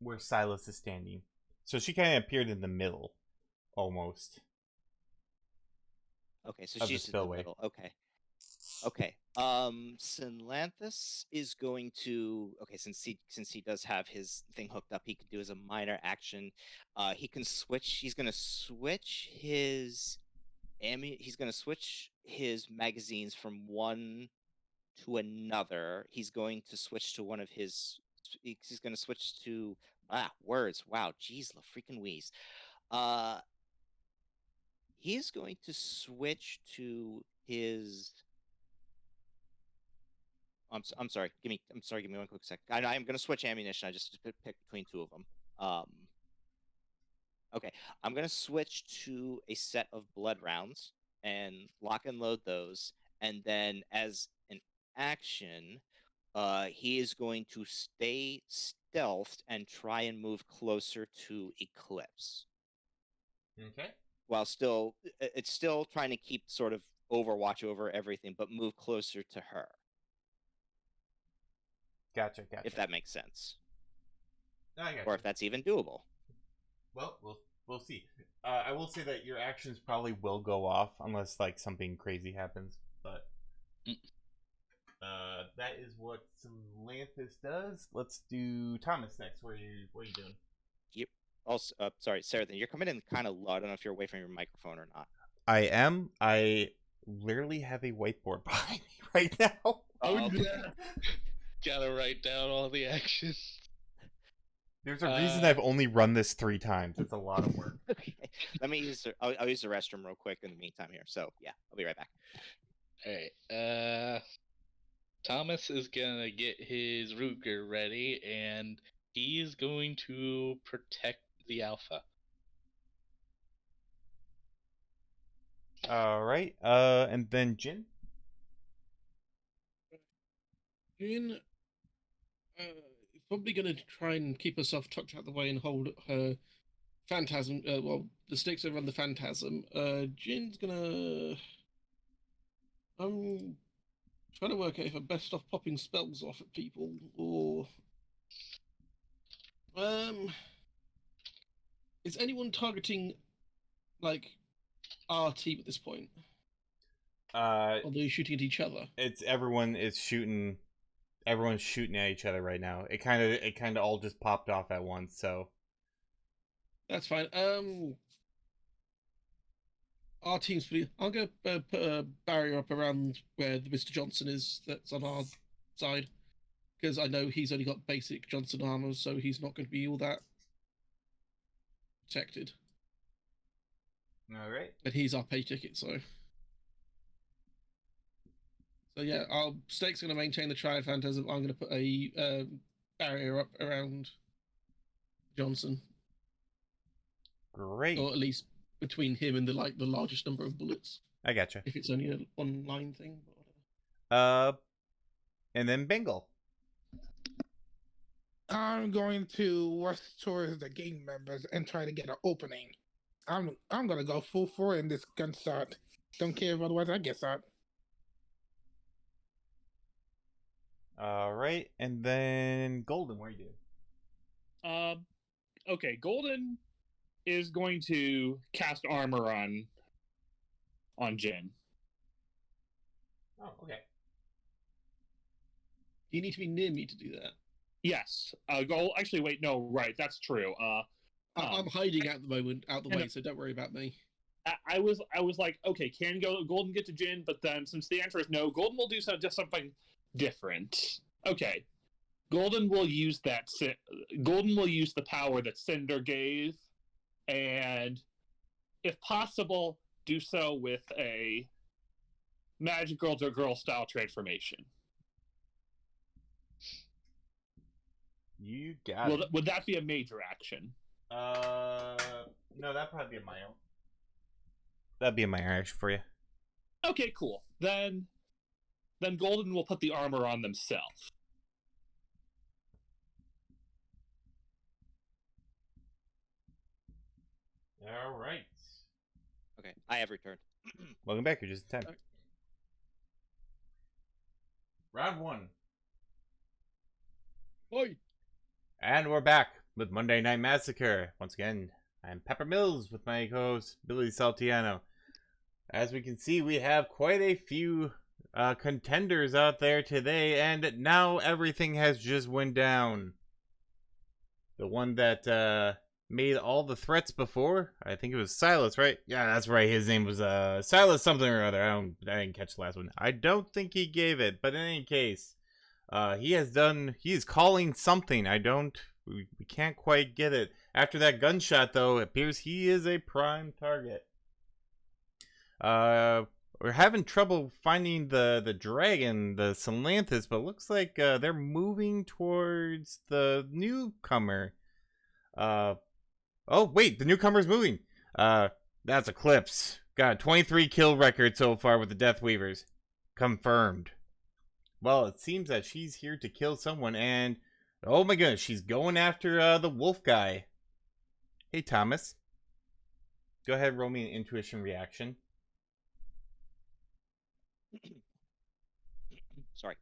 where Silas is standing. So she kind of appeared in the middle, almost, Okay, so of the she's in the spillway. middle. Okay. Okay. Synlanthus is going to. Okay, since he does have his thing hooked up, he could do as a minor action. He can switch. He's gonna switch his He's gonna switch his magazines from one to another. He's going to switch to one of his. He's gonna switch to words. Wow, jeez, la freaking wheeze. Uh, he's going to switch to his. I'm sorry. I'm sorry. Give me one quick sec. I'm going to switch ammunition. I just pick between two of them. Okay. I'm going to switch to a set of blood rounds and lock and load those. And then as an action, he is going to stay stealthed and try and move closer to Eclipse. Okay. While it's still trying to keep sort of overwatch over everything, but move closer to her. Gotcha. If that makes sense. I gotcha. Or if that's even doable. Well, we'll see. I will say that your actions probably will go off unless like something crazy happens, but that is what Salanthus does. Let's do Thomas next. What are you doing? Yep. Also, sorry, Sarah. You're coming in kind of low. I don't know if you're away from your microphone or not. I am. I literally have a whiteboard behind me right now. Oh yeah. Gotta write down all the actions. There's a reason I've only run this 3 times. It's a lot of work. Okay. Let me use. I'll use the restroom real quick in the meantime here. So yeah, I'll be right back. All right. Thomas is gonna get his Ruger ready, and he's going to protect the Alpha. All right. And then Jin. Jin is probably going to try and keep herself tucked out the way and hold her phantasm. The sticks over on the phantasm. Jin's gonna. I'm trying to work out if I'm best off popping spells off at people or. Is anyone targeting like our team at this point? Or are they shooting at each other? It's everyone's shooting at each other right now. It kind of all just popped off at once, so that's fine. Our team's pretty. I'm gonna put a barrier up around where the Mr. Johnson is. That's on our side, because I know he's only got basic Johnson armor, so he's not going to be all that protected. all right. But he's our pay ticket, so. So yeah, our Snake's going to maintain the Triad Phantasm. I'm going to put a barrier up around Johnson. Great. Or at least between him and the largest number of bullets. I gotcha. If it's only a one-line thing. And then Bengal. I'm going to rush towards the gang members and try to get an opening. I'm gonna go full for in this gunshot. Don't care if otherwise I get shot. All right, and then Golden, what are you doing? Okay, Golden is going to cast armor on Jin. Oh, okay. You need to be near me to do that. Yes. Actually, wait. No. Right. That's true. I'm hiding at the moment, out the way, so don't worry about me. I was like, okay, can Golden get to Jin? But then, since the answer is no, Golden will do just something different. Okay, Golden will use that. Golden will use the power that Cinder gave, and if possible, do so with a magic girl to girl style transformation. You got it. Would that be a major action? No, that'd probably be a minor. That'd be a minor action for you. Okay, cool. Then Golden will put the armor on themselves. All right. Okay, I have returned. Welcome back. You're just in time. Round 1. Oi! And we're back with Monday Night Massacre. Once again, I'm Pepper Mills with my co-host, Billy Saltiano. As we can see, we have quite a few contenders out there today, and now everything has just went down. The one that made all the threats before, I think it was Silas, right? Yeah, that's right. His name was Silas something or other. I didn't catch the last one. I don't think he gave it, but in any case, he is calling something. We can't quite get it. After that gunshot, though, it appears he is a prime target. We're having trouble finding the dragon, the Salanthus, but it looks like they're moving towards the newcomer. Oh, wait, the newcomer's moving. That's Eclipse. Got a 23 kill record so far with the Death Weavers. Confirmed. Well, it seems that she's here to kill someone, and oh my goodness, she's going after the wolf guy. Hey, Thomas. Go ahead, roll me an intuition reaction. Sorry.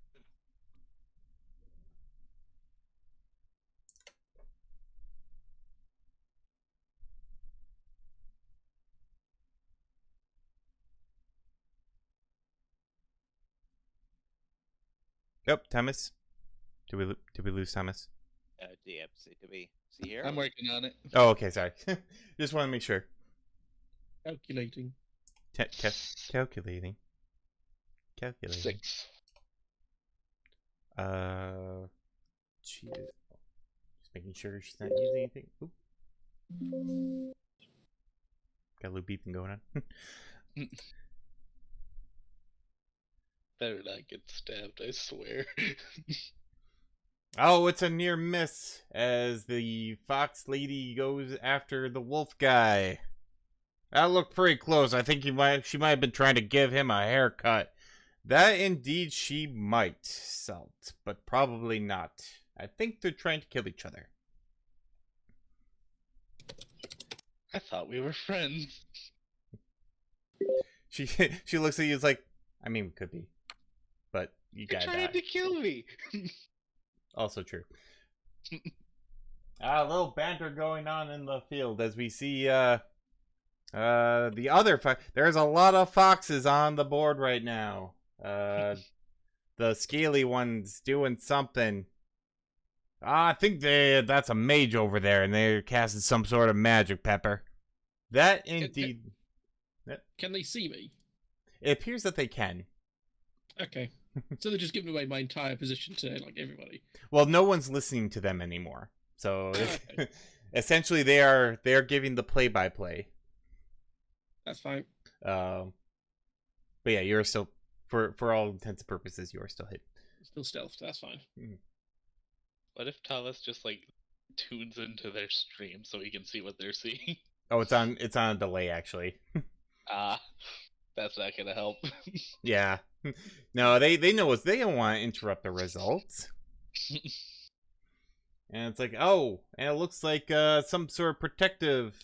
Yep, Thomas. Did we lose Thomas? Yeah, did we see here? I'm working on it. Oh, okay, sorry. Just want to make sure. Calculating. Calculating. 6. She is just making sure she's not using anything. Oop. Got a little beeping going on. Better not get stabbed, I swear. Oh, it's a near miss as the fox lady goes after the wolf guy. That looked pretty close. I think she might have been trying to give him a haircut. That indeed she might, Salt, but probably not. I think they're trying to kill each other. I thought we were friends. She looks at you, like, I mean, we could be, but you You're gotta trying die. to kill me. Also true. A little banter going on in the field as we see the other there's a lot of foxes on the board right now. The scaly one's doing something. I think that's a mage over there, and they're casting some sort of magic, Pepper. That indeed. Can they see me? It appears that they can. Okay. So they're just giving away my entire position to, like, everybody. Well, no one's listening to them anymore. So Okay. essentially, they are giving the play-by-play. That's fine. But yeah, you're still, for all intents and purposes, you are still hit. Still stealth. That's fine. What if Talis just like tunes into their stream so we can see what they're seeing? Oh, it's on a delay actually. That's not gonna help. Yeah. No, they know they don't want to interrupt the results. And it's like, oh, and it looks like some sort of protective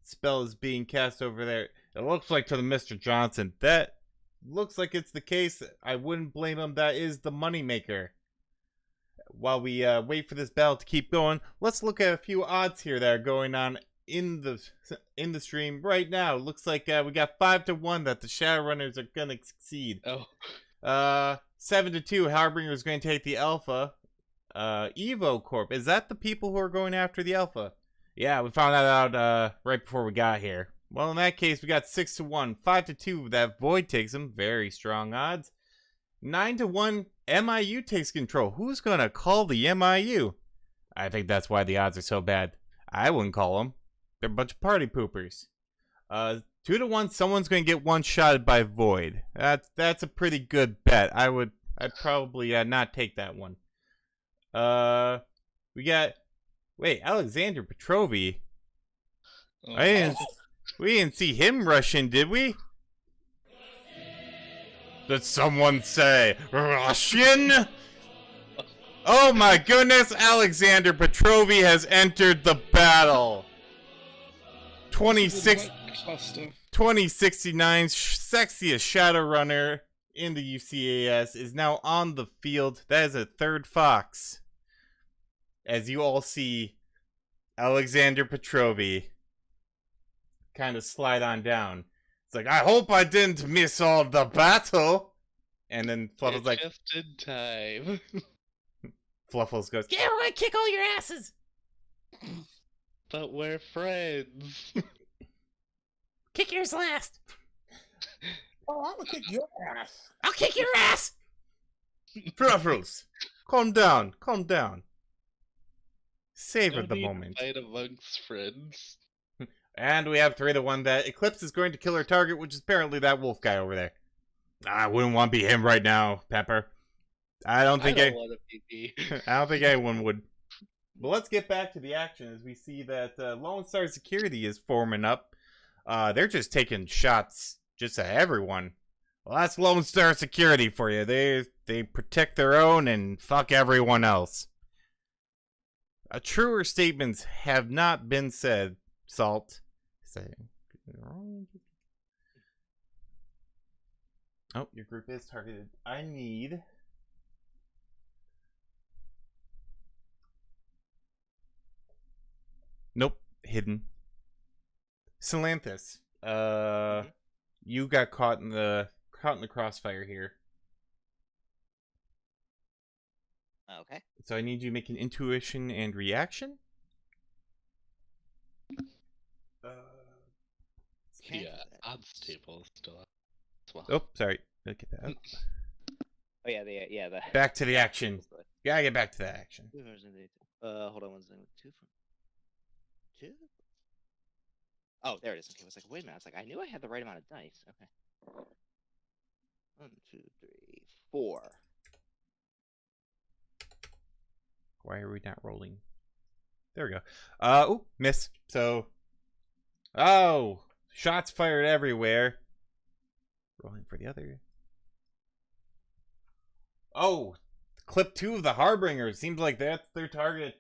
spell is being cast over there. It looks like to the Mr. Johnson. That looks like it's the case. I wouldn't blame him. That is the moneymaker. While we wait for this battle to keep going, let's look at a few odds here that are going on in the stream right now. Looks like we got 5-1 that the Shadowrunners are gonna succeed. Oh. 7-2, Harbinger is going to take the Alpha. Evo Corp, is that the people who are going after the Alpha? Yeah, we found that out right before we got here. Well, in that case, we got 6-1, 5-2 that Void takes them. Very strong odds. 9-1, MIU takes control. Who's gonna call the MIU? I think that's why the odds are so bad. I wouldn't call them. They're a bunch of party poopers. 2-1, someone's going to get one-shotted by Void. That's a pretty good bet. I'd probably not take that one. We got Alexander Petrovi. Oh, We didn't see him rush in, did we? Did someone say Russian? Oh my goodness, Alexander Petrovi has entered the battle. 2069, sexiest Shadowrunner in the UCAS is now on the field. That is a third Fox. As you all see, Alexander Petrovi kind of slide on down. It's like, I hope I didn't miss all the battle. And then Fluffles like, just in time. Fluffles goes, yeah, we're gonna kick all your asses. But we're friends. Kick yours last. Oh, I'm gonna kick your ass. I'll kick your ass. Fluffles, calm down, calm down. Savor No the need to moment. fight amongst friends. And we have 3-1 that Eclipse is going to kill our target, which is apparently that wolf guy over there. I wouldn't want to be him right now, Pepper. I don't think want to be. I don't think anyone would. But let's get back to the action as we see that Lone Star Security is forming up. They're just taking shots just at everyone. Well, that's Lone Star Security for you. They protect their own and fuck everyone else. Truer statements have not been said, Salt. Oh, your group is targeted. I need... Nope, hidden. Salanthus, you got caught in the crossfire here. Okay. So I need you to make an intuition and reaction. Yeah, odds table is still up as well. Oh, sorry. Look at that. Oh yeah, the Back to the action. Gotta get back to the action. Hold on one second. Two? Oh, there it is. Okay, I was like, wait a minute. I was like, I knew I had the right amount of dice. Okay. 1, 2, 3, 4. Why are we not rolling? There we go. Oh, miss. So, shots fired everywhere. Rolling for the other. Oh, clip 2 of the Harbinger. Seems like that's their target,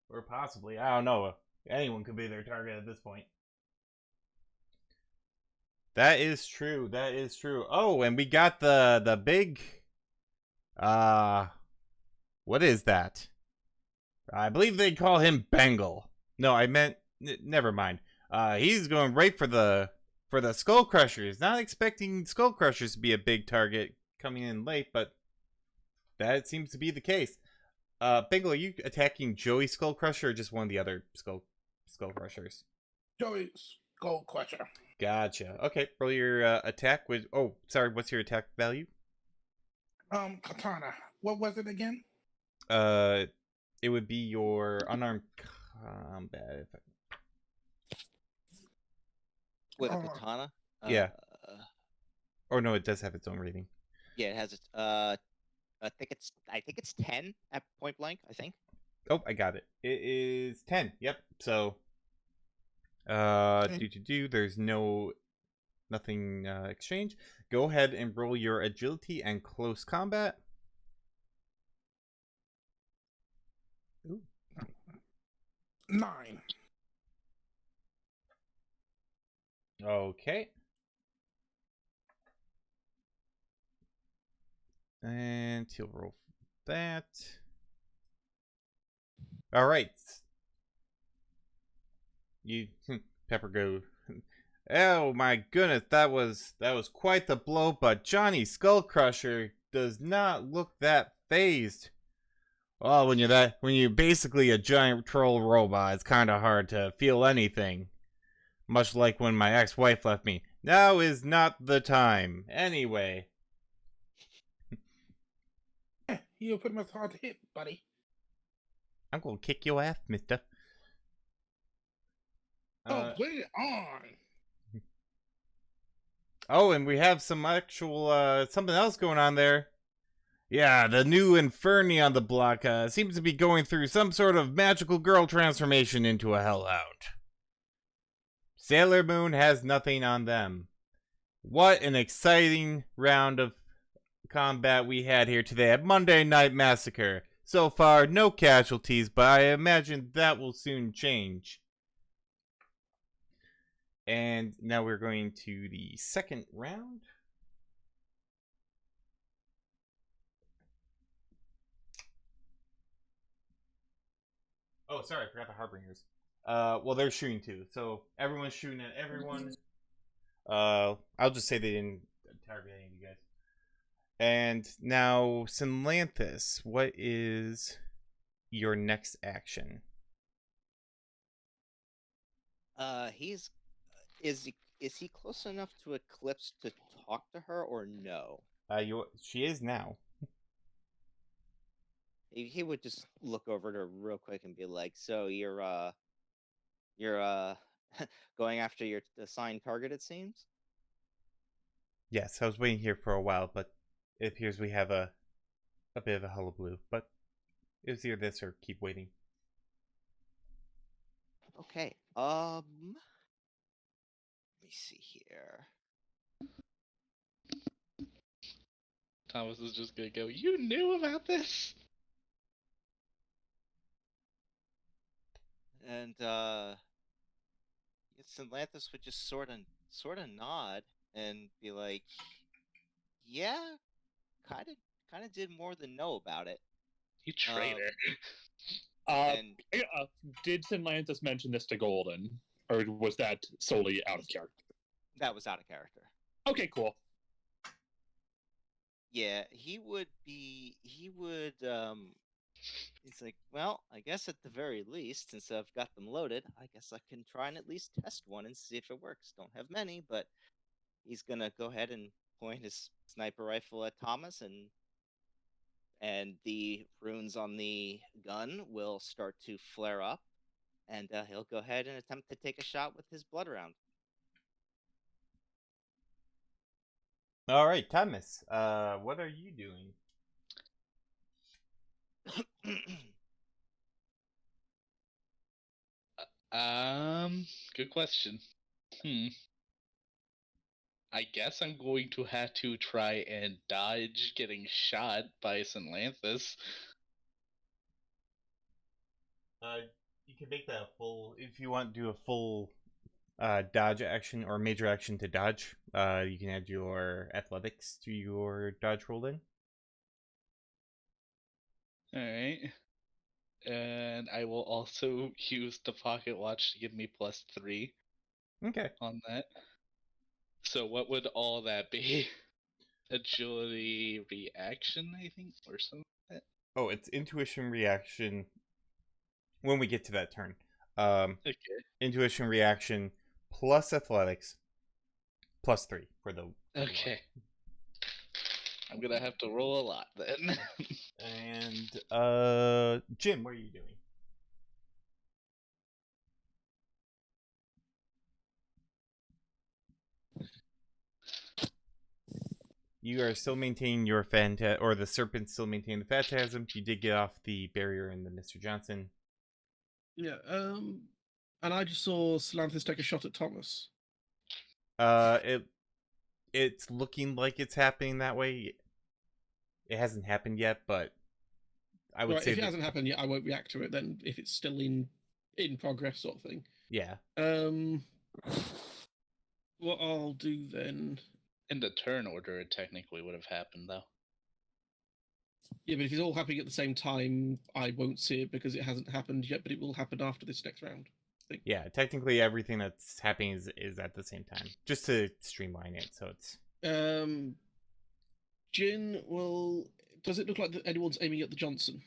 or possibly. I don't know. Anyone could be their target at this point. That is true. That is true. Oh, and we got the big. What is that? I believe they call him Bengal. No, I meant. Never mind. He's going right for the Skull Crushers. Not expecting Skull Crushers to be a big target coming in late, but that seems to be the case. Bengal, are you attacking Joey Skull Crusher or just one of the other Skull Crushers? Joey Skull Crusher. Gotcha. Okay, roll your attack with. Oh, sorry. What's your attack value? Katana. What was it again? It would be your unarmed combat. With a katana? Yeah. Or no, it does have its own rating. Yeah, it has its. I think it's 10 at point blank. I think. Oh, I got it. It is 10. Yep. So, there's nothing exchange. Go ahead and roll your agility and close combat. Ooh. 9. Okay. And he'll roll that. All right. You Pepper go. Oh my goodness, that was quite the blow, but Johnny Skullcrusher does not look that phased. Well, when you're basically a giant troll robot, it's kind of hard to feel anything. Much like when my ex-wife left me. Now is not the time. Anyway. You're pretty much hard to hit, buddy. I'm gonna kick your ass, mister. Bring it on. Oh, and we have some actual something else going on there. Yeah, the new Inferni on the block seems to be going through some sort of magical girl transformation into a hellhound. Sailor Moon has nothing on them. What an exciting round of combat we had here today at Monday Night Massacre. So far, no casualties, but I imagine that will soon change. And now we're going to the second round. Oh, sorry, I forgot the Harbingers. Well, they're shooting too, so everyone's shooting at everyone. I'll just say they didn't target any of you guys. And now, Synlanthus, what is your next action? He's is he close enough to Eclipse to talk to her or no? She is now. He would just look over to her real quick and be like, "So you're going after your assigned target, it seems." Yes, I was waiting here for a while, but it appears we have a bit of a hullabaloo. But it was either this or keep waiting. Okay. Let me see here. Thomas is just gonna go, "You knew about this?" And Atlantis would just sort of nod and be like, "Yeah, kind of did more than know about it." You traitor. And Did Synlanthus mention this to Golden, or was that solely out of character? that was out of character. Okay, cool. Yeah, he would. He's like, well, I guess at the very least, since I've got them loaded, I guess I can try and at least test one and see if it works. Don't have many, but he's gonna go ahead and point his sniper rifle at Thomas, and the runes on the gun will start to flare up, and he'll go ahead and attempt to take a shot with his blood round. All right, Thomas. What are you doing? Good question. I guess I'm going to have to try and dodge getting shot by Synlanthus. You can make that a full if you want to do a full dodge action or major action to dodge. You can add your athletics to your dodge roll then. Alright. And I will also use the pocket watch to give me +3 Okay. on that. So what would all that be? Agility reaction, I think, or something like that? Oh, it's intuition reaction when we get to that turn. Okay. Intuition reaction plus athletics +3 for the Okay. I'm gonna have to roll a lot then. And Jim, what are you doing? You are still maintaining your or the serpent still maintaining the phantasm. You did get off the barrier in the Mr. Johnson. Yeah. And I just saw Solanthus take a shot at Thomas. It's looking like it's happening that way. It hasn't happened yet, but I would say if it hasn't happened yet, I won't react to it. Then, if it's still in progress, sort of thing. Yeah. What I'll do then. In the turn order, it technically would have happened, though. Yeah, but if it's all happening at the same time, I won't see it because it hasn't happened yet, but it will happen after this next round. Yeah, technically everything that's happening is at the same time, just to streamline it. So it's. Jin will. Does it look like anyone's aiming at the Johnson?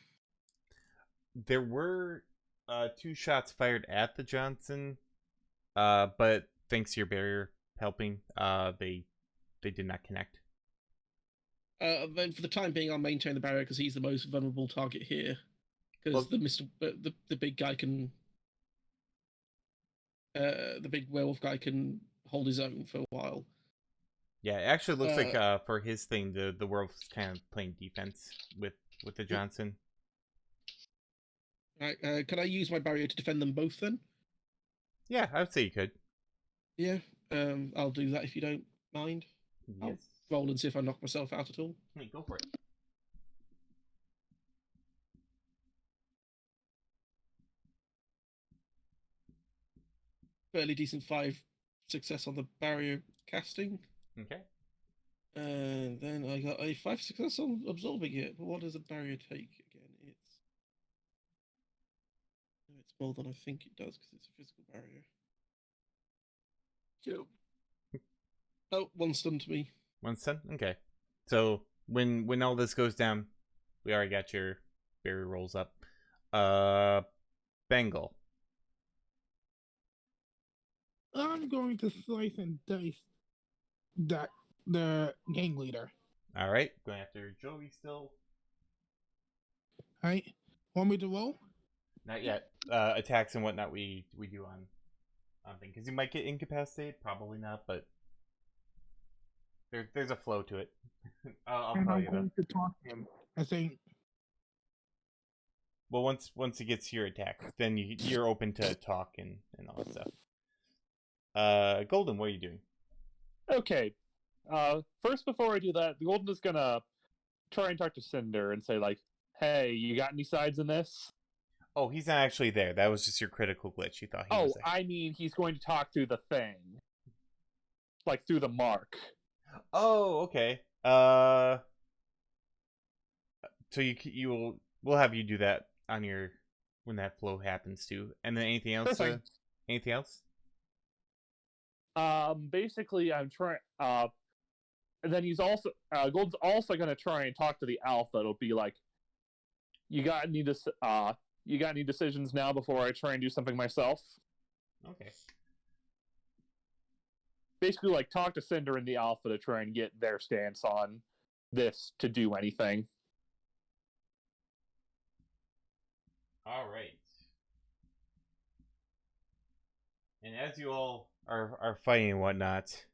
There were 2 shots fired at the Johnson, but thanks to your barrier helping, they did not connect. Then for the time being, I'll maintain the barrier because he's the most vulnerable target here. Because the big guy can, the big werewolf guy can hold his own for a while. Yeah, it actually looks like Uh, for his thing, the werewolf is kind of playing defense with the Johnson. Right, can I use my barrier to defend them both then? Yeah, I would say you could. Yeah. I'll do that if you don't mind. I'll Yes. roll and see if I knock myself out at all. Hey, go for it. Fairly decent 5 success on the barrier casting. Okay. And then I got a 5 success on absorbing it. But what does a barrier take again? It's more than I think it does because it's a physical barrier. Yep. Oh, 1 stun to me. 1 stun? Okay. So when all this goes down, we already got your berry rolls up. Bengal. I'm going to slice and dice that the gang leader. Alright, going after Joey still. Right? Want me to roll? Not yet. Attacks and whatnot we do on thing. Because you might get incapacitated, probably not, but there's a flow to it. I'll And tell I'm you that. going to talk to him. I say, Well, once it gets to your attack, then you're open to talk and all that stuff. Golden, what are you doing? Okay. First, before I do that, the Golden is gonna try and talk to Cinder and say, like, hey, you got any sides in this? Oh, he's not actually there. That was just your critical glitch. You thought he Oh, was there. I mean, he's going to talk through the thing. Like, through the mark. Oh, okay. So we'll have you do that on your when that flow happens too. And then anything else? Sure thing. Anything else? Basically, I'm trying. And then he's also Golden's also gonna try and talk to the Alpha. It'll be like, you got any decisions now before I try and do something myself? Okay. Basically, like, talk to Cinder and the Alpha to try and get their stance on this to do anything. All right. And as you all are fighting and whatnot,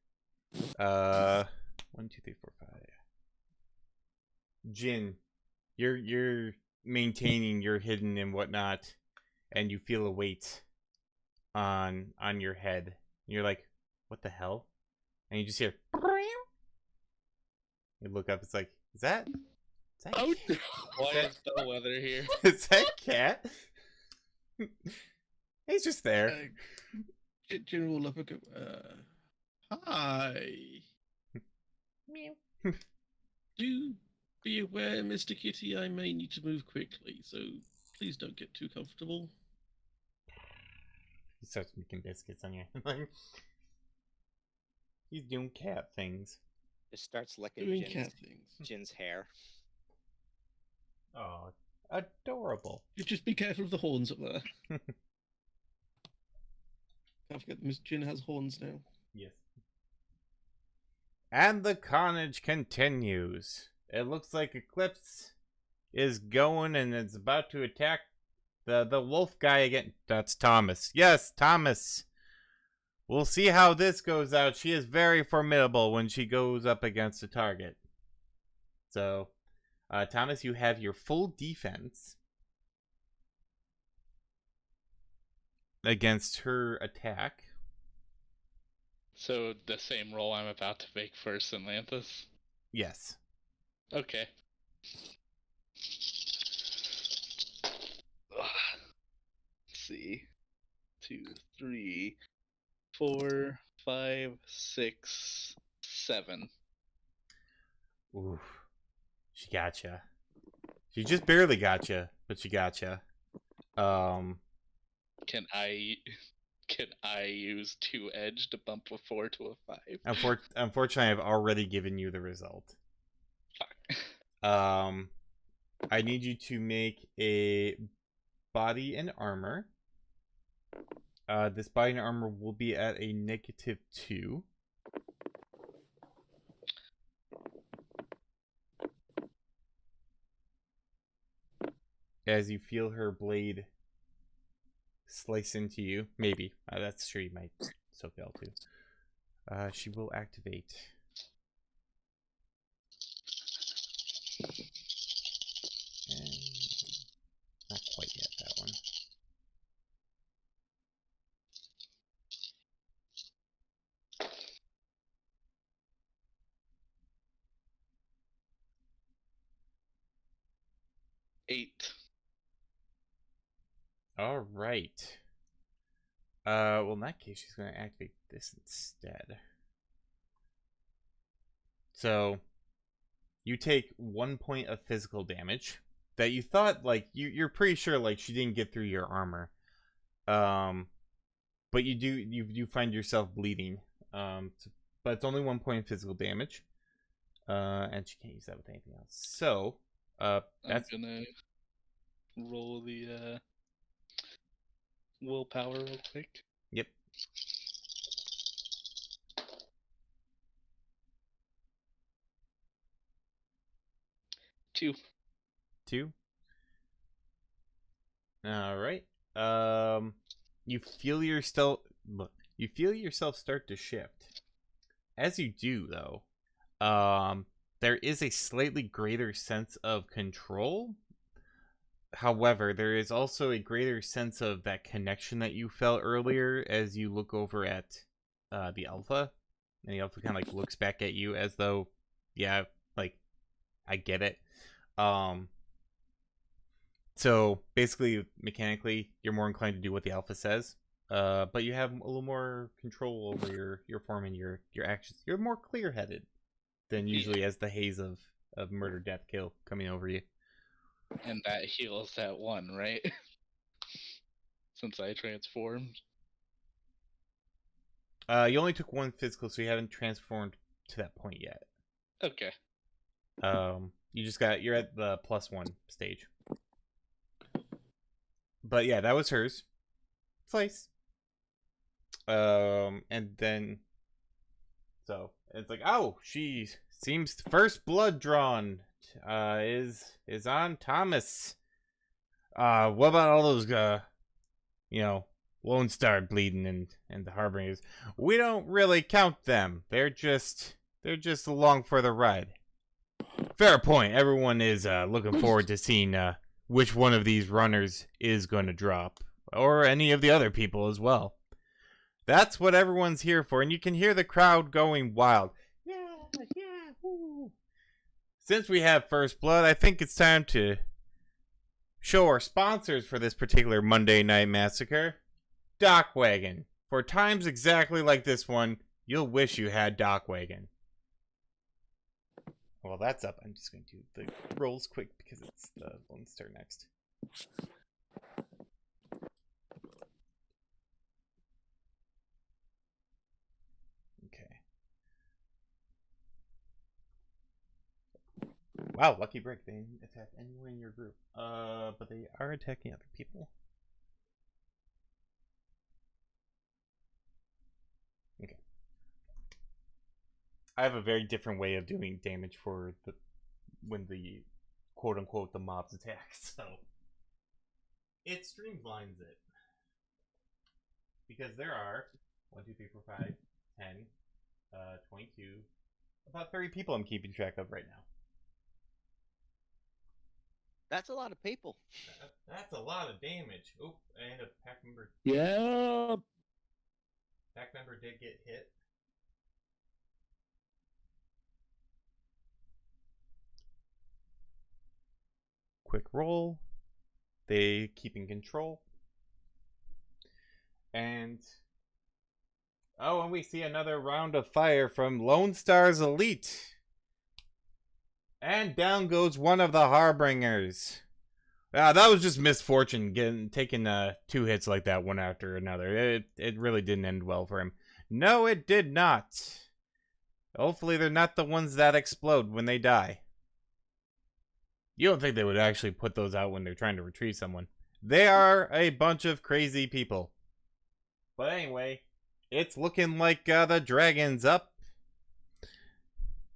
1, 2, 3, 4, 5. Jin, you're maintaining your hidden and whatnot, and you feel a weight on your head. You're like, what the hell? And you just hear. You look up. It's like, is that? Oh, why is Bellwether here? Is that cat? He's just there. Jin will look and go, hi. Meow. Do be aware, Mr. Kitty, I may need to move quickly, so please don't get too comfortable. He starts making biscuits on you. He's doing cat things. Just starts licking Doing cat things. Jin's hair. Oh, adorable. You just be careful of the horns up there. Can't forget Miss Jin has horns now. Yes. And the carnage continues. It looks like Eclipse is going and it's about to attack the wolf guy again. That's Thomas. Yes, Thomas. We'll see how this goes out. She is very formidable when she goes up against a target. So, Thomas, you have your full defense against her attack. So the same roll I'm about to make for Synlanthus? Yes. Okay. Let's see. 2, 3, 4, 5, 6, 7. Ooh. She gotcha. She just barely gotcha, but she gotcha. Can I use 2 edge to bump a 4 to a 5? Unfortunately, I've already given you the result. Fuck. I need you to make a body and armor. This body and armor will be at a -2. As you feel her blade slice into you. Maybe. That's true, you might still be able to. She will activate Not quite yet, that one. Eight. All right. Well, in that case, she's going to activate this instead. So, you take 1 point of physical damage that you thought, like, you're pretty sure, like, she didn't get through your armor. But you find yourself bleeding. But it's only 1 point of physical damage. And she can't use that with anything else. So, that's... I'm gonna roll the willpower real quick. Yep. Two. 2. All right. You feel yourself start to shift. As you do, though, there is a slightly greater sense of control. However, there is also a greater sense of that connection that you felt earlier as you look over at the Alpha, and the Alpha kind of like looks back at you as though, yeah, like I get it. So basically, mechanically, you're more inclined to do what the Alpha says, but you have a little more control over your form and your actions. You're more clear-headed than usually as the haze of murder, death, kill coming over you. And that heals that one, right? Since I transformed. You only took 1 physical, so you haven't transformed to that point yet. Okay. You're at the +1 stage. But yeah, that was hers. Slice. And then, so it's like, oh, she seems first blood drawn is on Thomas. What about all those Lone Star bleeding and the Harbingers? We don't really count them. They're just along for the ride. Fair point. Everyone is looking forward to seeing which one of these runners is going to drop, or any of the other people as well. That's what everyone's here for, and you can hear the crowd going wild. Yeah, woo. Since we have first blood, I think it's time to show our sponsors for this particular Monday Night Massacre. Dockwagon. For times exactly like this one, you'll wish you had Dockwagon. Well, that's up. I'm just going to do the rolls quick because it's the Lone Star next. Okay. Wow, lucky break. They didn't attack anyone in your group. But they are attacking other people. Okay. I have a very different way of doing damage for when the quote unquote the mobs attack, so it streamlines it. Because there are 1, 2, 3, 4, 5, 10, 22, about 30 people I'm keeping track of right now. That's a lot of people. That's a lot of damage. Oh, and a pack member. Yeah. Pack member did get hit. Quick roll. They keep in control. And and we see another round of fire from Lone Star's Elite. And down goes one of the Harbingers. That was just misfortune, taking 2 hits like that one after another. It really didn't end well for him. No, it did not. Hopefully they're not the ones that explode when they die. You don't think they would actually put those out when they're trying to retrieve someone. They are a bunch of crazy people. But anyway, it's looking like the dragon's up.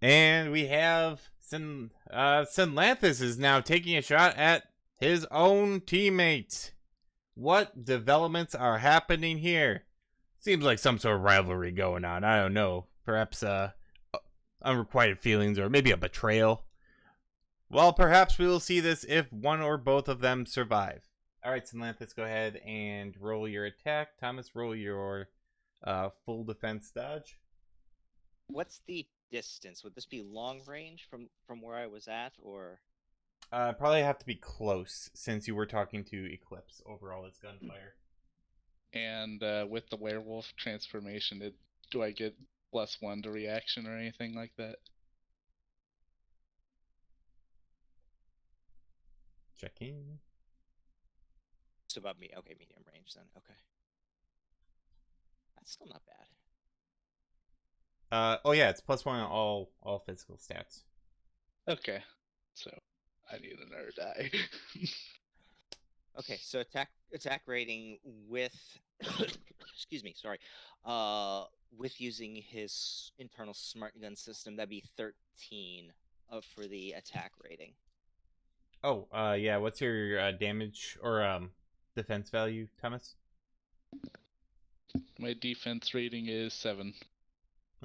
And we have Synlanthus is now taking a shot at his own teammate. What developments are happening here? Seems like some sort of rivalry going on. I don't know. Perhaps unrequited feelings or maybe a betrayal. Well, perhaps we will see this if one or both of them survive. All right, Synlanthus, go ahead and roll your attack. Thomas, roll your full defense dodge. What's the distance? Would this be long range from where I was at, or? Probably have to be close since you were talking to Eclipse. Overall, it's gunfire. And with the werewolf transformation, do I get +1 to reaction or anything like that? Checking. It's above me. Okay, medium range then. Okay. That's still not bad. Oh yeah, it's +1 on all physical stats. Okay, so I need another die. Okay, so attack rating with excuse me, sorry. With using his internal smart gun system, that'd be 13 for the attack rating. Oh, yeah. What's your damage or defense value, Thomas? My defense rating is 7.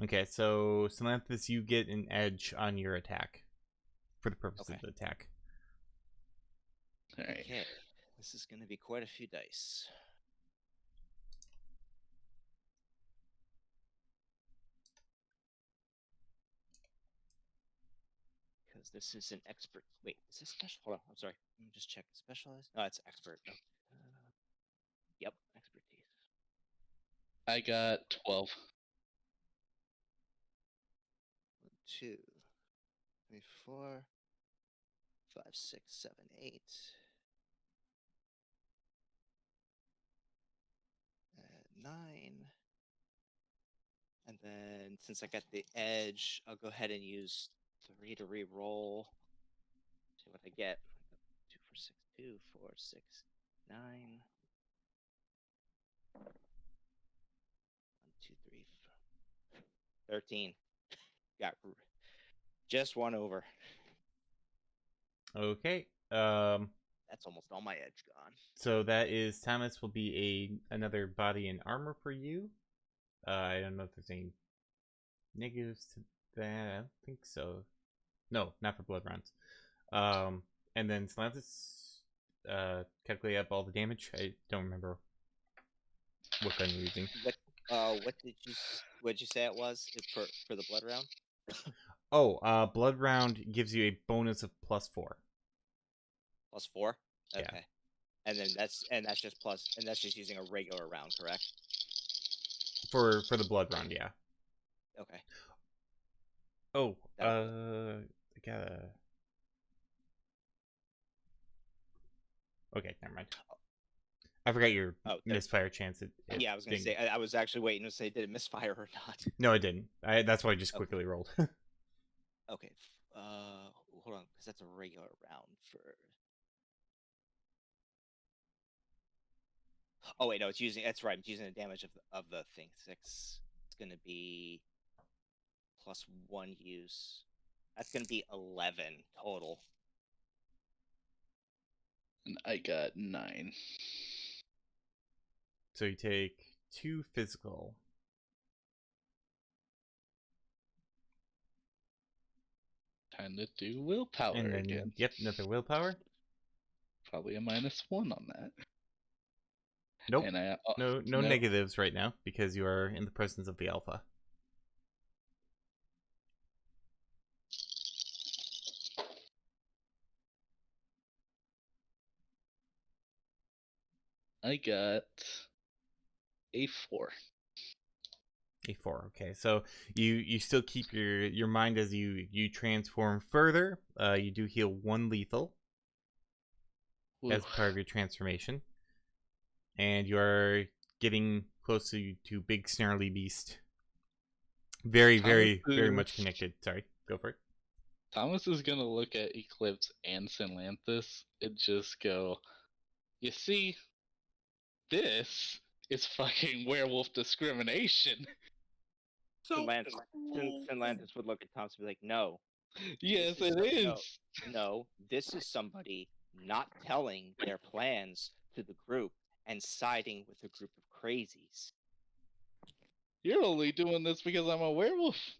Okay, so Synlanthus, you get an edge on your attack for the purpose of the attack. All right. Okay, this is going to be quite a few dice. Because this is an expert. Wait, is this special? Hold on, I'm sorry. Let me just check. Specialized? No, it's expert. Yep, expertise. I got 12. 1, 2, 3, 4, 5, 6, 7, 8. And 9. And then since I got the edge, I'll go ahead and use 3 to re-roll. See what I get. 2, 4, 6, 2, 4, 6, 9. 1, 2, 3, 4. 13. Got just one over. Okay. That's almost all my edge gone. So that is Thomas will be another body and armor for you. I don't know if there's any negatives to that. I don't think so. No, not for blood rounds. And then Synlanthus, calculate up all the damage. I don't remember what gun you're using. What did you say it was for the blood round? Oh, blood round gives you a bonus of +4. +4. Okay. Yeah. And then that's just using a regular round, correct? For the blood round, yeah. Okay. Oh, I gotta. Okay, never mind. I forgot your misfire chance. Yeah, I was gonna say. I was actually waiting to say, did it misfire or not? No, it didn't. That's why I just quickly rolled. Okay. Hold on, because that's a regular round for. Oh wait, no, it's using. That's right. It's using the damage of the thing. 6. It's gonna be +1 use. That's gonna be 11 total. And I got 9. So you take 2 physical. Time to do willpower And then, again. yep, another willpower. Probably a -1 on that. Nope. And No negatives right now because you are in the presence of the alpha. I got a 4. A 4. Okay, so you still keep your mind as you transform further. You do heal 1 lethal as part of your transformation, and you are getting close to big snarly beast. Very much connected. Sorry, go for it. Thomas is gonna look at Eclipse and Synlanthus and just go, you see, this is fucking werewolf discrimination. So Synlanthus would look at Thomas and be like, "No, Yes, it is. no, this is somebody not telling their plans to the group and siding with a group of crazies." You're only doing this because I'm a werewolf.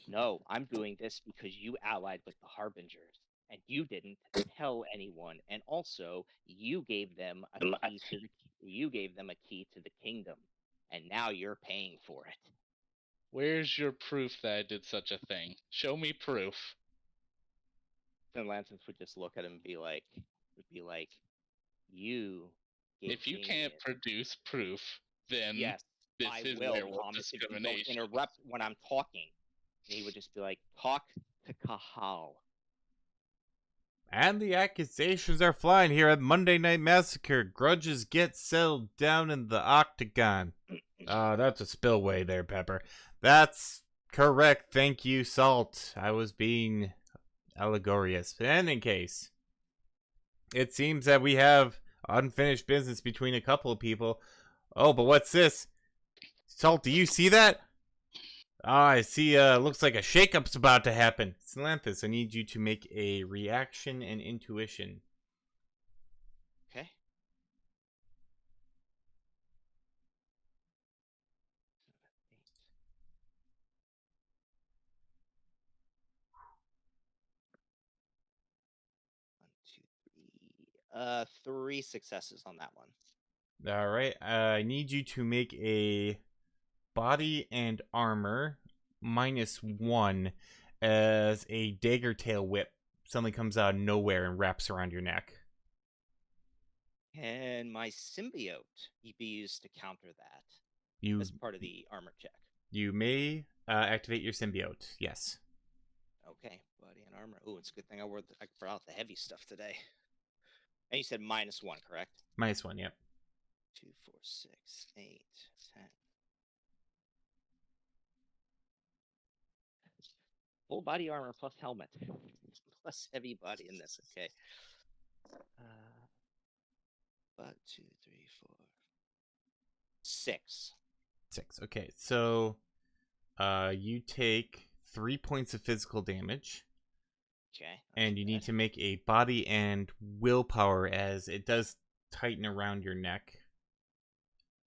No, I'm doing this because you allied with the Harbingers, and you didn't tell anyone, and also you gave them a key to the kingdom, and now you're paying for it. Where's your proof that I did such a thing? Show me proof. And Lansons would just look at him and be like, you gave If you me can't it. produce proof, then Yes, this I is will, werewolf Thomas, if you don't discrimination. interrupt when I'm talking. And he would just be like, talk to Kahal. And the accusations are flying here at Monday Night Massacre. Grudges get settled down in the octagon. That's a spillway there, Pepper. That's correct. Thank you, Salt. I was being allegorious. In any case, it seems that we have unfinished business between a couple of people. Oh, but what's this? Salt, do you see that? I see, looks like a shakeup's about to happen. Salanthus, I need you to make a reaction and intuition. Okay. One, two, three. 3 successes on that one. Alright, I need you to make a body and armor -1 as a dagger tail whip suddenly comes out of nowhere and wraps around your neck. And my symbiote be used to counter that You as part of the armor check. you may activate your symbiote, yes. Okay, body and armor. Oh, it's a good thing I brought out the heavy stuff today. And you said -1, correct? -1, yep. 2, 4, 6, 8, 10. Full body armor plus helmet. Plus heavy body in this, okay. 1, 2, 3, 4. 6. 6, okay. So, you take 3 points of physical damage. Okay. And you need to make a body and willpower as it does tighten around your neck.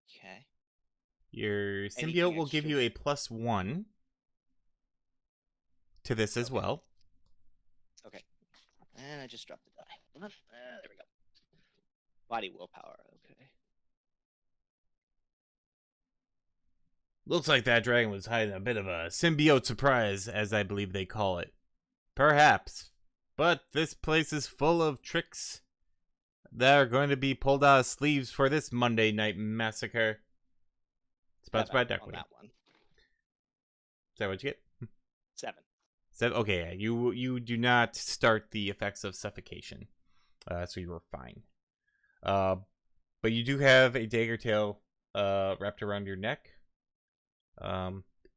Okay. Your Anything symbiote will give extra? you a +1 to this as well. Okay. And I just dropped the die. There we go. Body willpower, okay. Looks like that dragon was hiding a bit of a symbiote surprise, as I believe they call it. Perhaps. But this place is full of tricks that are going to be pulled out of sleeves for this Monday Night Massacre. Sponsored by Duckweed. That one. Is that what you get? 7. 7. Okay, yeah. You do not start the effects of suffocation, so you were fine. But you do have a dagger tail wrapped around your neck.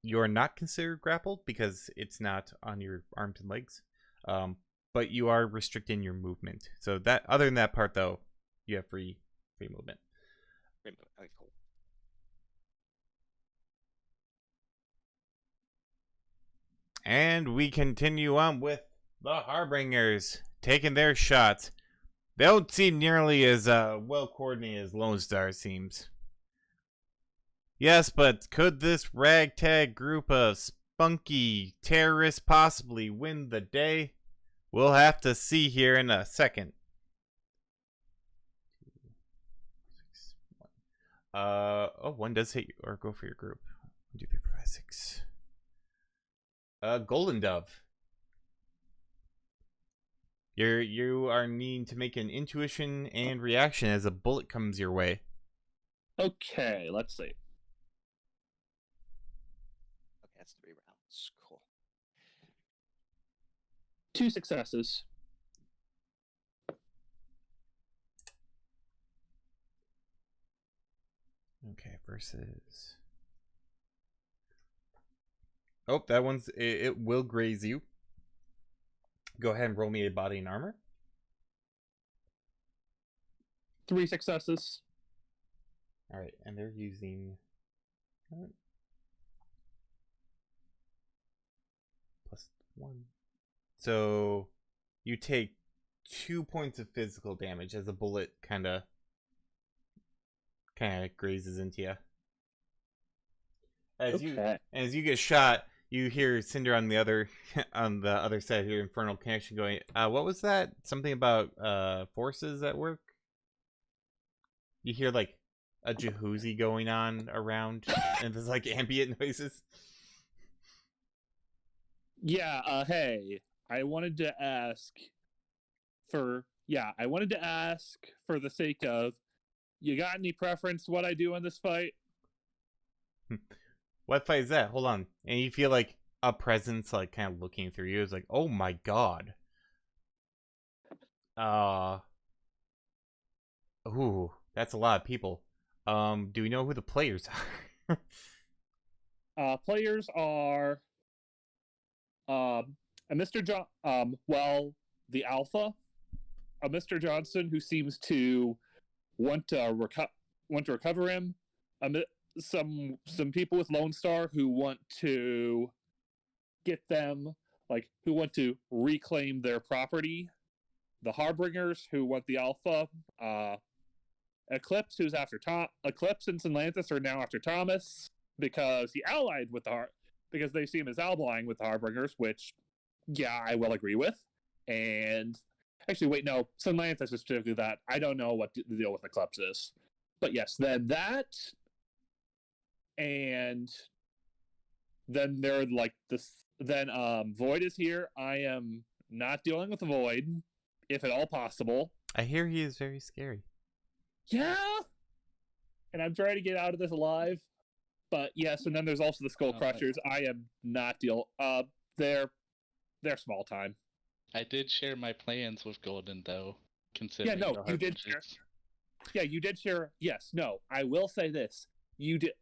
You are not considered grappled because it's not on your arms and legs. But you are restricting your movement. So that, other than that part, though, you have free movement. Okay, cool. And we continue on with the Harbingers taking their shots. They don't seem nearly as well coordinated as Lone Star seems. Yes, but could this ragtag group of spunky terrorists possibly win the day? We'll have to see here in a second. One does hit you or go for your group. 1, 2, 3, 4, 5, 6. Golden Dove. You are needing to make an intuition and reaction as a bullet comes your way. Okay, let's see. Okay, that's 3 rounds. Cool. 2 successes. Okay, versus. Oh, that one's it will graze you. Go ahead and roll me a body and armor. 3 successes. All right, and they're using +1. So you take 2 points of physical damage as a bullet kind of grazes into you. As you get shot, You hear Cinder on the other on the other side of your infernal connection going, what was that? Something about forces at work? You hear like a jacuzzi going on around and there's like ambient noises. Yeah, hey, I wanted to ask for the sake of, you got any preference what I do in this fight? What fight is that? Hold on. And you feel like a presence like kind of looking through you. It's like, oh my god. Ooh, that's a lot of people. Do we know who the players are? Players are a Mr. The Alpha, a Mr. Johnson who seems to want to recover him, some people with Lone Star who want to get them, like, who want to reclaim their property, the Harbingers who want the Alpha, Eclipse who's after Eclipse and Atlantis are now after Thomas because he allied with because they see him as allying with the Harbingers, which, yeah, I will agree with. And actually, wait, no, Atlantis is specifically that. I don't know what the deal with Eclipse is, but yes, then that, and then they're like this. Then Void is here. I am not dealing with the Void, if at all possible. I hear he is very scary. Yeah, and I'm trying to get out of this alive. But yes, and then there's also the Skull Crushers. I am not they're small time. I did share my plans with Golden, though. Considering Yeah, no, you did share. Yeah, you did share. Yes, no, I will say this: you did.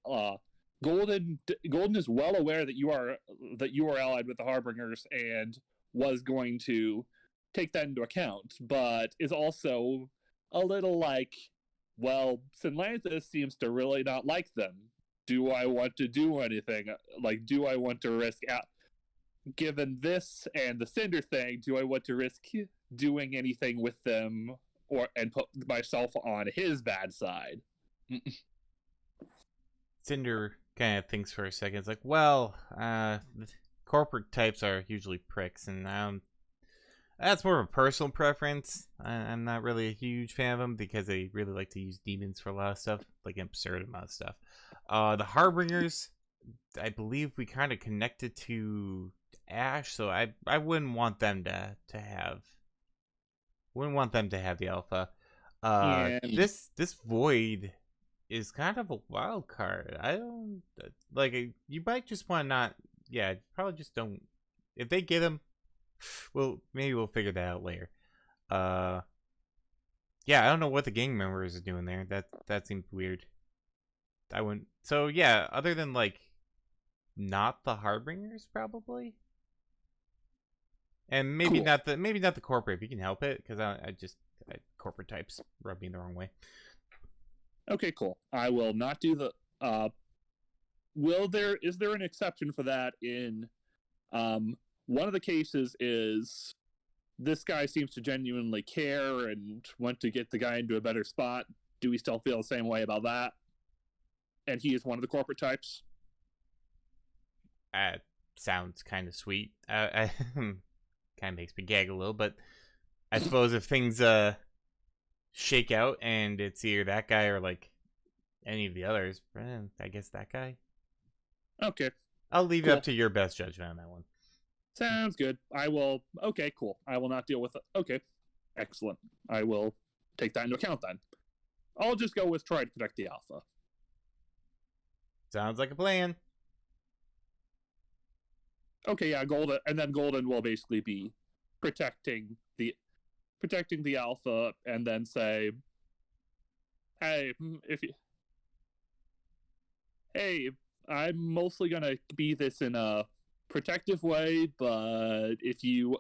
Golden is well aware that you are allied with the Harbingers and was going to take that into account, but is also a little like, well, Sinlanthus seems to really not like them. Do I want to do anything? Like, do I want to risk out? Given this and the Cinder thing, do I want to risk doing anything with them and put myself on his bad side? Cinder kind of thinks for a second. It's like, well, corporate types are usually pricks, and that's more of a personal preference. I'm not really a huge fan of them because they really like to use demons for a lot of stuff, like an absurd amount of stuff. The Harbingers, I believe we kind of connected to Ash, so I wouldn't want them to have the Alpha. This Void is kind of a wild card. I don't like. You might just want to not. Yeah, probably just don't. If they get him, well, maybe we'll figure that out later. Yeah, I don't know what the gang members are doing there. That seems weird. I wouldn't. So yeah, other than like, not the Harbingers probably, and maybe cool. not the corporate if you can help it, because corporate types rub me the wrong way. Okay, cool. I will not do the. Is there an exception for that in one of the cases is this guy seems to genuinely care and want to get the guy into a better spot. Do we still feel the same way about that? And he is one of the corporate types? Sounds kind of sweet. Kind of makes me gag a little, but I suppose if things shake out and it's either that guy or like any of the others, I guess that guy. Okay. I'll leave it up to your best judgment on that one. Sounds good. I will. Okay, cool. I will not deal with it. Okay. Excellent. I will take that into account then. I'll just go with try to protect the Alpha. Sounds like a plan. Okay, yeah, Golden will basically be protecting the Alpha, and then say, hey, I'm mostly gonna be this in a protective way, but if you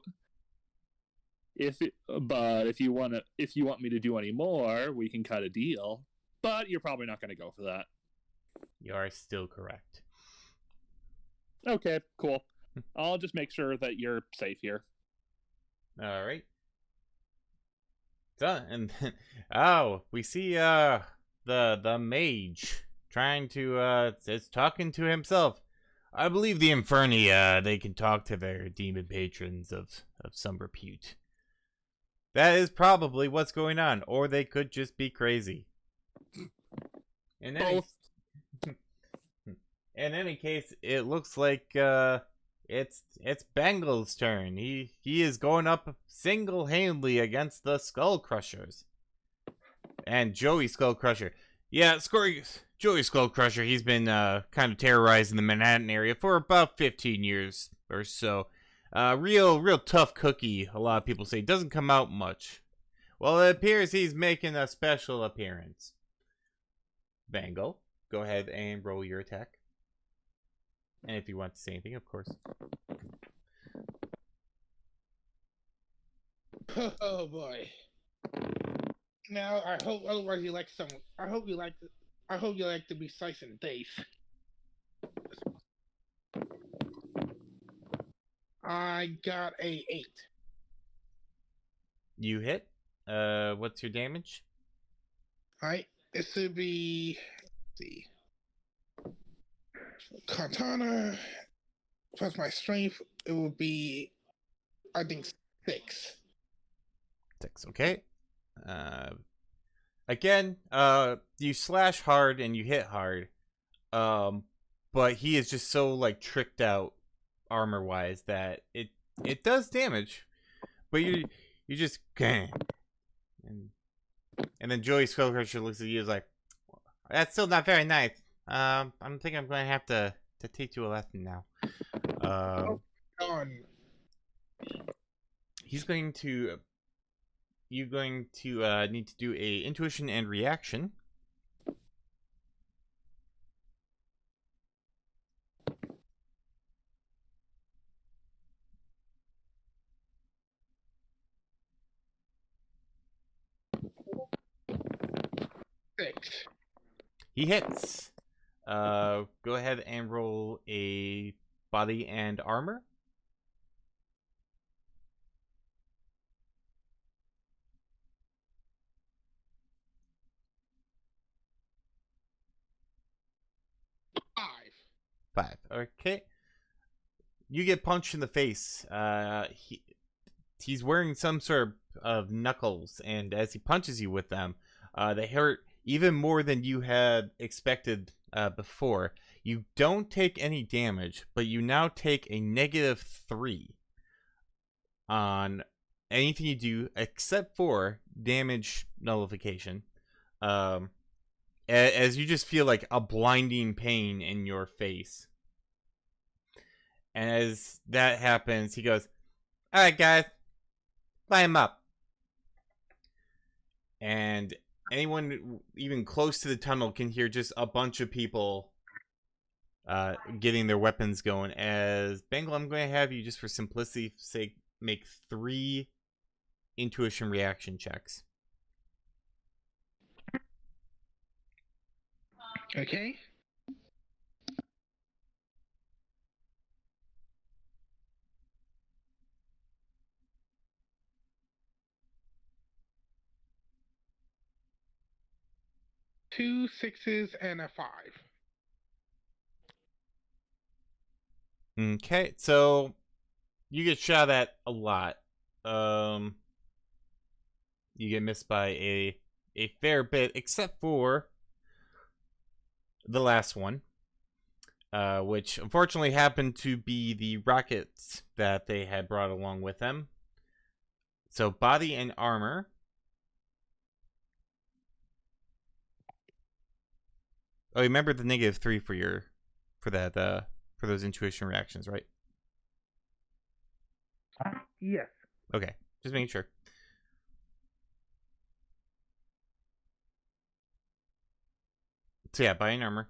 want me to do any more, we can cut a deal. But you're probably not gonna go for that. You are still correct. Okay, cool. I'll just make sure that you're safe here. All right. Done. And we see the mage trying to is talking to himself. I believe the Inferni, they can talk to their demon patrons of some repute. That is probably what's going on, or they could just be crazy. In any case, it looks like it's Bengal's turn. He is going up single-handedly against the Skull Crushers. And Joey Skull Crusher. Yeah, Joey Skull Crusher, he's been kind of terrorizing the Manhattan area for about 15 years or so. Real tough cookie, a lot of people say. Doesn't come out much. Well, it appears he's making a special appearance. Bengal, go ahead and roll your attack. And if you want to say anything, of course. Oh boy. Now I hope otherwise you like some. I hope you like to be slice and dice. I got a 8. You hit. What's your damage? Alright, this would be, let's see, Katana plus my strength. It would be, I think, 6. 6, okay. Again, you slash hard and you hit hard. But he is just so like tricked out armor wise that it does damage. But you just and then Joey Skullcrusher looks at you and is like, that's still not very nice. I'm thinking I'm going to have to teach you a lesson now. He's going to. You're going to need to do a intuition and reaction. Six. He hits. Go ahead and roll a body and armor. Five. Okay. You get punched in the face. He's wearing some sort of knuckles, and as he punches you with them, they hurt even more than you had expected before. You don't take any damage, but you now take a -3 on anything you do except for damage nullification. As you just feel like a blinding pain in your face. And as that happens, he goes, all right, guys, line him up. And anyone even close to the tunnel can hear just a bunch of people getting their weapons going. As Bengal, I'm going to have you, just for simplicity's sake, make 3 intuition reaction checks. Okay. Two 6s and a 5. Okay, so you get shot at a lot. You get missed by a fair bit, except for the last one, which unfortunately happened to be the rockets that they had brought along with them. So body and armor. Oh, remember the -3 for those intuition reactions, right? Yes. Okay, just making sure. So yeah, body and armor.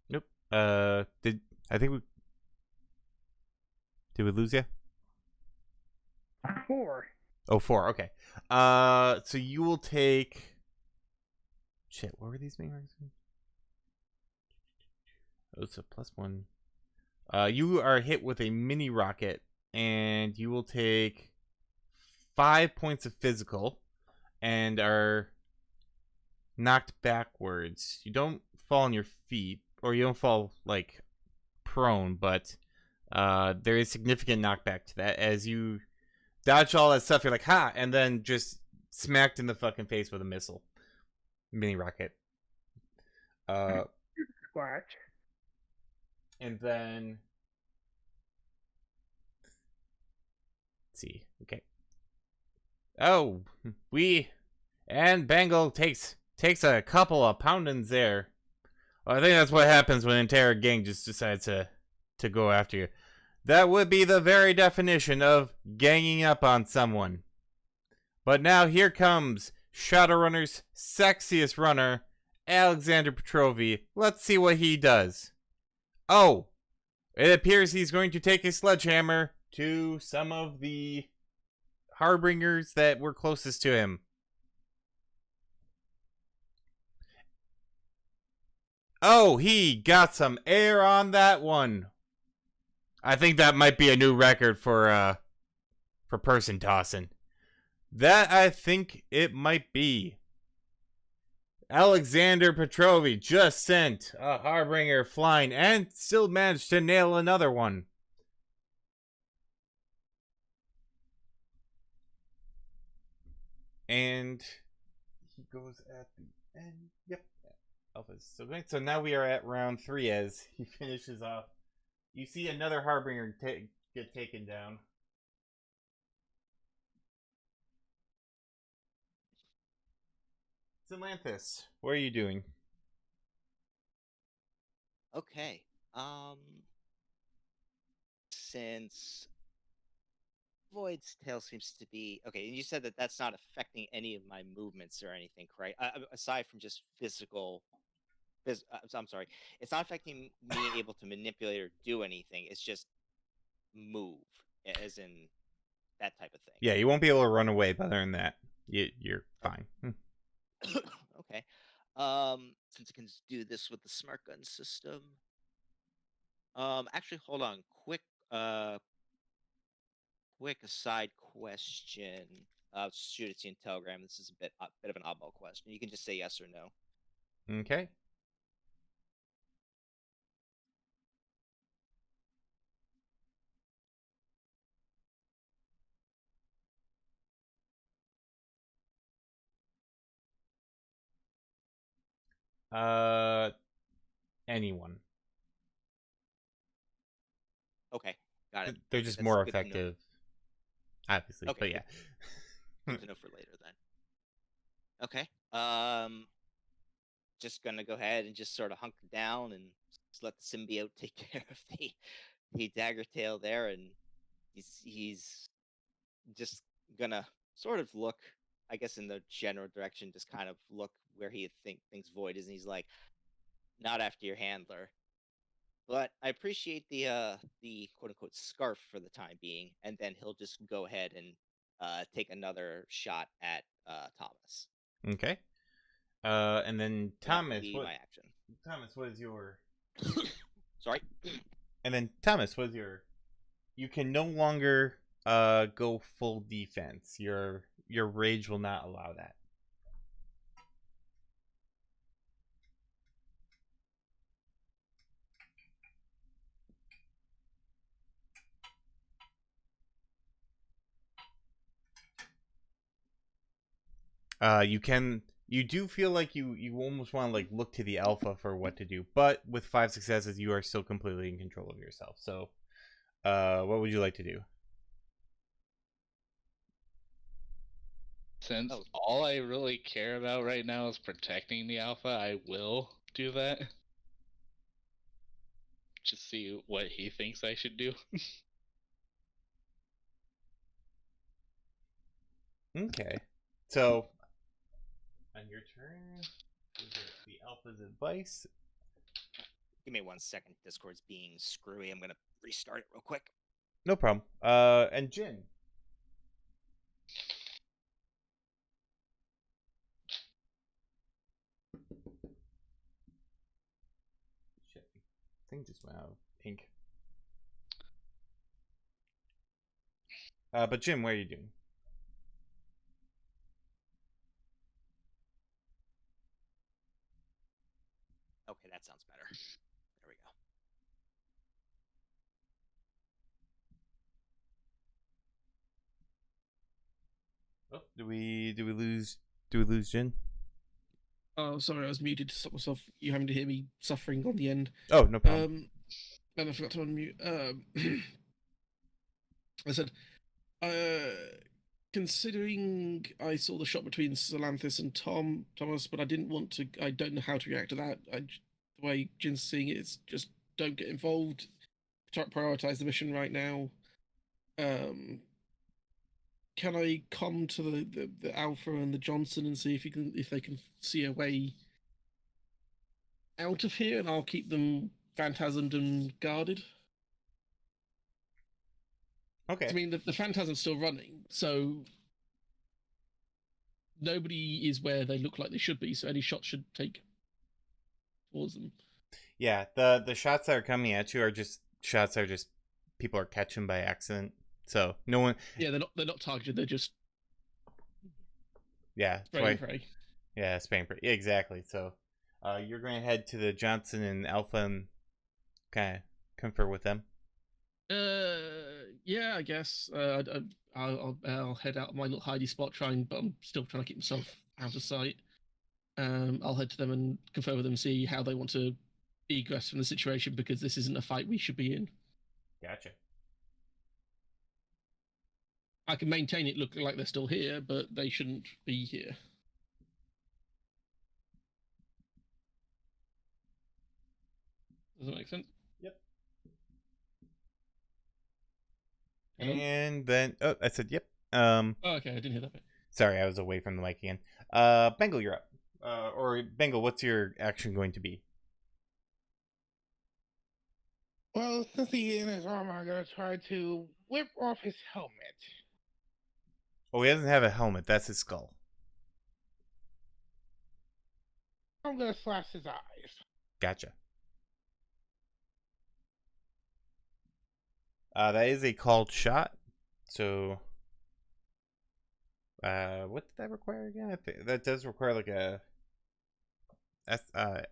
Nope. Did we lose you? 4. Oh, 4. Okay. So you will take. Shit. What were these being? Oh, it's a +1. You are hit with a mini rocket, and you will take 5 points of physical, and are knocked backwards. You don't fall on your feet, or you don't fall like prone, but there is significant knockback to that as you dodge all that stuff. You're like, ha, and then just smacked in the fucking face with a missile, mini rocket. Watch. And then let's see. Okay. Oh, and Bangle takes a couple of poundings there. Well, I think that's what happens when an entire gang just decides to go after you. That would be the very definition of ganging up on someone. But now here comes Shadowrunner's sexiest runner, Alexander Petrovi. Let's see what he does. Oh, it appears he's going to take a sledgehammer to some of the harbingers that were closest to him. Oh, he got some air on that one. I think that might be a new record for person tossing. That I think it might be. Alexander Petrovi just sent a harbinger flying and still managed to nail another one. And he goes at the end. Yep. Alpha's still going. So now we are at round 3 as he finishes off. You see another harbinger get taken down. Silanthus, what are you doing? Okay. Since Void's tail seems to be okay, and you said that that's not affecting any of my movements or anything, correct? Aside from just physical. I'm sorry. It's not affecting me able to manipulate or do anything. It's just move, as in that type of thing. Yeah, you won't be able to run away, but other than that, you're fine. Okay. Since I can do this with the smart gun system. Actually, hold on. Quick aside question. Shoot it to you in Telegram. This is a bit of an oddball question. You can just say yes or no. Okay. Anyone. Okay, got it. They're Okay, just that's more good to know. effective, obviously. Okay, But yeah. Good to know for later then. Okay. Just gonna go ahead and just sort of hunker down and just let the symbiote take care of the dagger tail there, and he's just gonna sort of look, I guess, in the general direction, just kind of look where he thinks Void is, and he's like, not after your handler. But I appreciate the quote unquote scarf for the time being, and then he'll just go ahead and take another shot at Thomas. Okay. And then And that will Thomas, be my action. Thomas, what is your? Sorry. And then Thomas, what is your? You can no longer go full defense. Your rage will not allow that. You do feel like you almost want to like look to the alpha for what to do, but with 5 successes you are still completely in control of yourself. So what would you like to do? Since all I really care about right now is protecting the alpha, I will do that. Just see what he thinks I should do. Okay. So on your turn, the alpha's advice. Give me 1 second. Discord's being screwy. I'm gonna restart it real quick. No problem. And Jin. thing just went out of ink. But Jim, what are you doing? Okay, that sounds better. There we go. Oh, do we lose Jin? Oh, sorry, I was muted to stop myself. You having to hear me suffering on the end. Oh, no problem. And I forgot to unmute. I said, considering I saw the shot between Solanthus and Thomas, but I didn't want to. I don't know how to react to that. The way Jin's seeing it is just don't get involved. Prioritize the mission right now. Can I come to the Alpha and the Johnson and see if they can see a way out of here, and I'll keep them phantasmed and guarded. Okay. I mean, the phantasm's still running, so nobody is where they look like they should be. So any shot should take towards them. Yeah, the shots that are coming at you are just shots that are just people are catching by accident. So no one. Yeah, they're not targeted. They're just Yeah, spray and pray. Yeah, spray and pray. Yeah, exactly. So, you're going to head to the Johnson and Alpha and kind of confer with them. Yeah, I guess. I'll head out of my little hidey spot, but I'm still trying to keep myself out of sight. I'll head to them and confer with them, see how they want to egress from the situation, because this isn't a fight we should be in. Gotcha. I can maintain it looking like they're still here, but they shouldn't be here. Does that make sense? Yep. Hello? And then, oh, I said yep. Oh, okay, I didn't hear that bit. Sorry, I was away from the mic again. Bengal, you're up. Or Bengal, what's your action going to be? Well, since he's in his armor, I'm gonna try to whip off his helmet. Oh, he doesn't have a helmet. That's his skull. I'm gonna slash his eyes. Gotcha. That is a called shot. So, what did that require again? I think that does require like a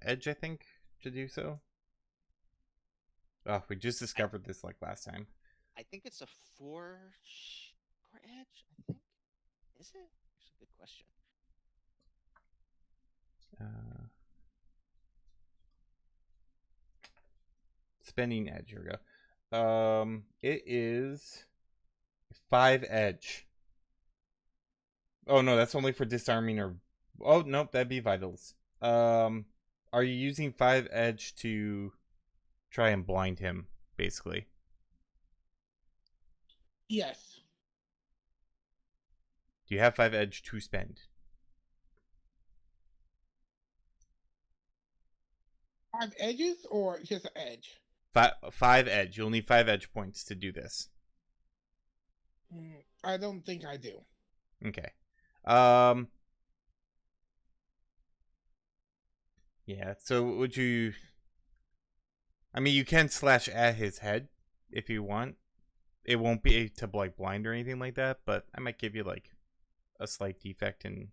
edge, I think, to do so. Oh, we just discovered this like last time. I think it's a 4 score edge. I think. Is it? That's a good question. Spending edge. Here we go. It is 5 edge. Oh no, that's only for disarming or. Oh nope, that'd be vitals. Are you using 5 edge to try and blind him, basically? Yes. Do you have 5 edge to spend? 5 edges or just an edge? 5 edge. You'll need 5 edge points to do this. I don't think I do. Okay. Yeah, so would you... I mean, you can slash at his head if you want. It won't be to like blind or anything like that, but I might give you like a slight defect and,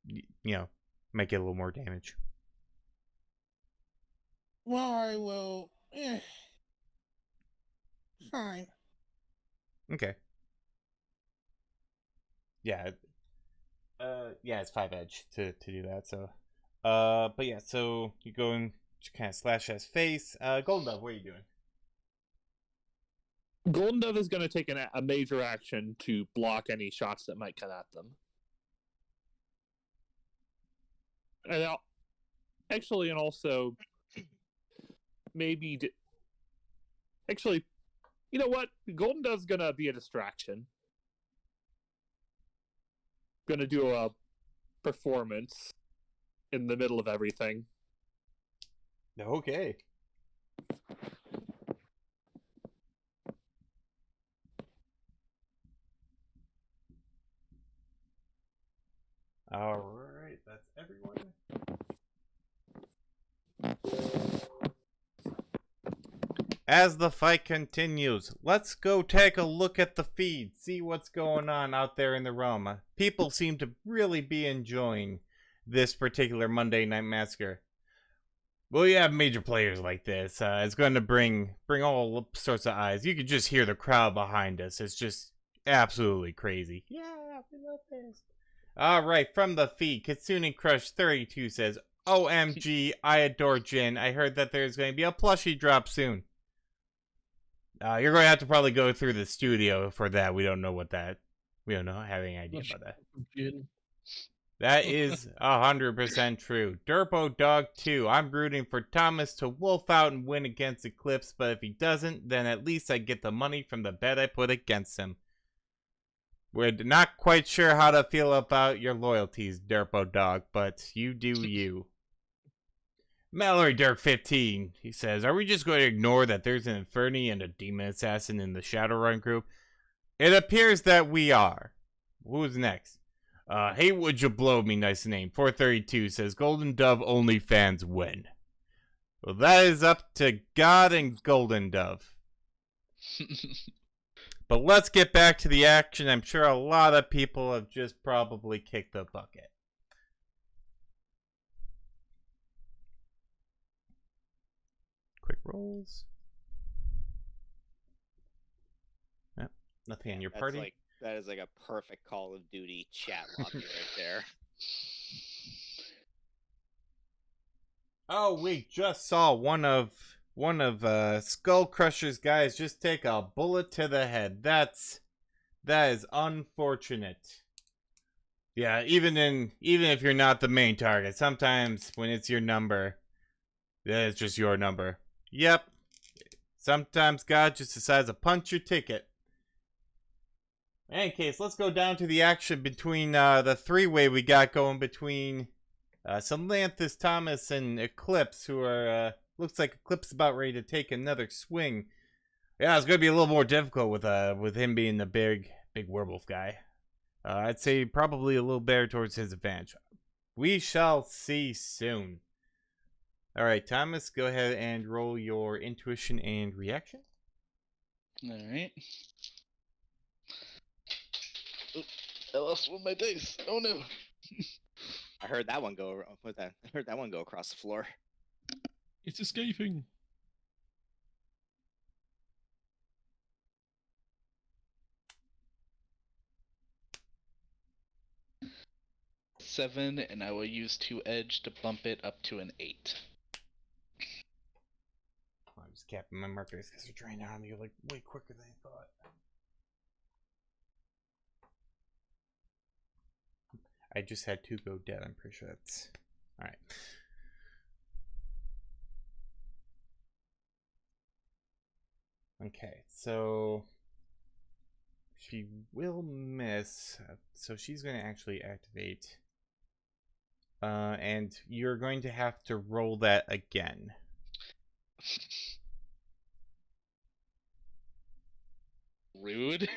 you know, might get a little more damage. Well, I will. Fine. Okay. Yeah. Yeah, it's 5 edge to do that. So, but yeah, so you go and kind of slash his face. Golden Dove, what are you doing? Golden Dove is going to take a major action to block any shots that might come at them. And also maybe actually, you know what? Golden Dove's going to be a distraction. Going to do a performance in the middle of everything. Okay. All right, that's everyone. as the fight continues, let's go take a look at the feed, see what's going on out there in the realm. People seem to really be enjoying this particular Monday Night Massacre. Well, you have major players like this. It's going to bring all sorts of eyes. You can just hear the crowd behind us. It's just absolutely crazy. Yeah, we love this. All right, from the feed, Kitsune Crush 32 says, "OMG, I adore Jin. I heard that there's going to be a plushie drop soon." You're going to have to probably go through the studio for that. We don't know have any idea about that. Jin. That is 100% true. Derpo Dog 2. I'm rooting for Thomas to wolf out and win against Eclipse, but if he doesn't, then at least I get the money from the bet I put against him. We're not quite sure how to feel about your loyalties, Derpo Dog, but you do you. Mallory Dirk 15. He says, "Are we just going to ignore that there's an Inferni and a Demon Assassin in the Shadowrun group?" It appears that we are. Who's next? Hey, would you blow me? Nice name. 432 says, "Golden Dove only fans win." Well, that is up to God and Golden Dove. But let's get back to the action. I'm sure a lot of people have just probably kicked the bucket. Quick rolls. Yep, nothing on your party. That is like a perfect Call of Duty chat lobby right there. Oh, we just saw one of Skull Crusher's guys just take a bullet to the head. That is unfortunate. Yeah, even if you're not the main target, sometimes when it's your number, it's just your number. Yep. Sometimes God just decides to punch your ticket. In any case, let's go down to the action between the three-way we got going between Salanthus, Thomas, and Eclipse, who are looks like Eclipse is about ready to take another swing. Yeah, it's gonna be a little more difficult with him being the big werewolf guy. I'd say probably a little better towards his advantage. We shall see soon. All right, Thomas, go ahead and roll your intuition and reaction. All right. Oop, I lost one of my dice. Oh no. I heard that one go. I heard that one go across the floor. It's escaping. Seven, and I will use 2 edge to bump it up to an 8. I'm just capping my markers because they're trying to on me like way quicker than I thought. I just had 2 go dead. I'm pretty sure that's all right. Okay, so she will miss. So she's going to actually activate. And you're going to have to roll that again. Rude.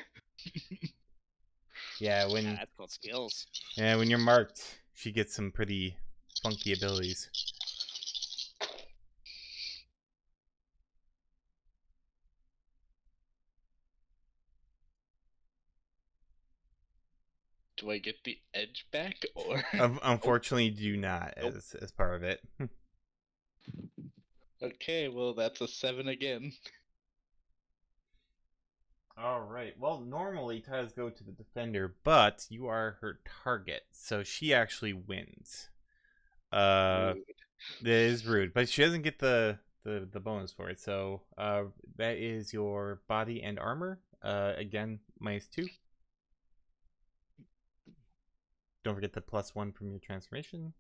Yeah, Yeah, that's called skills. when you're marked, she gets some pretty funky abilities. Do I get the edge back, or? Unfortunately, do not Nope. as part of it. Okay, well that's a 7 again. All right. Well, normally ties go to the defender, but you are her target, so she actually wins. That is rude, but she doesn't get the bonus for it. So that is your body and armor. Again, -2. Don't forget the +1 from your transformation.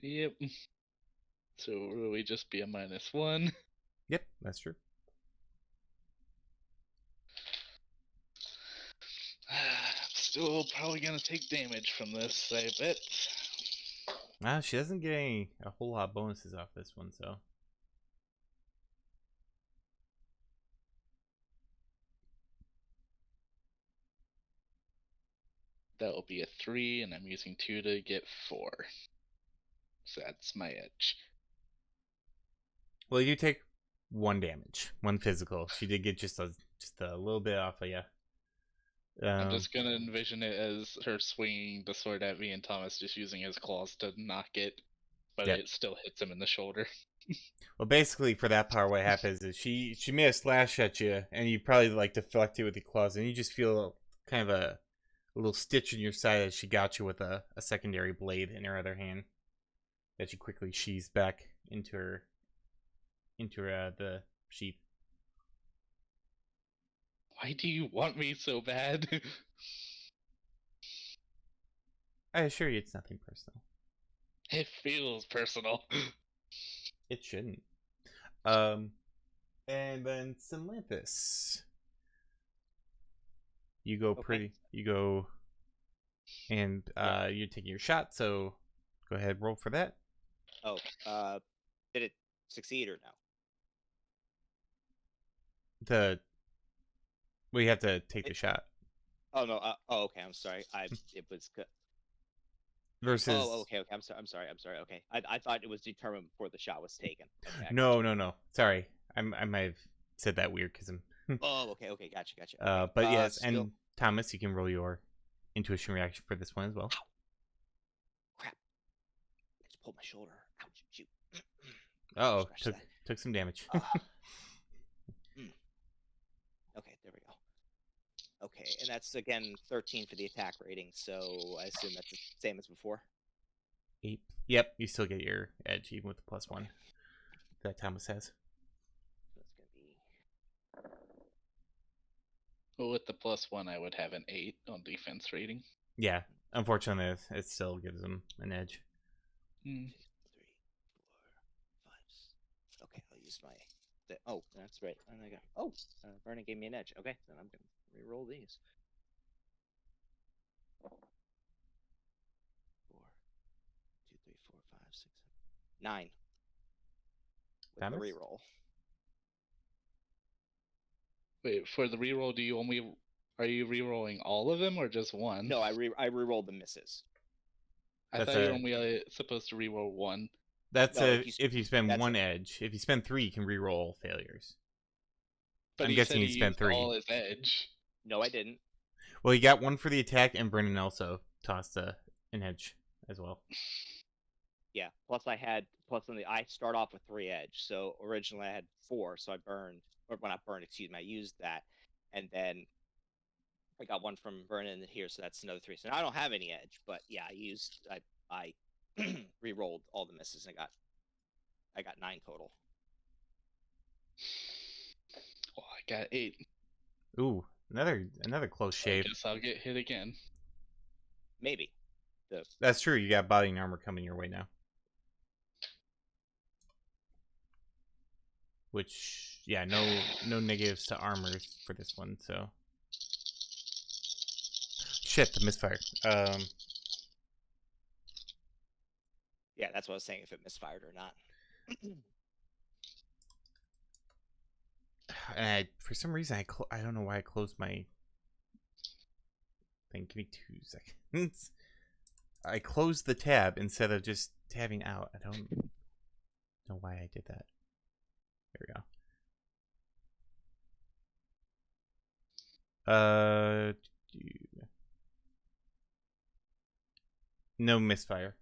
Yep. So will we just be a -1? Yep, that's true. Still probably gonna take damage from this, I bet. She doesn't get a whole lot of bonuses off this one, so. That will be a 3, and I'm using 2 to get 4. So that's my edge. Well, you take 1 damage, 1 physical. She did get just a little bit off of you. I'm just gonna envision it as her swinging the sword at me and Thomas just using his claws to knock it, but Yep. it still hits him in the shoulder. Well, basically, for that part, what happens is she made a slash at you, and you probably like deflect it with your claws, and you just feel kind of a little stitch in your side as she got you with a secondary blade in her other hand that she quickly sheathes back into the sheath. Why do you want me so bad? I assure you, it's nothing personal. It feels personal. It shouldn't. And then Synlanthus. You go Okay. and Yeah. you're taking your shot, so go ahead, roll for that. Oh, did it succeed or no? We have to take the shot Oh no. Oh, okay. I'm sorry. It was. versus. Oh, okay. I'm sorry. Okay. I thought it was determined before the shot was taken. Okay, I No, gotcha. no. Sorry, I might have said that weird because I'm. Oh, okay. Gotcha. Okay. But yes, Still. and Thomas, you can roll your intuition reaction for this one as well. Crap. I just pulled my shoulder. Ouch. Shoot. Oh, Scratch took some damage. that. Okay, there we go. Okay, and that's again 13 for the attack rating, so I assume that's the same as before. 8. Yep, you still get your edge even with the +1 Okay. that Thomas has. That's gonna be But with the +1, I would have an 8 on defense rating. Yeah, unfortunately, it still gives him an edge. 2, 3, 4, 5. Okay, I'll use my. Oh, that's right. And I got. Oh, Vernon gave me an edge. Okay, then I'm gonna re-roll these. 4, 2, 3, 4, 5, 6, 7, 9. With Thomas? the re-roll. Wait, for the reroll, are you rerolling all of them or just one? No, I re-rolled the misses. I That's thought you were only supposed to reroll one. That's No, if you spend that's 1 edge. If you spend 3, you can re-roll failures. But I'm he guessing said he he spent used 3. all his edge. No, I didn't. Well, you got 1 for the attack, and Brennan also tossed an edge as well. Yeah. Plus I start off with 3 edge. So originally I had 4, so I burned, or when I burned, excuse me, I used that, and then I got 1 from Vernon here, so that's another 3. So now I don't have any edge, but yeah, I re-rolled all the misses and I got 9 total. Well, I got 8. Ooh, another close So I shave. guess I'll get hit again. Maybe. That's true. You got body and armor coming your way now. Which, yeah, no negatives to armors for this one, so. Shit, the misfire. Yeah, that's what I was saying, if it misfired or not. And for some reason, I don't know why I closed my thing. Give me 2 seconds. I closed the tab instead of just tabbing out. I don't know why I did that. There we go. No misfire.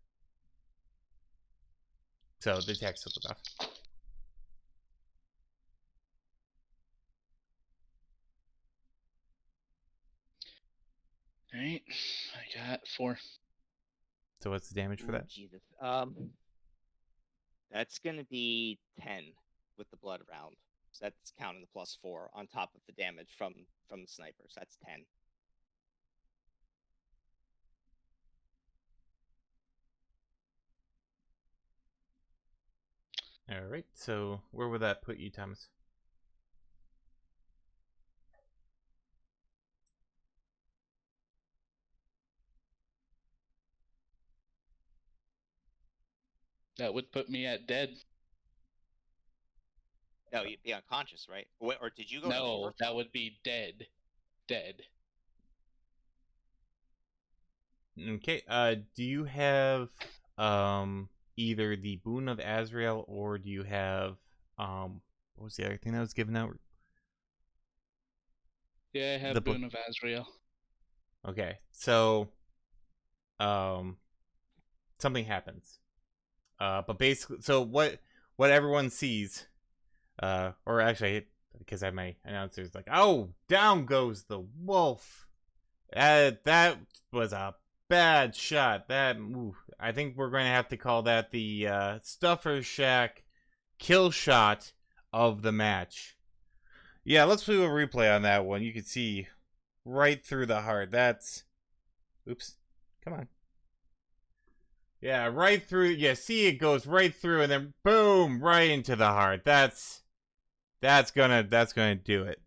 So the attack still goes off. Alright, I got 4. So what's the damage for Ooh, that? Jesus. That's gonna be 10 with the blood round. So that's counting the +4 on top of the damage from the snipers. That's 10. All right. So where would that put you, Thomas? That would put me at dead. No, you'd be unconscious, right? Or did you go? No, that would be dead. Dead. Okay. Do you have either the Boon of Azrael or do you have what was the other thing that was given out? Yeah, I have The book. Boon of Azrael. Okay, so something happens. But basically, so what everyone sees, or actually, because I have my announcers like, oh, down goes the wolf. That was a bad shot. I think we're going to have to call that the Stuffer Shack kill shot of the match. Yeah, let's do a replay on that one. You can see right through the heart. That's, oops, come on. Yeah, right through. Yeah, see, it goes right through, and then boom, right into the heart. That's gonna do it.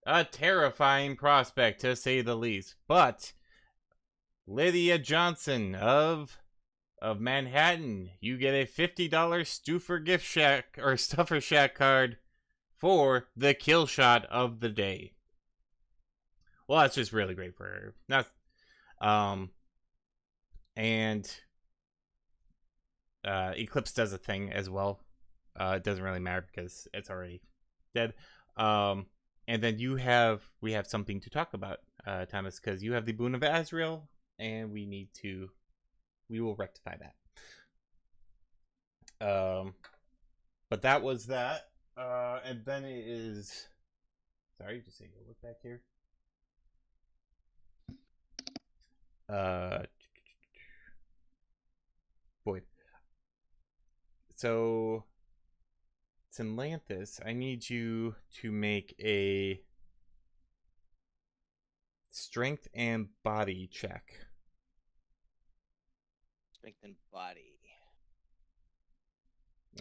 A terrifying prospect, to say the least. But Lydia Johnson of Manhattan, you get a $50 Stuffer gift shack or Stuffer Shack card for the kill shot of the day. Well, that's just really great for her. Not, and Eclipse does a thing as well. It doesn't really matter because it's already dead. And then we have something to talk about, Thomas, because you have the Boon of Azrael, and we will rectify that. But that was that. And then it is, sorry, just take a look back here. Boyd. So, Sinlanthus, I need you to make a strength and body check. Strength and body.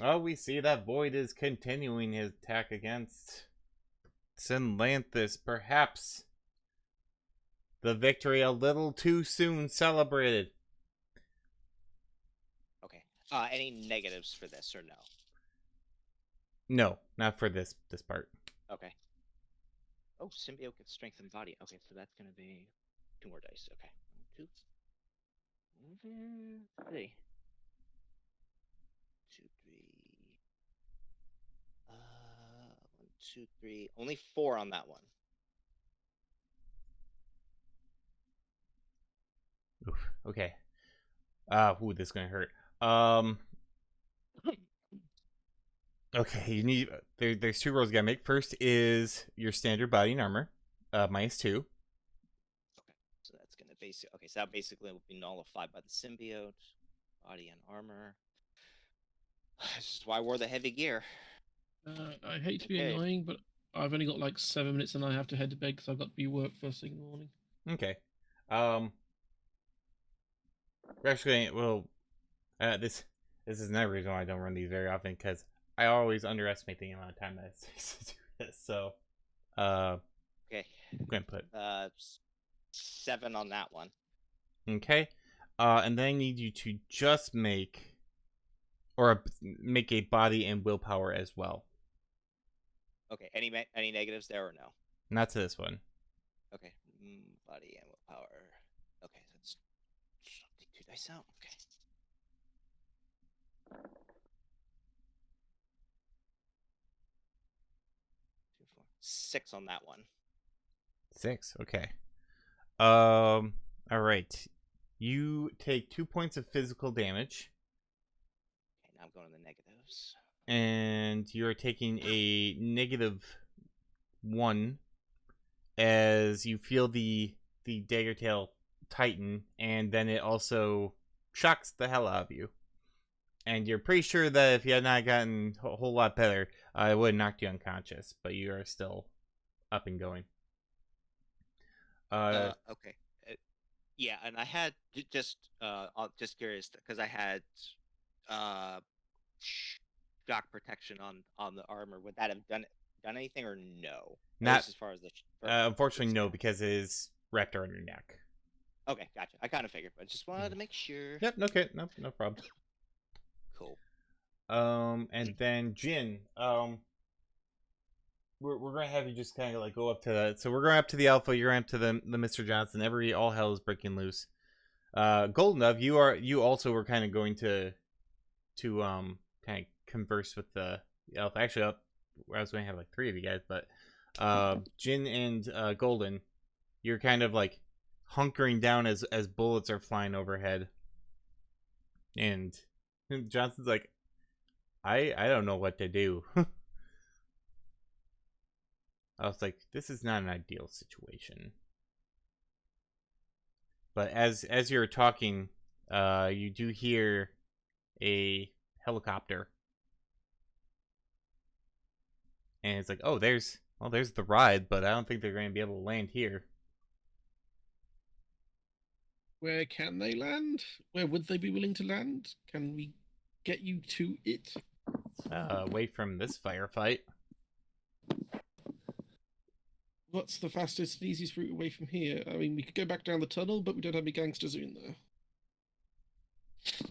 Oh, we see that Void is continuing his attack against Sinlanthus. Perhaps the victory a little too soon celebrated. Okay. Any negatives for this or no? No, not for this part. Okay. Oh, symbiote gets strength and body. Okay, so that's gonna be 2 more dice. Okay. 1, 2. Let's see. 2, 3. 1, 2, 3. Only 4 on that one. Oof, okay. Ooh, this is gonna hurt. Okay, you need there's 2 rolls you gotta make. First is your standard body and armor, -2. Okay, so that's gonna okay, so that basically will be nullified by the symbiote, body and armor. This is why I wore the heavy gear. I hate to be annoying, but I've only got like 7 minutes and I have to head to bed because I've got to be work first thing in the morning. Okay. We're actually this is another reason why I don't run these very often, because I always underestimate the amount of time that it takes to do this. So, okay, I'm gonna put 7 on that one. Okay, and then I need you to just make a body and willpower as well. Okay, any negatives there or no? Not to this one. Okay, body and willpower. Okay, let's take 2 dice out. Okay. 2, 4, 6 on that one. 6. Okay. All right. You take 2 points of physical damage. Okay, now I'm going to the negatives. And you're taking a -1 as you feel the dagger tail tighten, and then it also shocks the hell out of you. And you're pretty sure that if you had not gotten a whole lot better, it would have knocked you unconscious, but you are still up and going. Okay. Yeah, and I had just curious because I had shock protection on the armor. Would that have done anything or no? Not as far as the unfortunately no, because it is wrapped around your neck. Okay, gotcha. I kind of figured, but just wanted to make sure. Yep. Okay. No problem. Cool. And then Jin, we're gonna have you just kind of like go up to that. So we're going up to the Alpha. You're up to the Mr. Johnson. All hell is breaking loose. Golden Dove, you also were kind of going to kind of converse with the actually, I was going to have like 3 of you guys, but Jin and Golden, you're kind of like hunkering down as bullets are flying overhead, and Johnson's like, I don't know what to do. I was like, this is not an ideal situation. But as you're talking, you do hear a helicopter, and it's like, oh, there's the ride, but I don't think they're going to be able to land here. Where can they land? Where would they be willing to land? Can we get you to it? Away from this firefight. What's the fastest and easiest route away from here? I mean, we could go back down the tunnel, but we don't have any gangsters in there.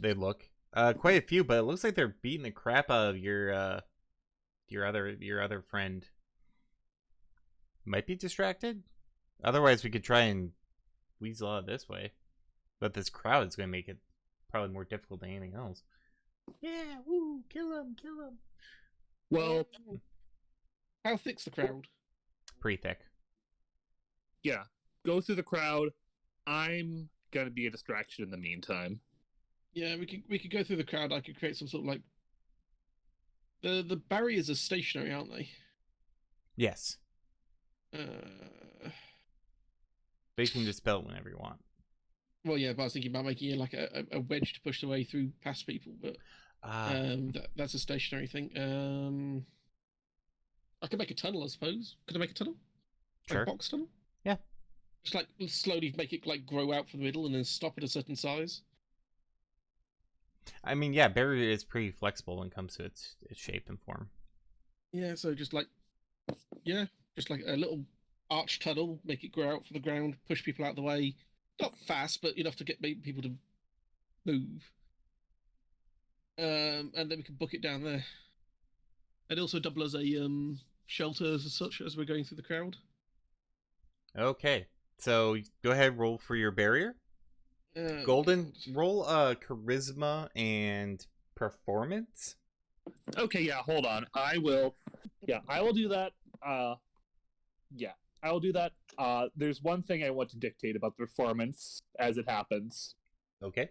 They look quite a few, but it looks like they're beating the crap out of your other friend. Might be distracted. Otherwise, we could try and weasel out this way. But this crowd is going to make it probably more difficult than anything else. Yeah, woo! Kill him! Well, How thick's the crowd? Pretty thick. yeah. Go through the crowd. I'm gonna be a distraction in the meantime. Yeah, we could go through the crowd. I could create some sort of like the barriers are stationary, aren't they? Yes. Uh, But you can dispel it whenever you want. well, yeah, but I was thinking about making it like a wedge to push the way through past people, but that's a stationary thing. I could make a tunnel, I suppose. Could I make a tunnel? Like Sure. a box tunnel? Yeah. Just like slowly make it like grow out from the middle and then stop at a certain size. I mean, yeah, barrier is pretty flexible when it comes to its shape and form. Yeah, so just like a little arch tunnel, make it grow out from the ground, push people out of the way. Not fast, but enough to get people to move. And then we can book it down there. And also double as a shelter as such as we're going through the crowd. Okay, so go ahead, roll for your barrier. Golden, roll charisma and performance. Okay, yeah, hold on. I will do that. Yeah, I will do that. There's one thing I want to dictate about the performance as it happens. Okay.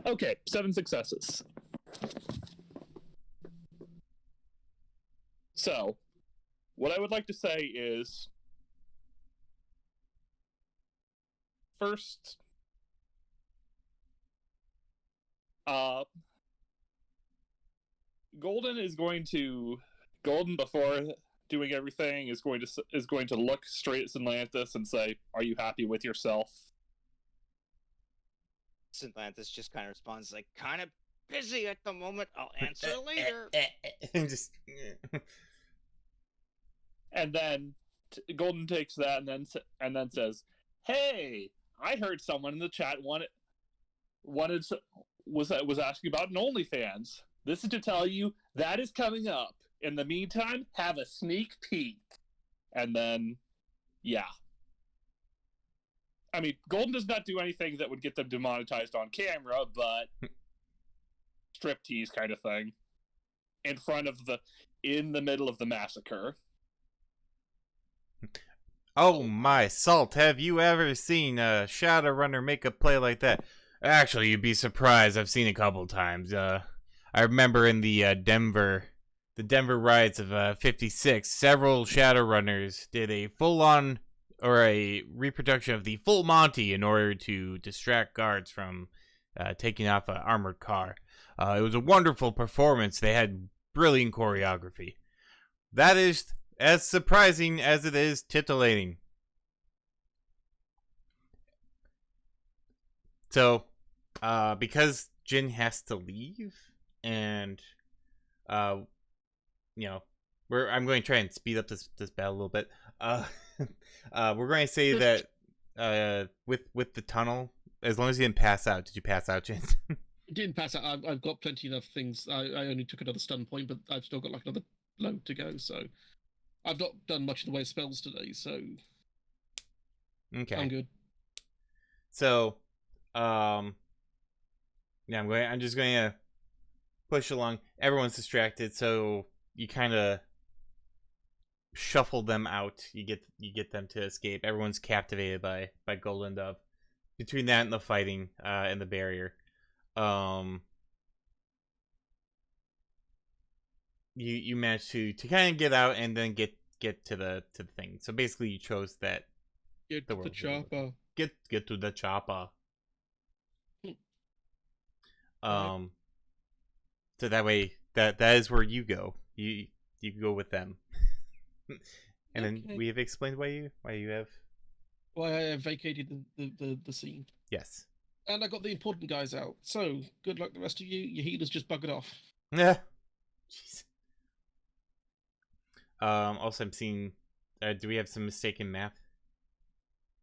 Okay, 7 successes. So, what I would like to say is, first, Golden before doing everything is going to look straight at Synlanthus and say, "Are you happy with yourself?" Synlanthus just kind of responds like, "Kind of busy at the moment. I'll answer later." Just. And then Golden takes that and then says, "Hey, I heard someone in the chat was asking about an OnlyFans. This is to tell you that is coming up. In the meantime, have a sneak peek." And then, yeah. I mean, Golden does not do anything that would get them demonetized on camera, but striptease kind of thing in the middle of the massacre. Oh my salt, have you ever seen a Shadowrunner make a play like that? Actually, you'd be surprised. I've seen it a couple times. I remember in the Denver riots of 56, several Shadowrunners did a full-on or a reproduction of the full Monty in order to distract guards from taking off an armored car. It was a wonderful performance. They had brilliant choreography. That is as surprising as it is titillating. So, because Jin has to leave, and I'm going to try and speed up this battle a little bit. We're going to say that with the tunnel, as long as you didn't pass out. Did you pass out, Jin? It didn't pass out. I've got plenty of things. I only took another stun point, but I've still got like another load to go. So I've not done much in the way of spells today, so Okay. I'm good. So, yeah, I'm just going to push along. Everyone's distracted, so you kind of shuffle them out. You get them to escape. Everyone's captivated by Golden Dove. Between that and the fighting and the barrier, you managed to kind of get out and then get to the thing. So basically, you chose that. Get The the world chopper. Get to the chopper. Alright. So that way that is where you go. You go with them. And then Okay. we have explained why you have. Why I vacated the scene. Yes. And I got the important guys out. So good luck, the rest of you. Your healers just buggered off. Yeah. Jeez. Also, I'm seeing. Do we have some mistaken math?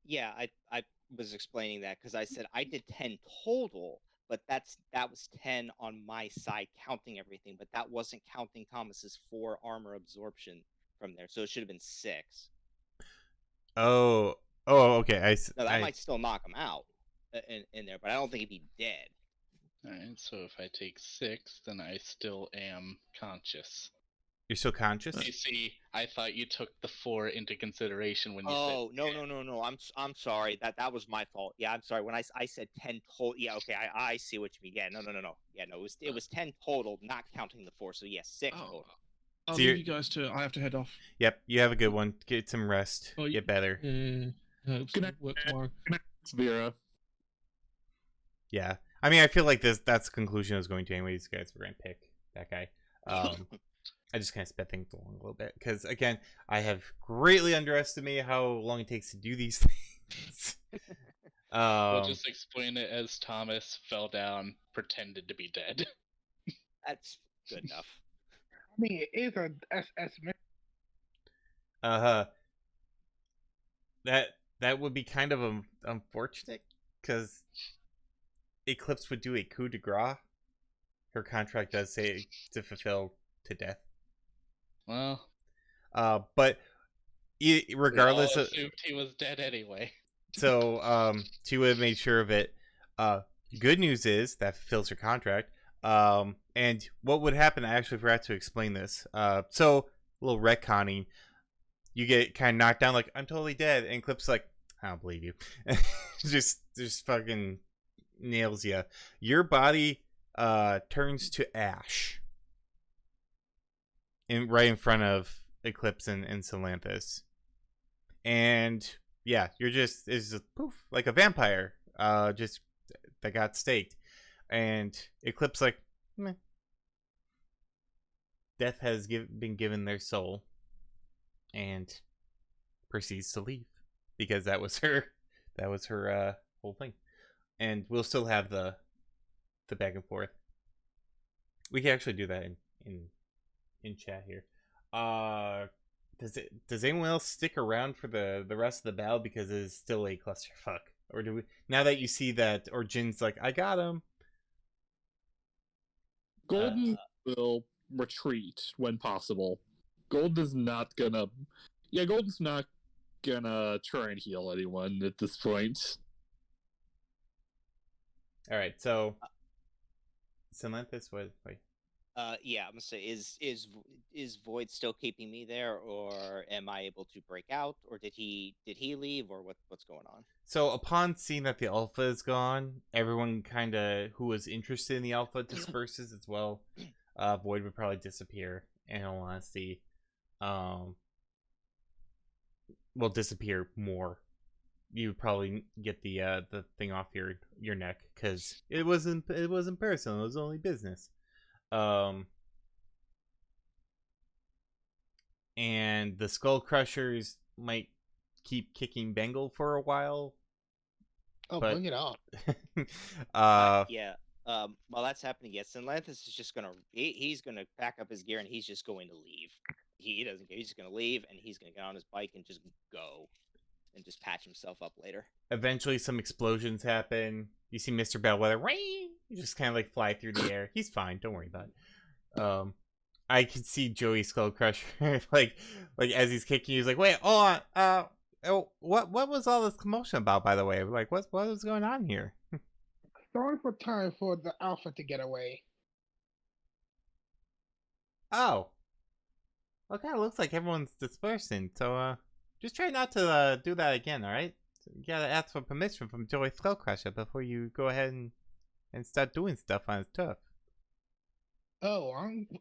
Yeah, I was explaining that because I said I did 10 total, but that was 10 on my side counting everything, but that wasn't counting Thomas's 4 armor absorption from there, so it should have been 6. Oh, okay. Now that might still knock him out in there, but I don't think he'd be dead. Alright, so if I take 6, then I still am conscious. You're still conscious. You see, I thought you took the 4 into consideration when you said. Oh no! I'm sorry. That was my fault. Yeah, I'm sorry. When I said 10 total. Yeah, okay. I see what you mean. Yeah, no. Yeah, no. It was 10 total, not counting the 4. So yeah, 6 total. I'll So leave you're- you guys to. I have to head off. Yep. You have a good one. Get some rest. Oh, Get better. I hope so. Good night. Work tomorrow. Vera. Yeah. I mean, I feel like that's the conclusion I was going to anyway. These guys were going to pick that guy. I just kind of sped things along a little bit because, again, I have greatly underestimated how long it takes to do these things. We'll just explain it as Thomas fell down, pretended to be dead. That's good enough. I mean, it is a estimate. That would be kind of unfortunate because Eclipse would do a coup de grace. Her contract does say to fulfill to death. Well, But regardless we all of, assumed he was dead anyway. so she would have made sure of it. Good news is that fulfills her contract. And what would happen? I actually forgot to explain this. So a little retconning. You get kind of knocked down, like I'm totally dead, and Clip's like, I don't believe you. just fucking nails you. Your body turns to ash right in front of Eclipse and Salanthus. And yeah, it's just poof, like a vampire, just that got staked. And Eclipse like, meh. Death has been given their soul, and proceeds to leave because that was her whole thing. And we'll still have the back and forth. We can actually do that in chat here. Does anyone else stick around for the rest of the battle because it is still a clusterfuck? Or do we, now that you see that, or Jin's like, I got him? Golden will retreat when possible. Golden's not gonna try and heal anyone at this point. All right, so Salanthus, wait. Yeah, I'm gonna say, is Void still keeping me there, or am I able to break out, or did he leave, or what's going on? So upon seeing that the alpha is gone, everyone kind of who was interested in the alpha disperses as well. Void would probably disappear, in all honesty. Will disappear more. You would probably get the thing off your neck because it wasn't personal. It was only business. And the Skull Crushers might keep kicking Bengal for a while. Oh, but, bring it on. Yeah. While that's happening, yes, Salanthus is just gonna he's gonna pack up his gear and he's just going to leave. He doesn't care. He's just gonna leave and he's gonna get on his bike and just go and just patch himself up later. Eventually, some explosions happen. You see Mr. Bellwether, you just kind of like fly through the air. He's fine. Don't worry about it. I can see Joey Skullcrusher like as he's kicking, he's like, "Wait, hold on. Oh, what was all this commotion about, by the way? Like, what was going on here?" Sorry for time for the Alpha to get away. Oh, well, it kind of looks like everyone's dispersing. So, just try not to do that again. All right? You gotta ask for permission from Joey Skullcrusher before you go ahead and start doing stuff on his turf. Oh,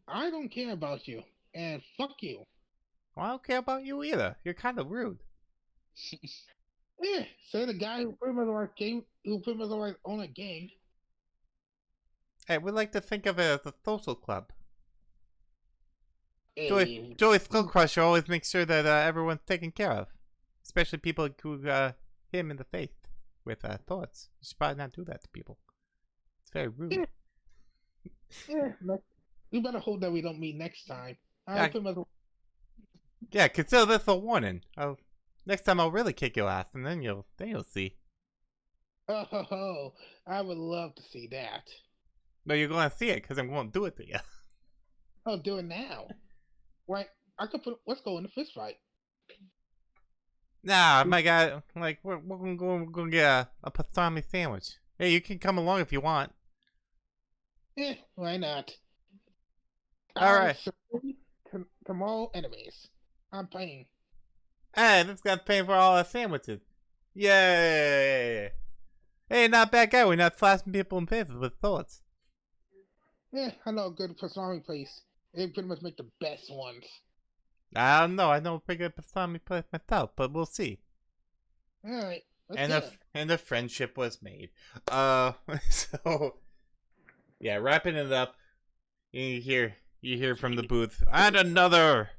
I don't care about you, and fuck you. Well, I don't care about you either. You're kind of rude. Yeah, say the guy who pretty much like game, who pretty much like own a gang. Hey, we like to think of it as a social club. Hey, Joey Skullcrusher always makes sure that everyone's taken care of, especially people who hit him in the face with thoughts. You should probably not do that to people. It's very rude. yeah, you better hope that we don't meet next time. Yeah. Yeah, consider this a warning. Next time I'll really kick your ass, and then you'll see. Oh, I would love to see that. No, you're gonna see it because I'm gonna do it to you. Oh, do it now. Right, I could put. Let's go in the fist fight. Nah, my guy. Like we're gonna get a pastrami sandwich. Hey, you can come along if you want. Yeah, why not? All right. Tomorrow enemies. I'm paying. Hey, this guy's paying for all our sandwiches. Yay! Hey, not bad guy. We're not slashing people in faces with swords. Yeah, I know a good pastrami place. They pretty much make the best ones. I don't know. I know a pretty good pastrami place myself, but we'll see. All right, And a friendship was made. So yeah, wrapping it up. You hear from the booth. And another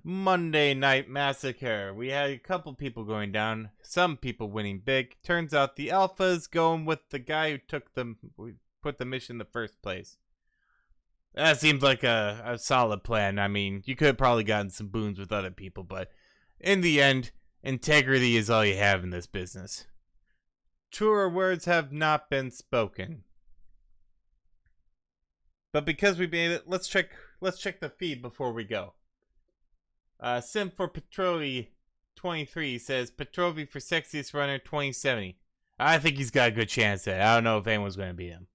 Monday Night Massacre. We had a couple people going down. Some people winning big. Turns out the Alpha's going with the guy who put the mission in the first place. That seems like a solid plan. I mean, you could have probably gotten some boons with other people, but in the end, integrity is all you have in this business. Truer words have not been spoken. But because we made it, let's check the feed before we go. Sim for Petrovi 23 says Petrovi for sexiest runner 2070. I think he's got a good chance at it. I don't know if anyone's going to beat him.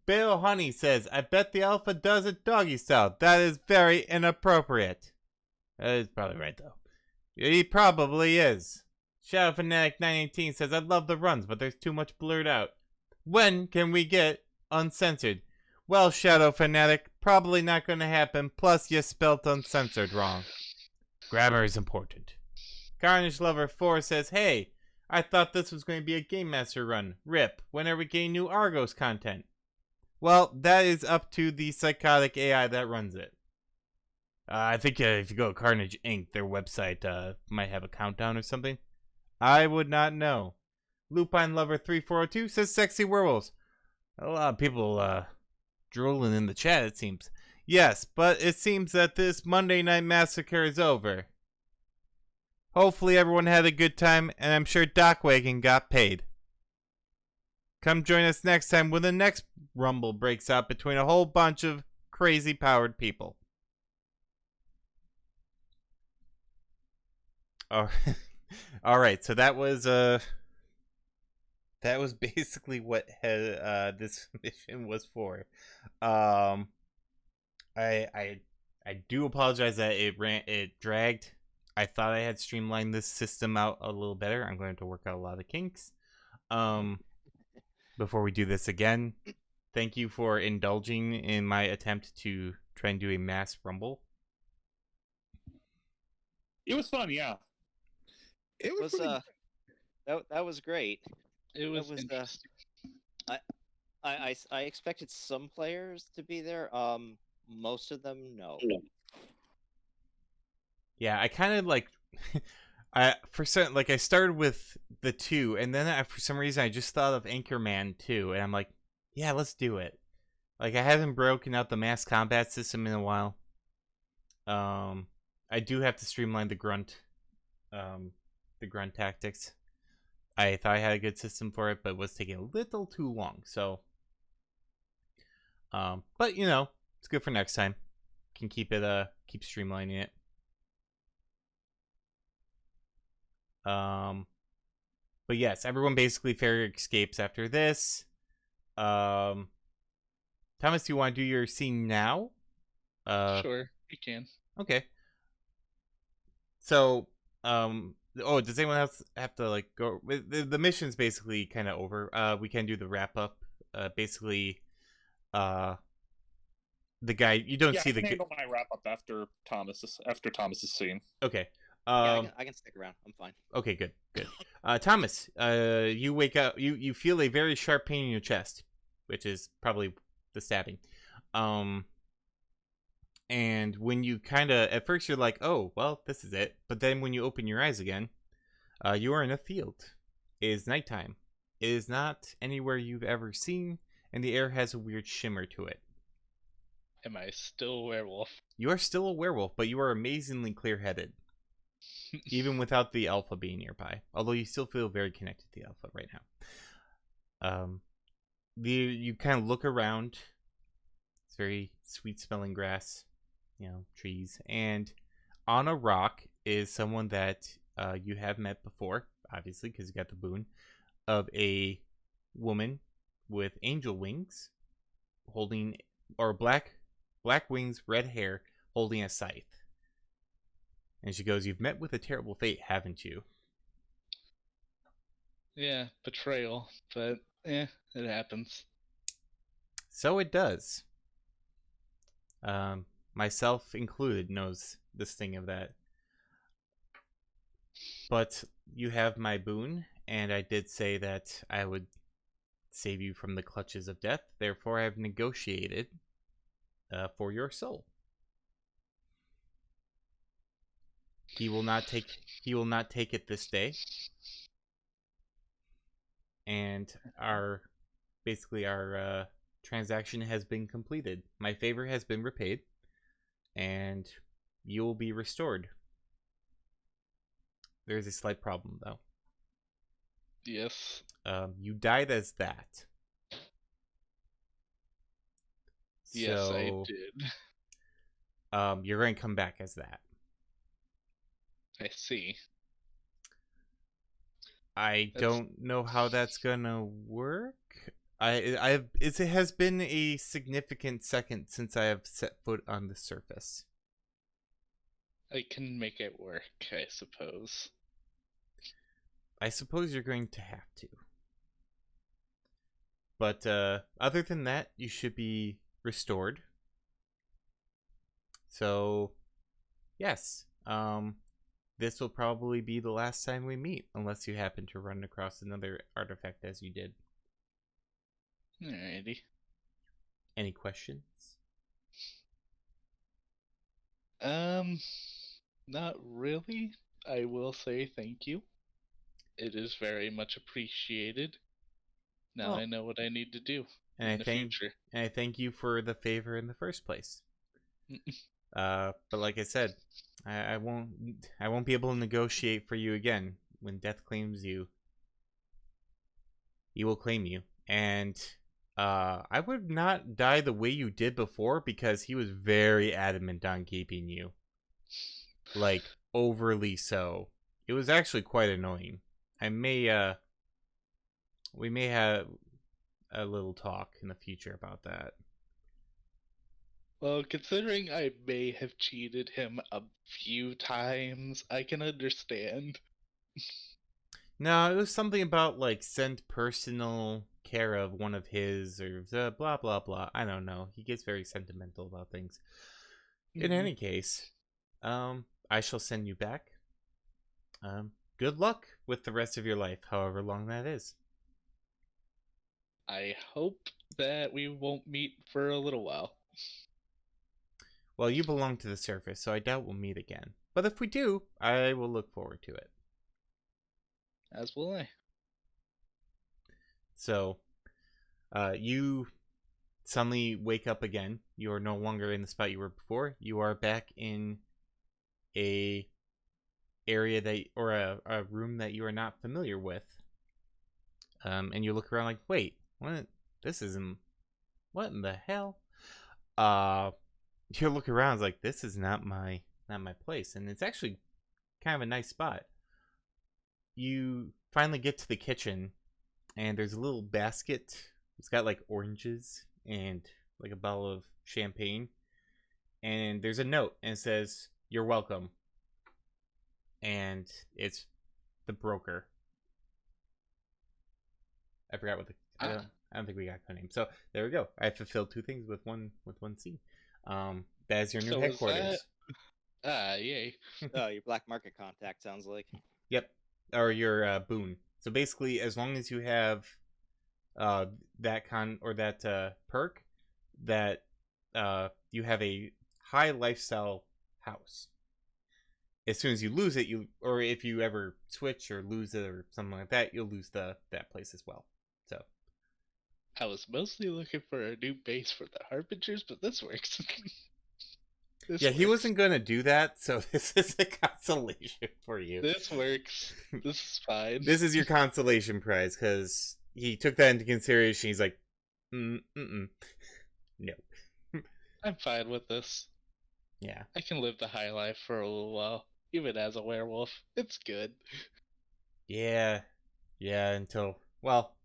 Bill Honey says, I bet the Alpha does it doggy style. That is very inappropriate. That is probably right, though. He probably is. Shadow Fanatic 918 says, I love the runs, but there's too much blurred out. When can we get uncensored? Well, Shadow Fanatic, probably not going to happen. Plus, you spelt uncensored wrong. Grammar is important. Carnage Lover 4 says, hey, I thought this was going to be a Game Master run. RIP. When are we getting new Argos content? Well, that is up to the psychotic AI that runs it. I think if you go to Carnage Inc., their website might have a countdown or something. I would not know. Lupine Lover 3402 says sexy werewolves. A lot of people drooling in the chat, it seems. Yes, but it seems that this Monday Night Massacre is over. Hopefully everyone had a good time, and I'm sure Dockwagon got paid. Come join us next time when the next rumble breaks out between a whole bunch of crazy powered people. All right, so that was basically what this mission was for. I do apologize that it dragged. I thought I had streamlined this system out a little better. I'm going to work out a lot of kinks. Before we do this again, thank you for indulging in my attempt to try and do a mass rumble. It was fun, yeah. It was pretty that was great. It was was, interesting. I expected some players to be there. Most of them, no. Yeah, I kind of like I started with the 2, and then for some reason I just thought of Anchorman 2, and I'm like, yeah, let's do it. Like, I haven't broken out the mass combat system in a while. I do have to streamline the grunt tactics. I thought I had a good system for it, but it was taking a little too long. So, but you know, it's good for next time. can keep streamlining it. But yes, everyone basically fair escapes after this. Thomas, do you want to do your scene now? Sure, you can. Okay. So, does anyone else have to like go? The mission's basically kind of over. We can do the wrap up. Basically, the guy you don't see I can the. handle my wrap up after Thomas's scene. Okay. Yeah, I can stick around. I'm fine. Okay, good. Thomas, you wake up. You feel a very sharp pain in your chest, which is probably the stabbing. And when you kind of at first you're like, oh well, this is it. But then when you open your eyes again, you are in a field. It is nighttime. It is not anywhere you've ever seen, and the air has a weird shimmer to it. Am I still a werewolf? You are still a werewolf, but you are amazingly clear-headed. Even without the alpha being nearby, although you still feel very connected to the alpha right now. You kind of look around. It's very sweet smelling grass, trees, and on a rock is someone that you have met before, obviously because you got the boon of a woman with angel wings, holding or black wings, red hair, holding a scythe. And she goes, "You've met with a terrible fate, haven't you?" Yeah, betrayal, but it happens. So it does. Myself included knows this thing of that. But you have my boon, and I did say that I would save you from the clutches of death. Therefore, I have negotiated for your soul. He will not take it this day. And our transaction has been completed. My favor has been repaid, and you will be restored. There's a slight problem, though. Yes. You died as that. Yes, So, I did. You're going to come back as that. I see. I don't know how that's gonna work. It has been a significant second since I have set foot on the surface. I can make it work, I suppose. I suppose you're going to have to. But other than that, you should be restored. So, yes. This will probably be the last time we meet, unless you happen to run across another artifact as you did. Alrighty. Any questions? Not really. I will say thank you. It is very much appreciated. Now Well, I know what I need to do and in the future. And I thank you for the favor in the first place. But like I said, I won't be able to negotiate for you again. When death claims you, he will claim you. And I would not die the way you did before, because he was very adamant on keeping you. Like, overly so. It was actually quite annoying. We may have a little talk in the future about that. Well, considering I may have cheated him a few times, I can understand. No, it was something about like send personal care of one of his or blah blah blah. I don't know. He gets very sentimental about things. In any case, I shall send you back. Good luck with the rest of your life, however long that is. I hope that we won't meet for a little while. Well, you belong to the surface, so I doubt we'll meet again. But if we do, I will look forward to it. As will I. So, you suddenly wake up again. You are no longer in the spot you were before. You are back in a area or a room that you are not familiar with. And you look around like, wait, what? This isn't. What in the hell? you look around, it's like, this is not my place, and it's actually kind of a nice spot. You finally get to the kitchen, and there's a little basket. It's got like oranges and like a bottle of champagne, and there's a note, and it says, "You're welcome." And it's the broker. I forgot what the I don't think we got a name. So there we go. I fulfilled 2 things with one scene. That is your new So is headquarters. Yay. Oh, your black market contact sounds like. Yep, or your boon. So basically, as long as you have that perk, that you have a high lifestyle house. As soon as you lose it, or if you ever switch or lose it or something like that, you'll lose that place as well. So I was mostly looking for a new base for the Harbingers, but this works. He wasn't gonna do that, so this is a consolation for you. This works. This is fine. This is your consolation prize, because he took that into consideration. He's like, no. I'm fine with this. Yeah. I can live the high life for a little while, even as a werewolf. It's good. Yeah, until, well,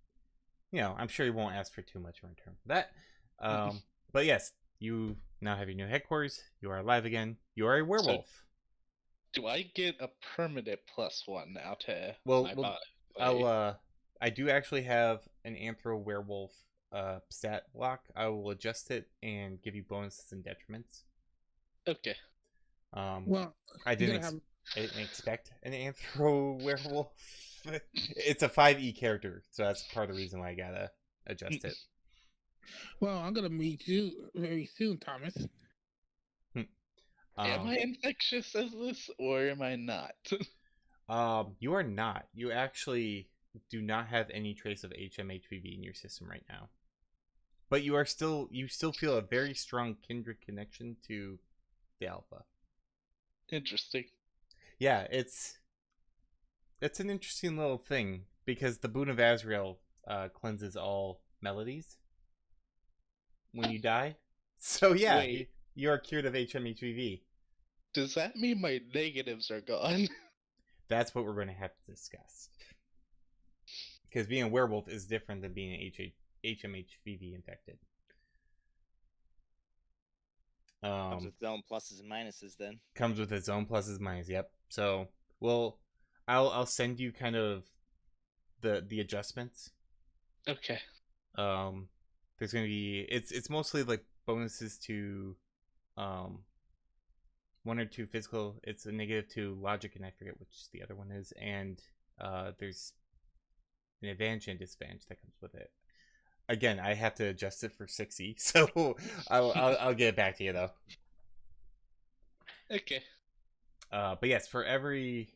I'm sure you won't ask for too much in return for that. But yes, you now have your new headquarters. You are alive again. You are a werewolf. So, do I get a permanent +1 now to my body? I do actually have an anthro werewolf stat block. I will adjust it and give you bonuses and detriments. Okay. Well, I didn't expect an anthro werewolf. It's a 5e character, so that's part of the reason why I gotta adjust it. Well, I'm gonna meet you very soon, Thomas. Am I infectious as this, or am I not? You are not. You actually do not have any trace of HMHPV in your system right now. But you still feel a very strong kindred connection to the alpha. Interesting. Yeah, it's an interesting little thing, because the Boon of Azrael cleanses all melodies when you die. So yeah, you are cured of HMHPV. Does that mean my negatives are gone? That's what we're going to have to discuss. Because being a werewolf is different than being HMHPV infected. Comes with its own pluses and minuses then. Comes with its own pluses and minuses, yep. So, I'll send you kind of the adjustments. Okay. There's going to be, it's mostly like bonuses to 1 or 2 physical. It's a -2 logic, and I forget which the other one is. And there's an advantage and disadvantage that comes with it. Again, I have to adjust it for 6e, so I'll get it back to you though. Okay. But yes, for everyone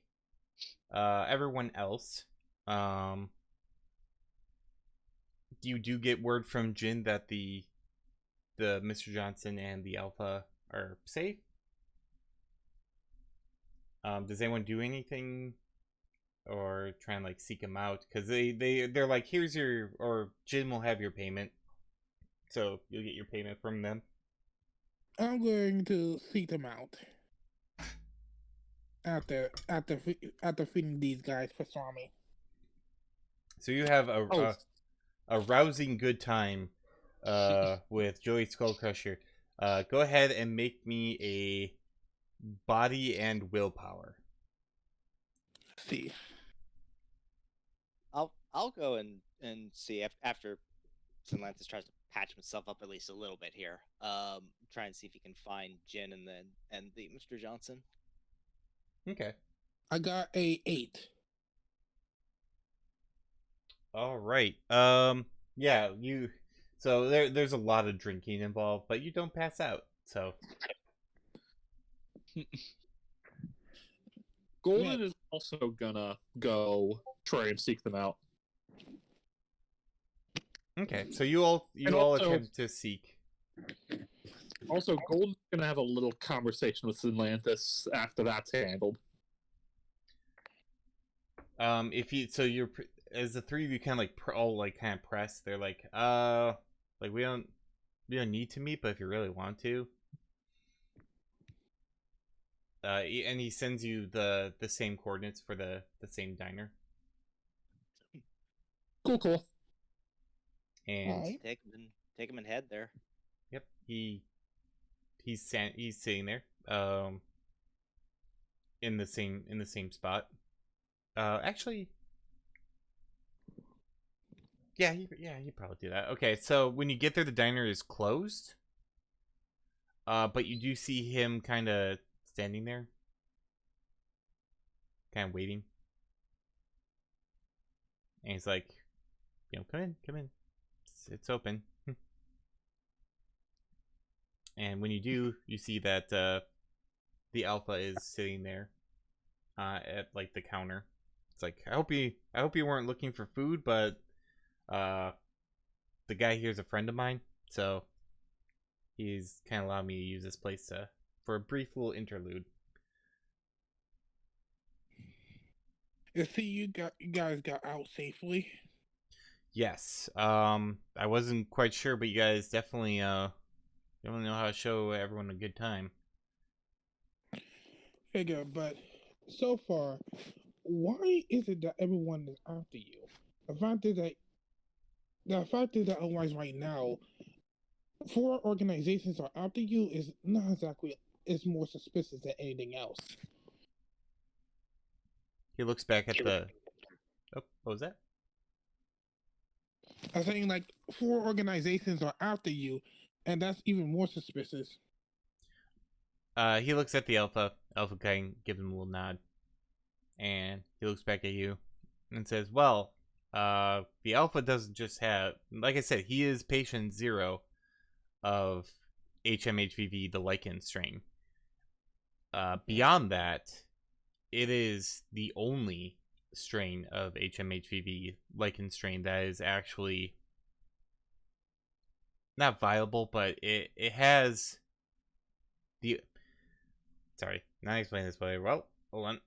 else, you do get word from Jin that the Mr. Johnson and the Alpha are safe. Does anyone do anything or try and like seek them out? Because they're like, here's your, or Jin will have your payment, so you'll get your payment from them. I'm going to seek them out after feeding these guys pastrami. So you have a rousing good time with Joey Skullcrusher. Go ahead and make me a body and willpower. Let's see. I'll go and see after Sinlanthus tries to patch himself up at least a little bit here. Try and see if he can find Jin and the Mr. Johnson. Okay. I got a 8. All right. Yeah, you. So there's a lot of drinking involved, but you don't pass out. So. Golden is also gonna go try and seek them out. Okay, so you all attempt to seek. Also, Golden's gonna have a little conversation with Sinlanthus after that's handled. You're as the 3 of you kind of like all kind of press. They're like, we don't need to meet, but if you really want to. And he sends you the same coordinates for the same diner. Cool. And Alright. Take him and head there. yep, he's sitting there, in the same spot. Actually, yeah, he'd probably do that. Okay, so when you get there, the diner is closed. But you do see him kind of standing there, kind of waiting. And he's like, come in. It's open. And when you do, you see that the alpha is sitting there at like the counter. It's like, I hope you weren't looking for food, but the guy here is a friend of mine, so he's kind of allowed me to use this place for a brief little interlude. See, you guys got out safely. Yes. I wasn't quite sure, but you guys definitely know how to show everyone a good time. Figure, but so far, why is it that everyone is after you? The fact is that otherwise right now, 4 organizations are after you is not exactly, it's more suspicious than anything else. He looks back at the. Oh, what was that? I'm saying like 4 organizations are after you, and that's even more suspicious. He looks at the alpha. Alpha kind gives him a little nod, and he looks back at you and says, "Well, the alpha doesn't just have, like I said, he is patient 0 of HMHVV, the lichen strain. Beyond that, it is the only strain of HMHVV lichen strain that is actually not viable, but it has the. Sorry, not explaining this way. Well, hold on,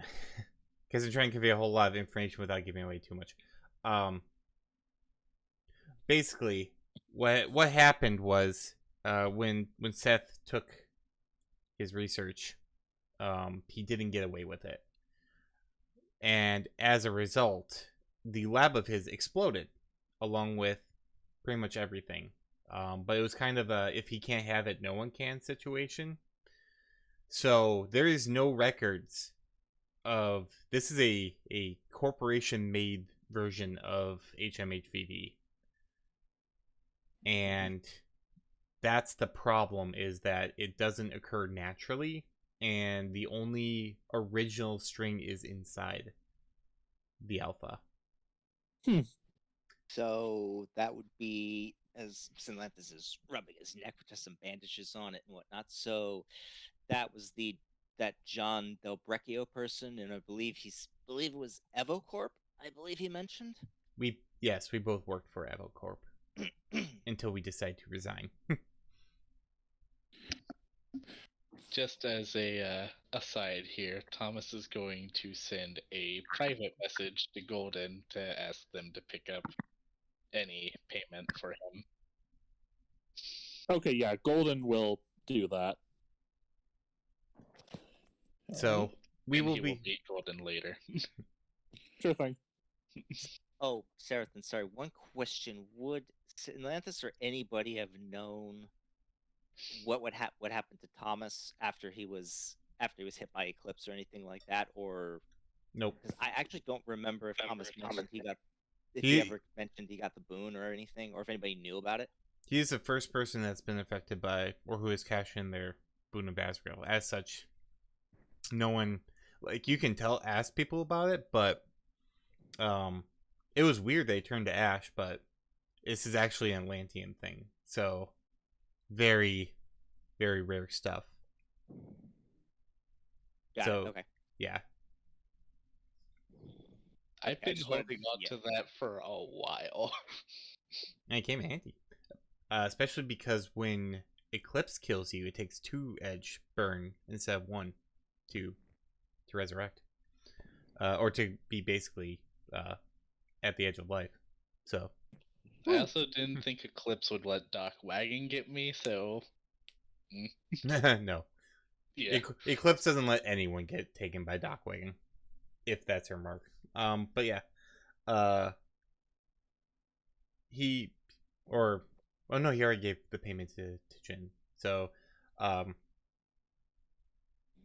because I'm trying to convey a whole lot of information without giving away too much. Basically, what happened was when Seth took his research, he didn't get away with it, and as a result, the lab of his exploded, along with pretty much everything. But it was kind of a if he can't have it, no one can situation. So there is no records of this is a corporation made version of HMHVV. And that's the problem, is that it doesn't occur naturally, and the only original string is inside the alpha. So that would be, as Sinlanthus is rubbing his neck with just some bandages on it and whatnot. So that was that John Del Brecchio person, and I believe it was EvoCorp. I believe he mentioned. We both worked for EvoCorp until we decided to resign. Just as a aside here, Thomas is going to send a private message to Golden to ask them to pick up any payment for him. Okay, yeah, Golden will do that. So we and will he be. will meet Golden later. Sure thing. Oh, Sarathan, sorry. One question: would Atlantis or anybody have known what happened to Thomas after he was hit by Eclipse or anything like that? Or Nope. because I actually don't remember if Thomas mentioned if He- he ever mentioned he got the boon or anything, or if anybody knew about it. He's the first person that's been affected by, or who has cashed in their Boon of Basriel. As such, no one, like, you can ask people about it, but it was weird they turned to ash, but this is actually an Atlantean thing, so very, very rare stuff. Got it. Okay. Yeah. I've I been just wanted holding to- on to that for a while. And it came in handy. Especially because when Eclipse kills you, it takes 2 edge burn instead of 1 to resurrect. Or to be basically at the edge of life. So. I also didn't think Eclipse would let Doc Wagon get me, so No. Yeah. Eclipse doesn't let anyone get taken by Dockwing, if that's her mark. But yeah, he or oh no, he already gave the payment to Jin. So, um,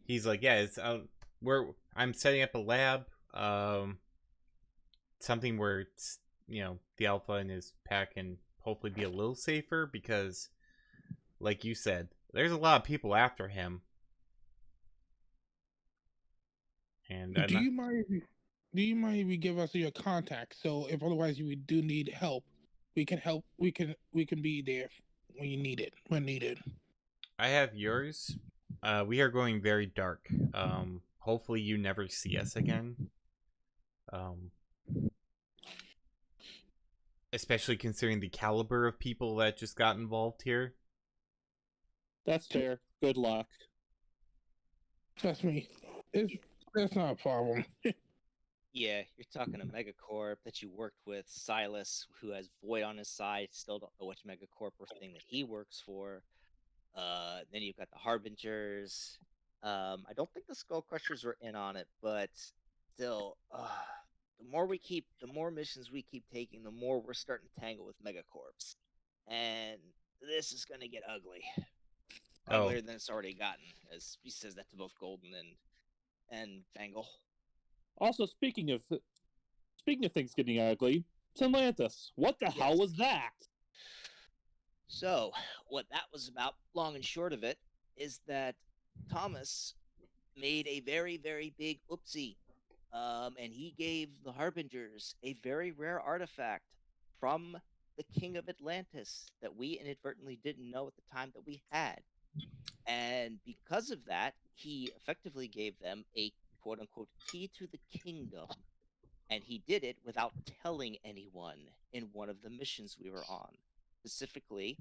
he's like, yeah, it's where I'm setting up a lab, something where it's the alpha and his pack can hopefully be a little safer because, like you said, there's a lot of people after him. And Do you mind? Do you mind if you give us your contact? So if otherwise you do need help, we can help. We can be there when you need it. When needed. I have yours. We are going very dark. Hopefully you never see us again. Especially considering the caliber of people that just got involved here. That's fair. Good luck. Trust me, that's not a problem. Yeah, you're talking to Megacorp that you worked with, Silas, who has Void on his side, still don't know which Megacorp or thing that he works for. Then you've got the Harbingers. I don't think the Skull Crushers were in on it, but still, the more missions we keep taking, the more we're starting to tangle with Megacorps, and this is gonna get ugly, uglier than it's already gotten. As he says that to both Golden and Fangle. Also, speaking of things getting ugly, Atlantis, what the hell was that? So, what that was about, long and short of it, is that Thomas made a very, very big oopsie. And he gave the Harbingers a very rare artifact from the King of Atlantis that we inadvertently didn't know at the time that we had. And because of that, he effectively gave them a quote unquote key to the kingdom. And he did it without telling anyone in one of the missions we were on. Specifically,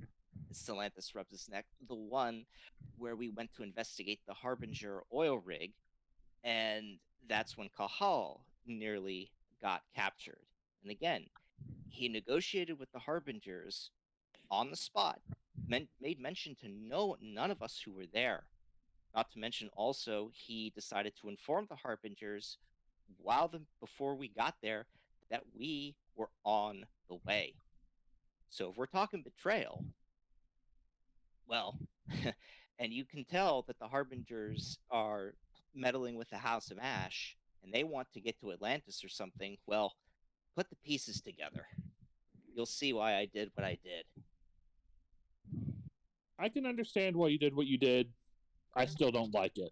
Stellantis rubs his neck, the one where we went to investigate the Harbinger oil rig, and that's when Kahal nearly got captured. And again, he negotiated with the Harbingers on the spot, made mention to none of us who were there. Not to mention, also, he decided to inform the Harbingers before we got there that we were on the way. So if we're talking betrayal, well, and you can tell that the Harbingers are meddling with the House of Ash and they want to get to Atlantis or something, well, put the pieces together. You'll see why I did what I did. I can understand why you did what you did. I still don't like it.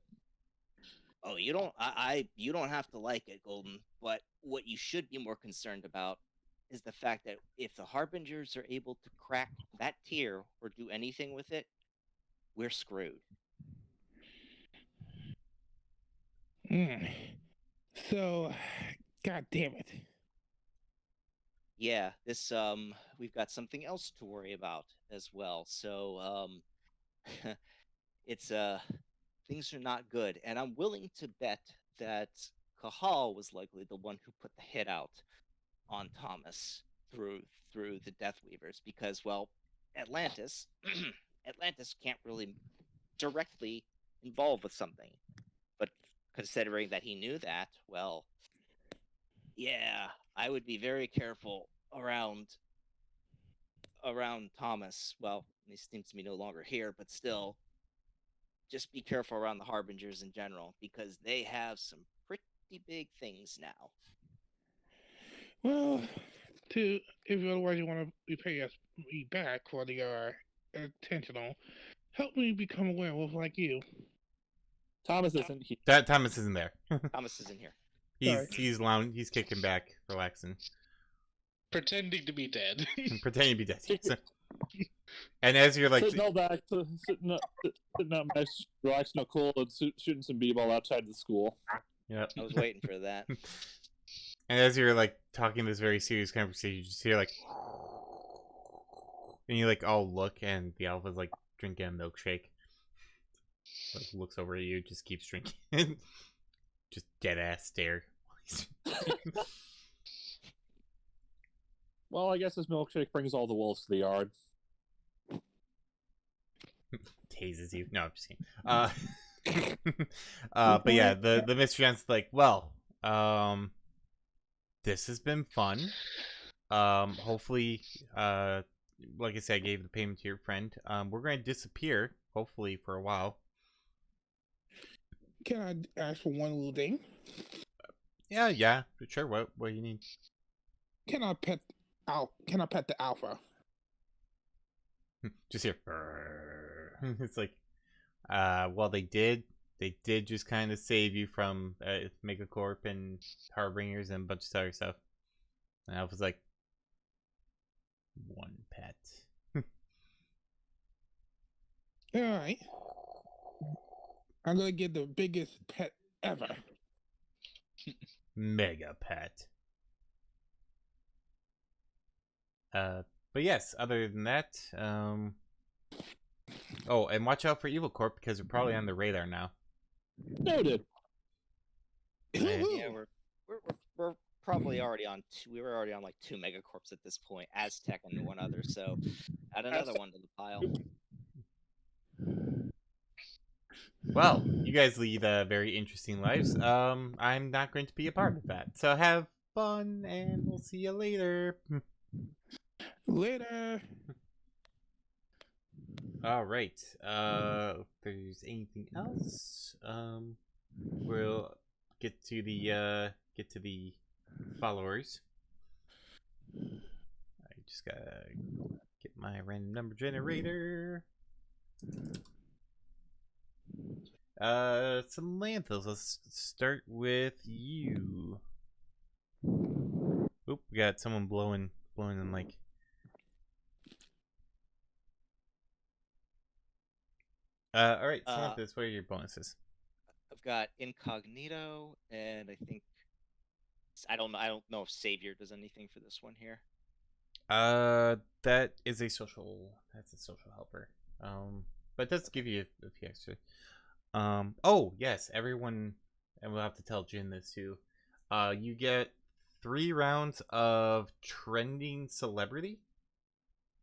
Oh, you don't have to like it, Golden, but what you should be more concerned about is the fact that if the Harbingers are able to crack that tier or do anything with it, we're screwed. So, God damn it. Yeah, this we've got something else to worry about as well. So it's things are not good, and I'm willing to bet that Kahal was likely the one who put the hit out on Thomas through the Death Weavers because, well, Atlantis Atlantis can't really directly involve with something, but considering that he knew that, well, yeah, I would be very careful around Thomas. Well, he seems to be no longer here, but still, just be careful around the Harbingers in general because they have some pretty big things now. Well, if otherwise you want to repay me back for the intentional, help me become a werewolf like you. Thomas isn't here. That Thomas isn't there. Thomas isn't here. He's kicking back, relaxing, Pretending to be dead. pretending to be dead. And as you're like sitting up nice, relaxing, cool, and shooting some b-ball outside the school. Yep. I was waiting for that. And as you're like talking this very serious conversation, you just hear like, and you like all look, and the alpha's like drinking a milkshake. Like looks over at you, just keeps drinking, just dead ass stare. Well, I guess this milkshake brings all the wolves to the yard. Tases you. No, I'm just kidding. But yeah, the mystery aunt's like, well, this has been fun. Hopefully, like I said, I gave the payment to your friend. We're going to disappear, hopefully, for a while. Can I ask for one little thing? Yeah, sure. What do you need? Can I pet Can I pet the alpha? Just here. It's like, well, they did just kind of save you from Megacorp and Harbingers and a bunch of other stuff. And I was like, one pet. All right. I'm gonna get the biggest pet ever. Mega pet. But yes, other than that, oh, and watch out for Evil Corp because they're probably on the radar now. Noted. Yeah. Yeah, we're probably already on two. We were already on like 2 megacorps at this point, Aztec and one other. So add another one to the pile. Well, you guys lead very interesting lives. I'm not going to be a part of that. So have fun, and we'll see you later. Later. All right. If there's anything else, we'll get to the followers. I just gotta get my random number generator. Samantha, let's start with you. Oop, we got someone blowing in like. All right, Samantha, what are your bonuses? I've got incognito, and I think I don't know if savior does anything for this one here. That is a social. That's a social helper. But it does give you a few extra. Oh yes, everyone, and we'll have to tell Jin this too. You get 3 rounds of trending celebrity.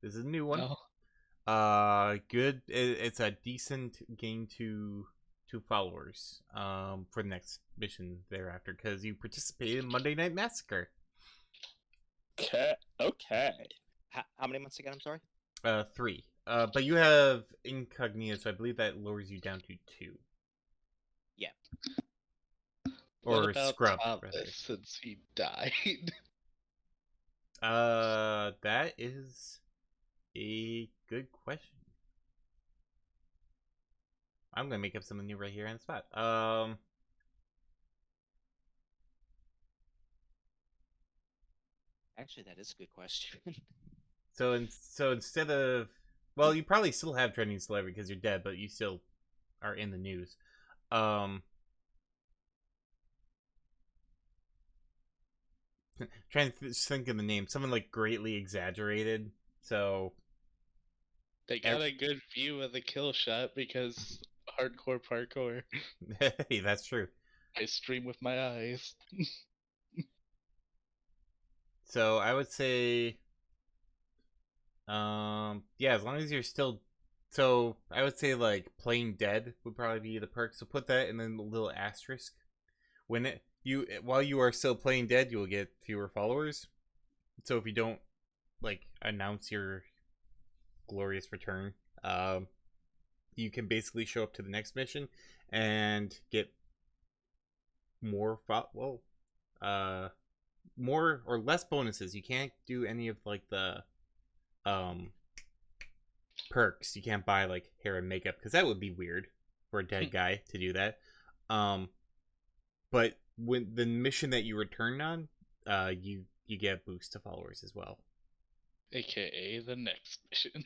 This is a new one. Oh. Good. It's a decent gain to followers. For the next mission thereafter, because you participated in Monday Night Massacre. Okay. How many months again? I'm sorry. 3. But you have incognito, so I believe that lowers you down to 2. Yeah. Or what about scrub, Thomas, rather. since he died? That is a good question. I'm gonna make up something new right here on the spot. Actually, that is a good question. So instead of, well, you probably still have trending celebrity because you're dead, but you still are in the news. Trying to think of the name. Someone like greatly exaggerated. So They got a good view of the kill shot because hardcore parkour. hey, that's true. I stream with my eyes. So I would say, yeah, as long as you're still, so I would say like playing dead would probably be the perk. So put that and then a little asterisk. When while you are still playing dead, you will get fewer followers. So if you don't like announce your glorious return, you can basically show up to the next mission and get more more or less bonuses. You can't do any of like the perks. You can't buy like hair and makeup because that would be weird for a dead guy to do that. But when the mission that you return on, you get a boost to followers as well. AKA the next mission.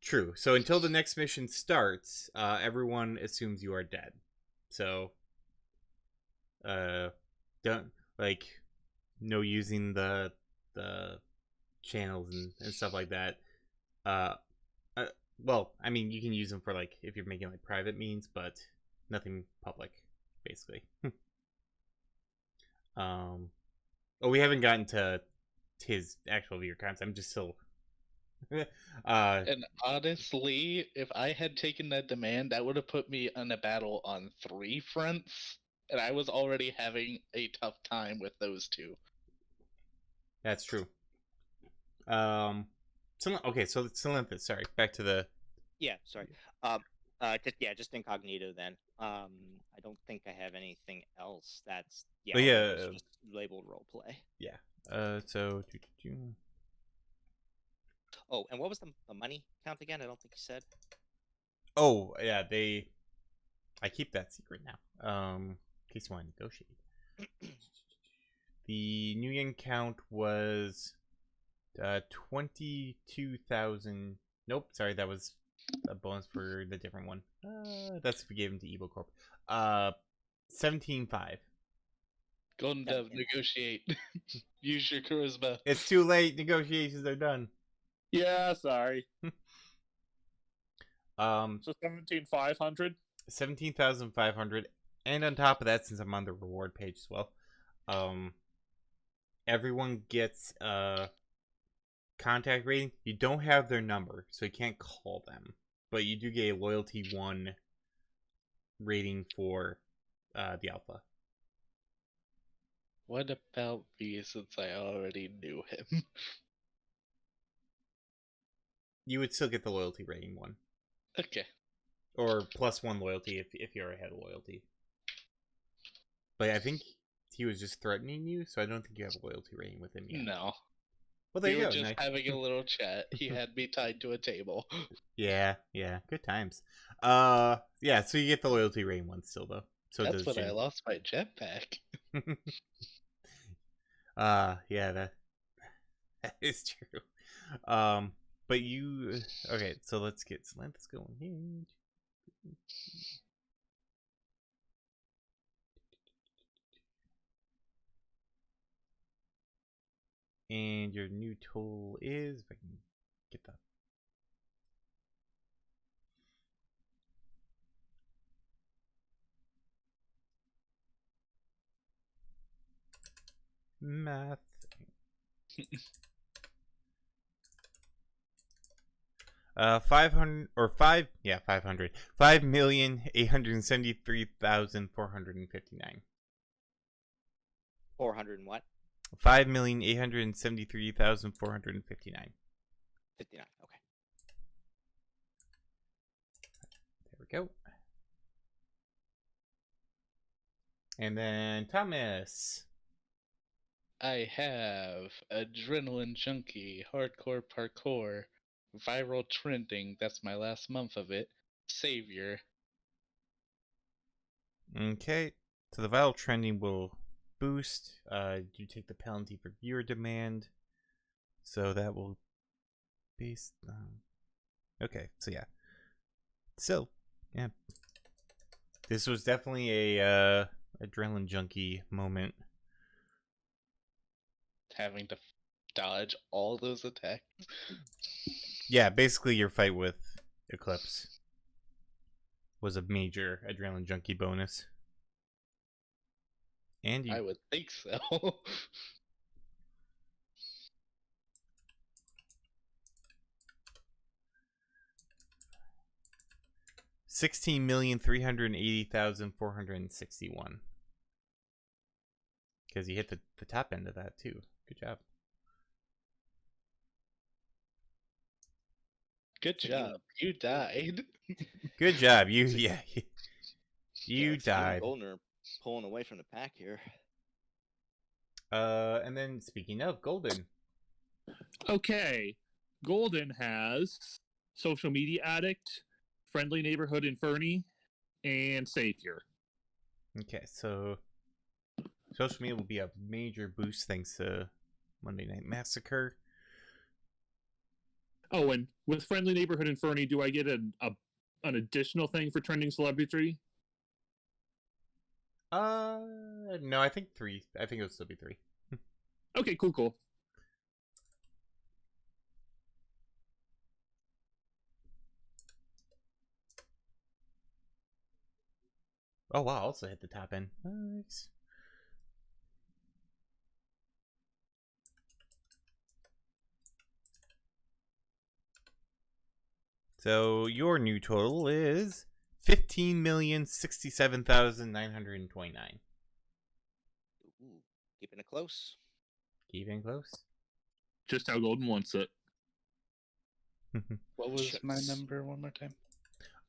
True. So until the next mission starts, everyone assumes you are dead. So don't like no using the channels and stuff like that. Well, I mean, you can use them for like if you're making like private means, but nothing public, basically. Oh, we haven't gotten to his actual viewer counts. I'm just still And honestly, if I had taken that demand, that would have put me in a battle on 3 fronts, and I was already having a tough time with those 2. That's true. Okay, so Olympus. Sorry, back to the. Yeah, sorry. Just incognito then. I don't think I have anything else that's But other yeah, than just labeled roleplay. yeah. So. Oh, and what was the money count again? I don't think you said. Oh yeah, I keep that secret now. In case you want to negotiate. The New Yen count was 22,000. Nope, sorry, that was a bonus for the different one. That's if we gave him to Evo Corp. 17.5. Golden Dove, negotiate. Use your charisma. It's too late. Negotiations are done. Yeah, sorry. So 17,500. 17,500, and on top of that, since I'm on the reward page as well, everyone gets contact rating. You don't have their number, so you can't call them, but you do get a loyalty 1 rating for the alpha. What about me, since I already knew him? You would still get the loyalty rating 1. Okay. Or +1 loyalty if you already had a loyalty. But I think he was just threatening you, so I don't think you have a loyalty rating with him yet. No. Well, there We you were go. just having a little chat. He had me tied to a table. Yeah, good times. Yeah, so you get the loyalty rating 1 still, though. So That's does when I Jin. lost my jetpack. Yeah, that is true. But you okay? So let's get Salanthus going here. And your new total is, if I can get that. Math. 500 or 500. 5,873,459. 400 and what? 5,873,459. 59. Okay. There we go. And then Thomas. I have Adrenaline Junkie, Hardcore Parkour, Viral Trending, that's my last month of it, Savior. Okay. So the viral trending will boost. You take the penalty for viewer demand. So that will base. Okay. So yeah. So yeah. This was definitely a adrenaline junkie moment. Having to dodge all those attacks. Yeah, basically your fight with Eclipse was a major adrenaline junkie bonus. And you... I would think so. 16,380,461. Because you hit the top end of that too. Good job. Good job. You died. Good job. You You died. Golden are pulling away from the pack here. And then speaking of Golden. Okay. Golden has Social Media Addict, Friendly Neighborhood Inferni, and Savior. Okay, so social media will be a major boost thanks to Monday Night Massacre. Oh, and with Friendly Neighborhood Inferni, do I get an additional thing for trending celebrity? No, I think 3. I think it'll still be 3. Okay, cool. Oh wow, also hit the top end. Nice. So your new total is 15,067,929. Ooh, keeping it close. Keeping close. Just how Golden wants it. What was my Shucks. number one more time?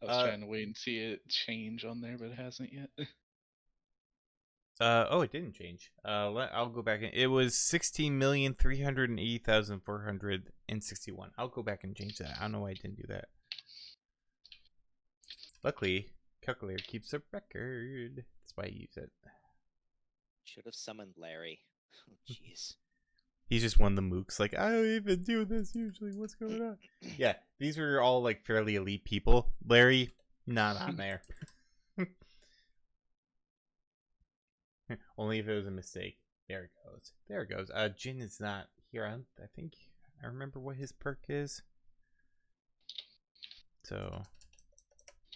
I was trying to wait and see it change on there, but it hasn't yet. Oh, it didn't change. I'll go back. It was 16,380,461. I'll go back and change that. I don't know why I didn't do that. Luckily, calculator keeps a record. That's why I use it. Should have summoned Larry. Oh, jeez. He's just one of the mooks. Like, I don't even do this usually. What's going on? Yeah, these were all like fairly elite people. Larry, not on there. Only if it was a mistake. There it goes. There it goes. Jin is not here. I think I remember what his perk is. So,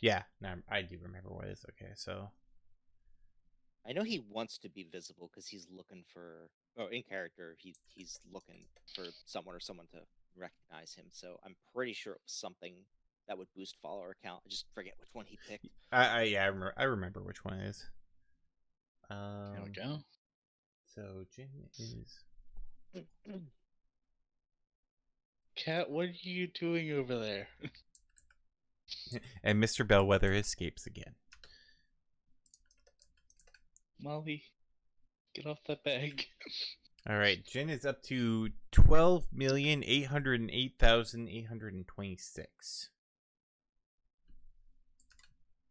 yeah, no, I do remember what it is. Okay, so I know he wants to be visible because he's looking for, in character, he's looking for someone or someone to recognize him. So I'm pretty sure it was something that would boost follower count. I just forget which one he picked. I remember which one it is. There we go. So Jin is. Cat, what are you doing over there? And Mr. Bellwether escapes again. Molly, get off that bag. All right, Jin is up to 12,808,826.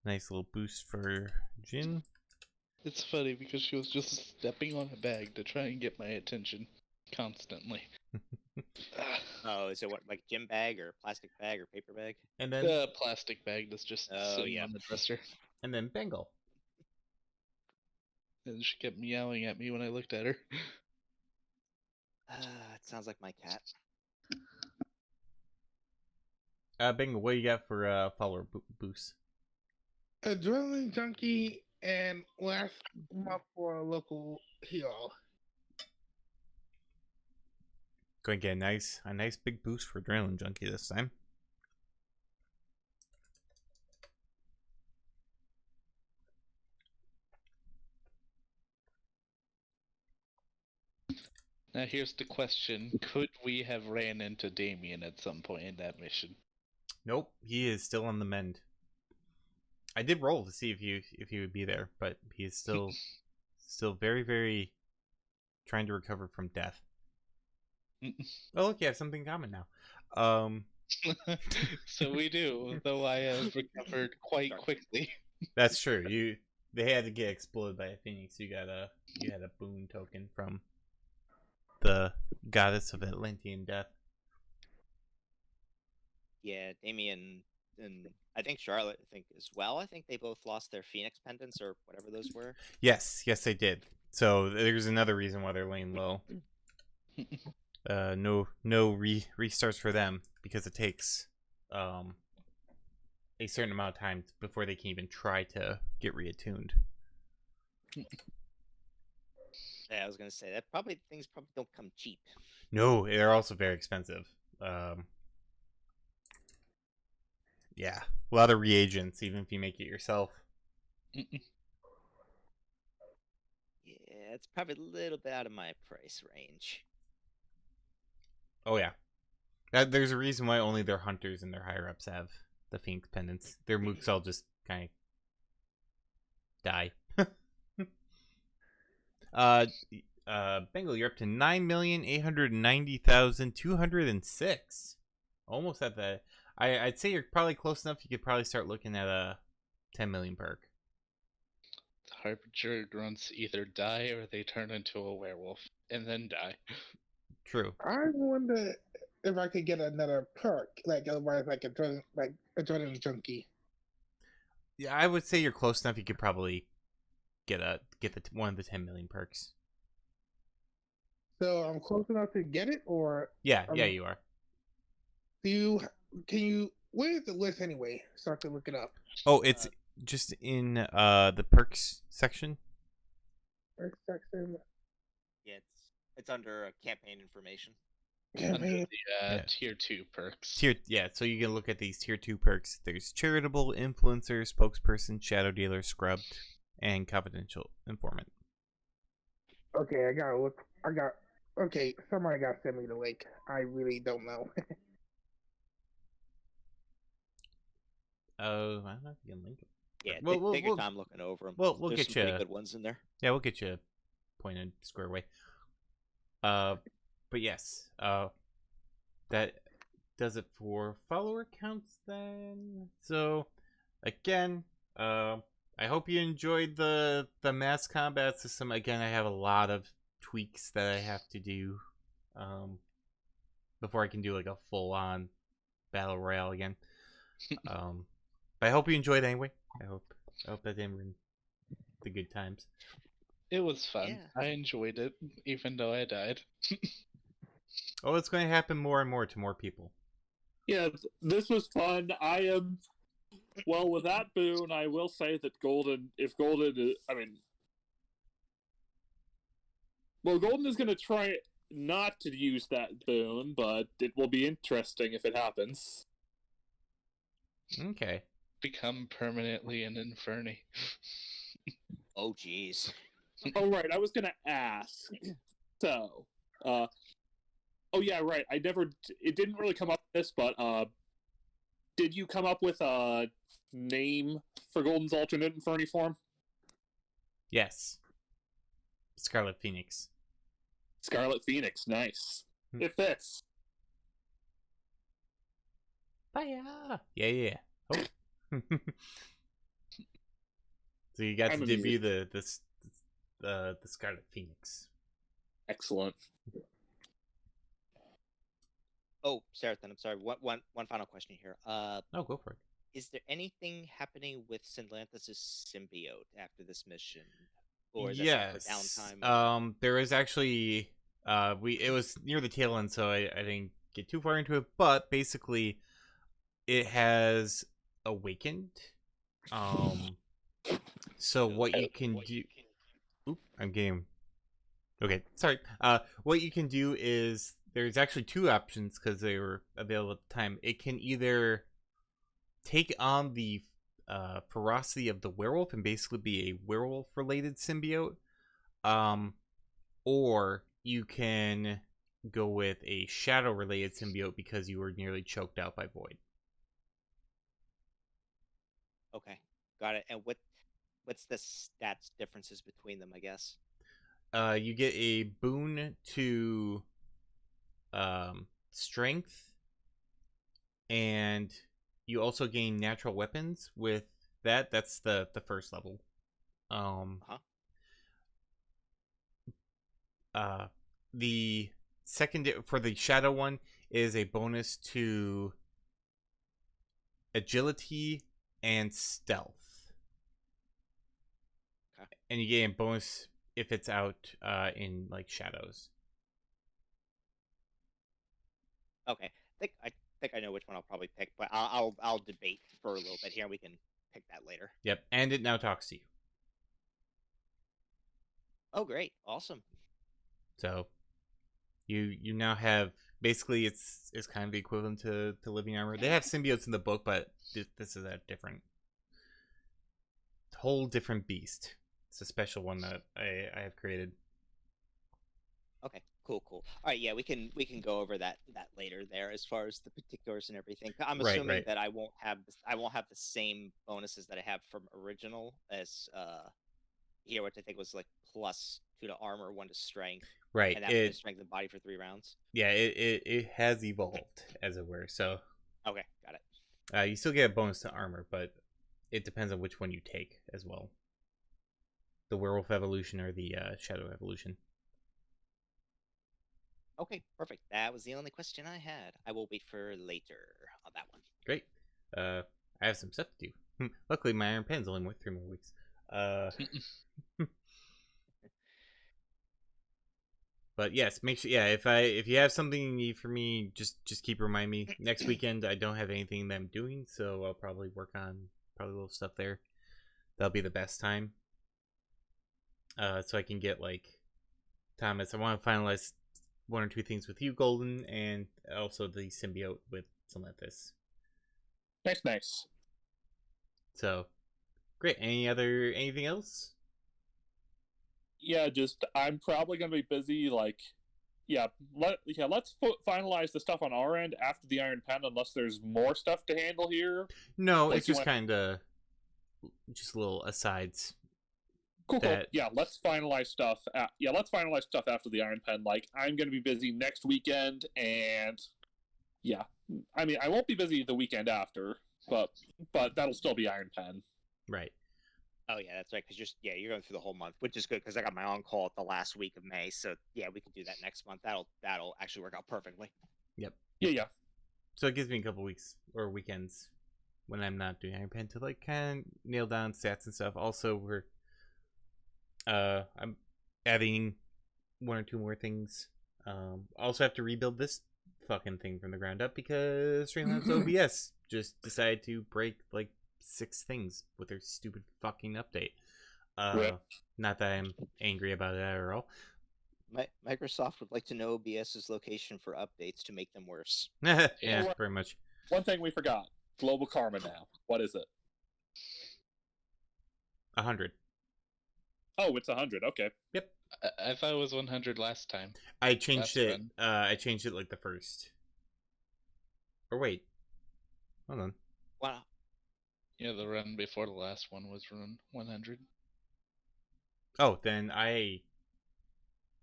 Nice little boost for Jin. It's funny because she was just stepping on a bag to try and get my attention constantly. Oh, is it what, like gym bag or plastic bag or paper bag? And then The plastic bag that's just Oh, sitting yeah. on the dresser. and then Bengal. And she kept meowing at me when I looked at her. It sounds like my cat. Bengal, what you got for follower boost? Adrenaline Junkie and last month for a local hero. Going to get a nice big boost for Adrenaline Junkie this time. Now here's the question. Could we have ran into Damien at some point in that mission? Nope, he is still on the mend. I did roll to see if he would be there, but he is still very, very trying to recover from death. Oh, look, you have something in common now. So we do, though I have recovered quite quickly. That's true. They had to get exploded by a phoenix. You had a boon token from the goddess of Atlantean death. Yeah, Damien and I think Charlotte, I think as well. I think they both lost their Phoenix pendants or whatever those were. Yes, they did. So there's another reason why they're laying low. No restarts for them because it takes a certain amount of time before they can even try to get reattuned. Yeah, I was gonna say that things probably don't come cheap. No, they're also very expensive. Yeah, a lot of reagents, even if you make it yourself. Yeah, it's probably a little bit out of my price range. Oh yeah, there's a reason why only their hunters and their higher ups have the Phoenix pendants. Their mooks all just kind of die. Bengal, you're up to 9,890,206. Almost at the. I'd say you're probably close enough. You could probably start looking at a 10 million perk. The Harbinger grunts either die or they turn into a werewolf and then die. True. I wonder if I could get another perk, like otherwise, like Adrenaline Junkie. Yeah, I would say you're close enough. You could probably get one of the 10 million perks. So I'm close enough to get it, or Yeah, you are. can you? Where's the list anyway? So I can look it up. Oh, it's just in the perks section. Perk section. Yeah, it's under campaign information. Yeah, Under man. the Yeah. tier 2 perks. So you can look at these tier 2 perks. There's charitable, influencer, spokesperson, shadow dealer, scrubbed, and confidential informant. Okay, I gotta look. Okay, somebody gotta send me the link. I really don't know. I don't know if you can link it. Yeah, Well, take your time looking over them. we'll There's get some pretty you. good ones in there. Yeah, we'll get you pointed square away. But yes, that does it for follower counts then. So, again, I hope you enjoyed the mass combat system. Again, I have a lot of tweaks that I have to do, before I can do like a full on battle royale again. But I hope you enjoyed anyway. I hope that didn't ruin the good times. It was fun. Yeah. I enjoyed it, even though I died. Oh, it's going to happen more and more to more people. Yeah, this was fun. I am. Well, with that boon, I will say that Golden, if Golden is, well, Golden is going to try not to use that boon, but it will be interesting if it happens. Okay. Become permanently an Inferni. Oh, jeez. Oh, right, I was going to ask. So, oh yeah, right, it didn't really come up with this, but, did you come up with a name for Golden's alternate Inferni form? Yes. Scarlet Phoenix. Scarlet Phoenix, nice. It fits. Fire! Yeah. Oh. So you got to I'm debut the Scarlet Phoenix. Excellent. Oh, Sarathan, I'm sorry. One final question here. Oh, go for it. Is there anything happening with Synlanthus' symbiote after this mission, or is that something for downtime? There is actually it was near the tail end, so I didn't get too far into it. But basically, it has awakened. So what you can do? Oop, I'm getting. Okay, sorry. What you can do is there's actually two options because they were available at the time. It can either take on the ferocity of the werewolf and basically be a werewolf-related symbiote, or you can go with a shadow-related symbiote because you were nearly choked out by Void. Okay, got it. And what's the stats differences between them? I guess. You get a boon to strength, and you also gain natural weapons with that. That's the first level. The second for the shadow one is a bonus to agility and stealth. Okay. And you get a bonus if it's out in like shadows. Okay, I think I know which one I'll probably pick, but I'll debate for a little bit here, and we can pick that later. Yep, and it now talks to you. Oh, great, awesome. So you now have basically it's kind of the equivalent to living armor. They have symbiotes in the book, but this is a whole different beast. It's a special one that I have created. Okay, cool. All right, yeah, we can go over that later there as far as the particulars and everything. I'm assuming Right. that I won't have the same bonuses that I have from original as here, which I think was like +2 to armor, 1 to strength. Right. And that was strength of body for 3 rounds. Yeah, it has evolved, as it were. So okay, got it. You still get a bonus to armor, but it depends on which one you take as well. The werewolf evolution or the shadow evolution. Okay, perfect. That was the only question I had. I will wait for later on that one. Great. I have some stuff to do. Luckily, my iron pen's only worth 3 more weeks. But yes, make sure. Yeah, if you have something you need from me, just keep reminding me. Next weekend, I don't have anything that I'm doing, so I'll probably work on probably a little stuff there. That'll be the best time. So I can get like Thomas. I want to finalize one or two things with you, Golden, and also the symbiote with Celanthus. Nice. So, great. Anything else? Yeah, just I'm probably gonna be busy. Like, let's finalize the stuff on our end after the Iron Pen, unless there's more stuff to handle here. No, Like, it's just kind of just little asides. Cool. Yeah, let's finalize stuff. Let's finalize stuff after the Iron Pen. Like, I'm gonna be busy next weekend, and yeah, I mean, I won't be busy the weekend after, but that'll still be Iron Pen. Right. Oh yeah, that's right. Because you're going through the whole month, which is good because I got my on call at the last week of May. So yeah, we can do that next month. That'll actually work out perfectly. Yep. Yeah. So it gives me a couple weeks or weekends when I'm not doing Iron Pen to like kind of nail down stats and stuff. Also, I'm adding one or two more things. Also have to rebuild this fucking thing from the ground up because Streamlabs OBS just decided to break like 6 things with their stupid fucking update. Right. Not that I'm angry about it at all. Microsoft would like to know OBS's location for updates to make them worse. Yeah, very much. One thing we forgot: global karma now. What is it? 100. Oh, it's 100. Okay. Yep. I thought it was 100 last time. I changed That's it. I changed it like the first. Or wait, hold on. Wow. Yeah, the run before the last one was run 100. Oh, then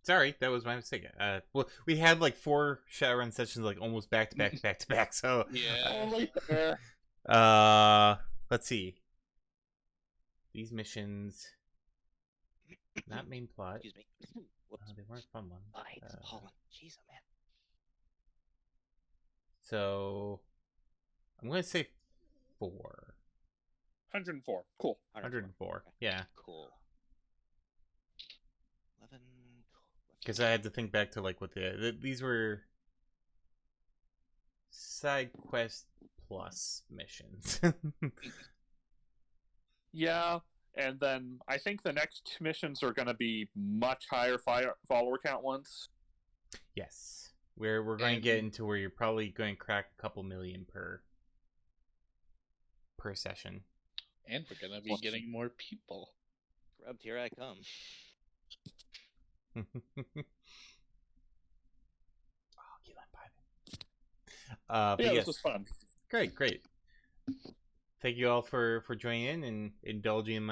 sorry, that was my mistake. Well, we had like 4 Shadowrun sessions, like almost back to back to back to back. So Yeah. Only fair. let's see. These missions, not main plot. Excuse me. Whoops. They weren't fun ones. I hate this pollen. Jeez, oh man. So I'm gonna say 4. 104. Cool. 104. Okay. Yeah. Cool. 11. Because I had to think back to like what these were side quest plus missions. Yeah, and then I think the next missions are going to be much higher follower count ones. Yes, we're going to get into where you're probably going to crack a couple million per session. And we're gonna be getting more people. Grubbed, here I come. But Yeah, yes, this was fun. great. Thank you all for joining in and indulging in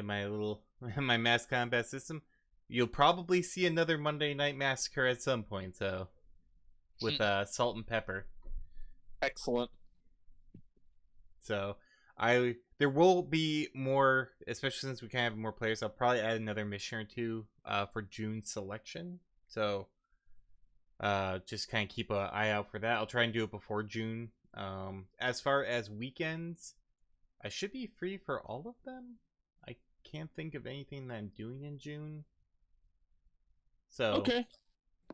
my little my mass combat system. You'll probably see another Monday Night Massacre at some point, so with salt and pepper. Excellent. So there will be more, especially since we kind of have more players. I'll probably add another mission or two for June selection. So just kind of keep an eye out for that. I'll try and do it before June. As far as weekends, I should be free for all of them. I can't think of anything that I'm doing in June. So Okay.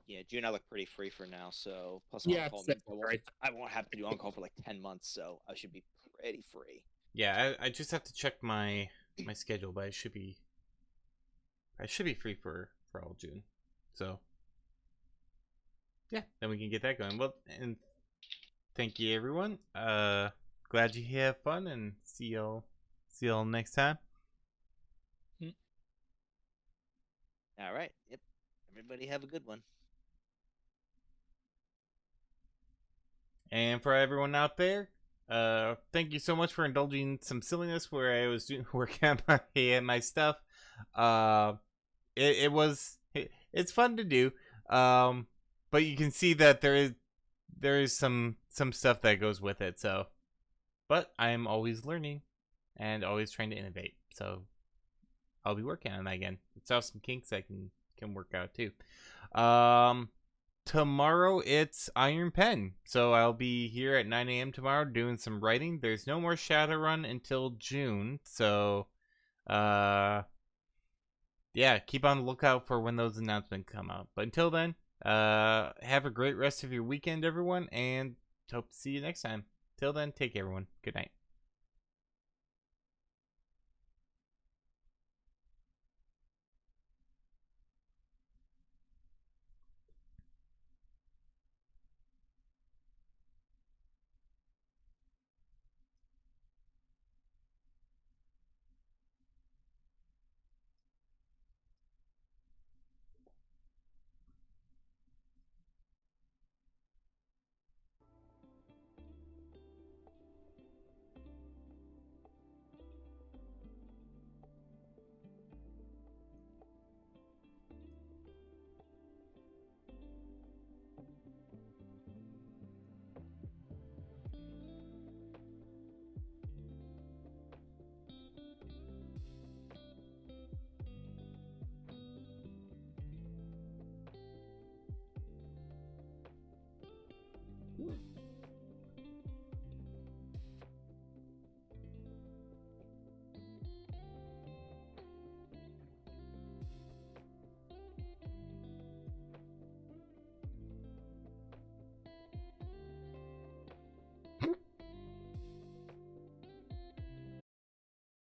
Yeah, June I look pretty free for now, so plus Yeah, on-call same, means right. I won't have to do on-call for like 10 months, so I should be pretty free. yeah, I just have to check my schedule, but I should be free for all June. So yeah, then we can get that going. Well, and thank you everyone. Glad you have fun, and see y'all next time. All right. Yep. Everybody have a good one. And for everyone out there, thank you so much for indulging some silliness where I was working on my stuff. It's fun to do. But you can see that there is some stuff that goes with it. So, but I'm always learning and always trying to innovate. So I'll be working on that again. It's also some kinks I can work out too. Tomorrow it's Iron Pen, so I'll be here at 9 a.m. tomorrow doing some writing. There's no more Shadowrun until June, so yeah, keep on the lookout for when those announcements come out. But until then, have a great rest of your weekend, everyone, and hope to see you next time. Till then, take care, everyone. Good night.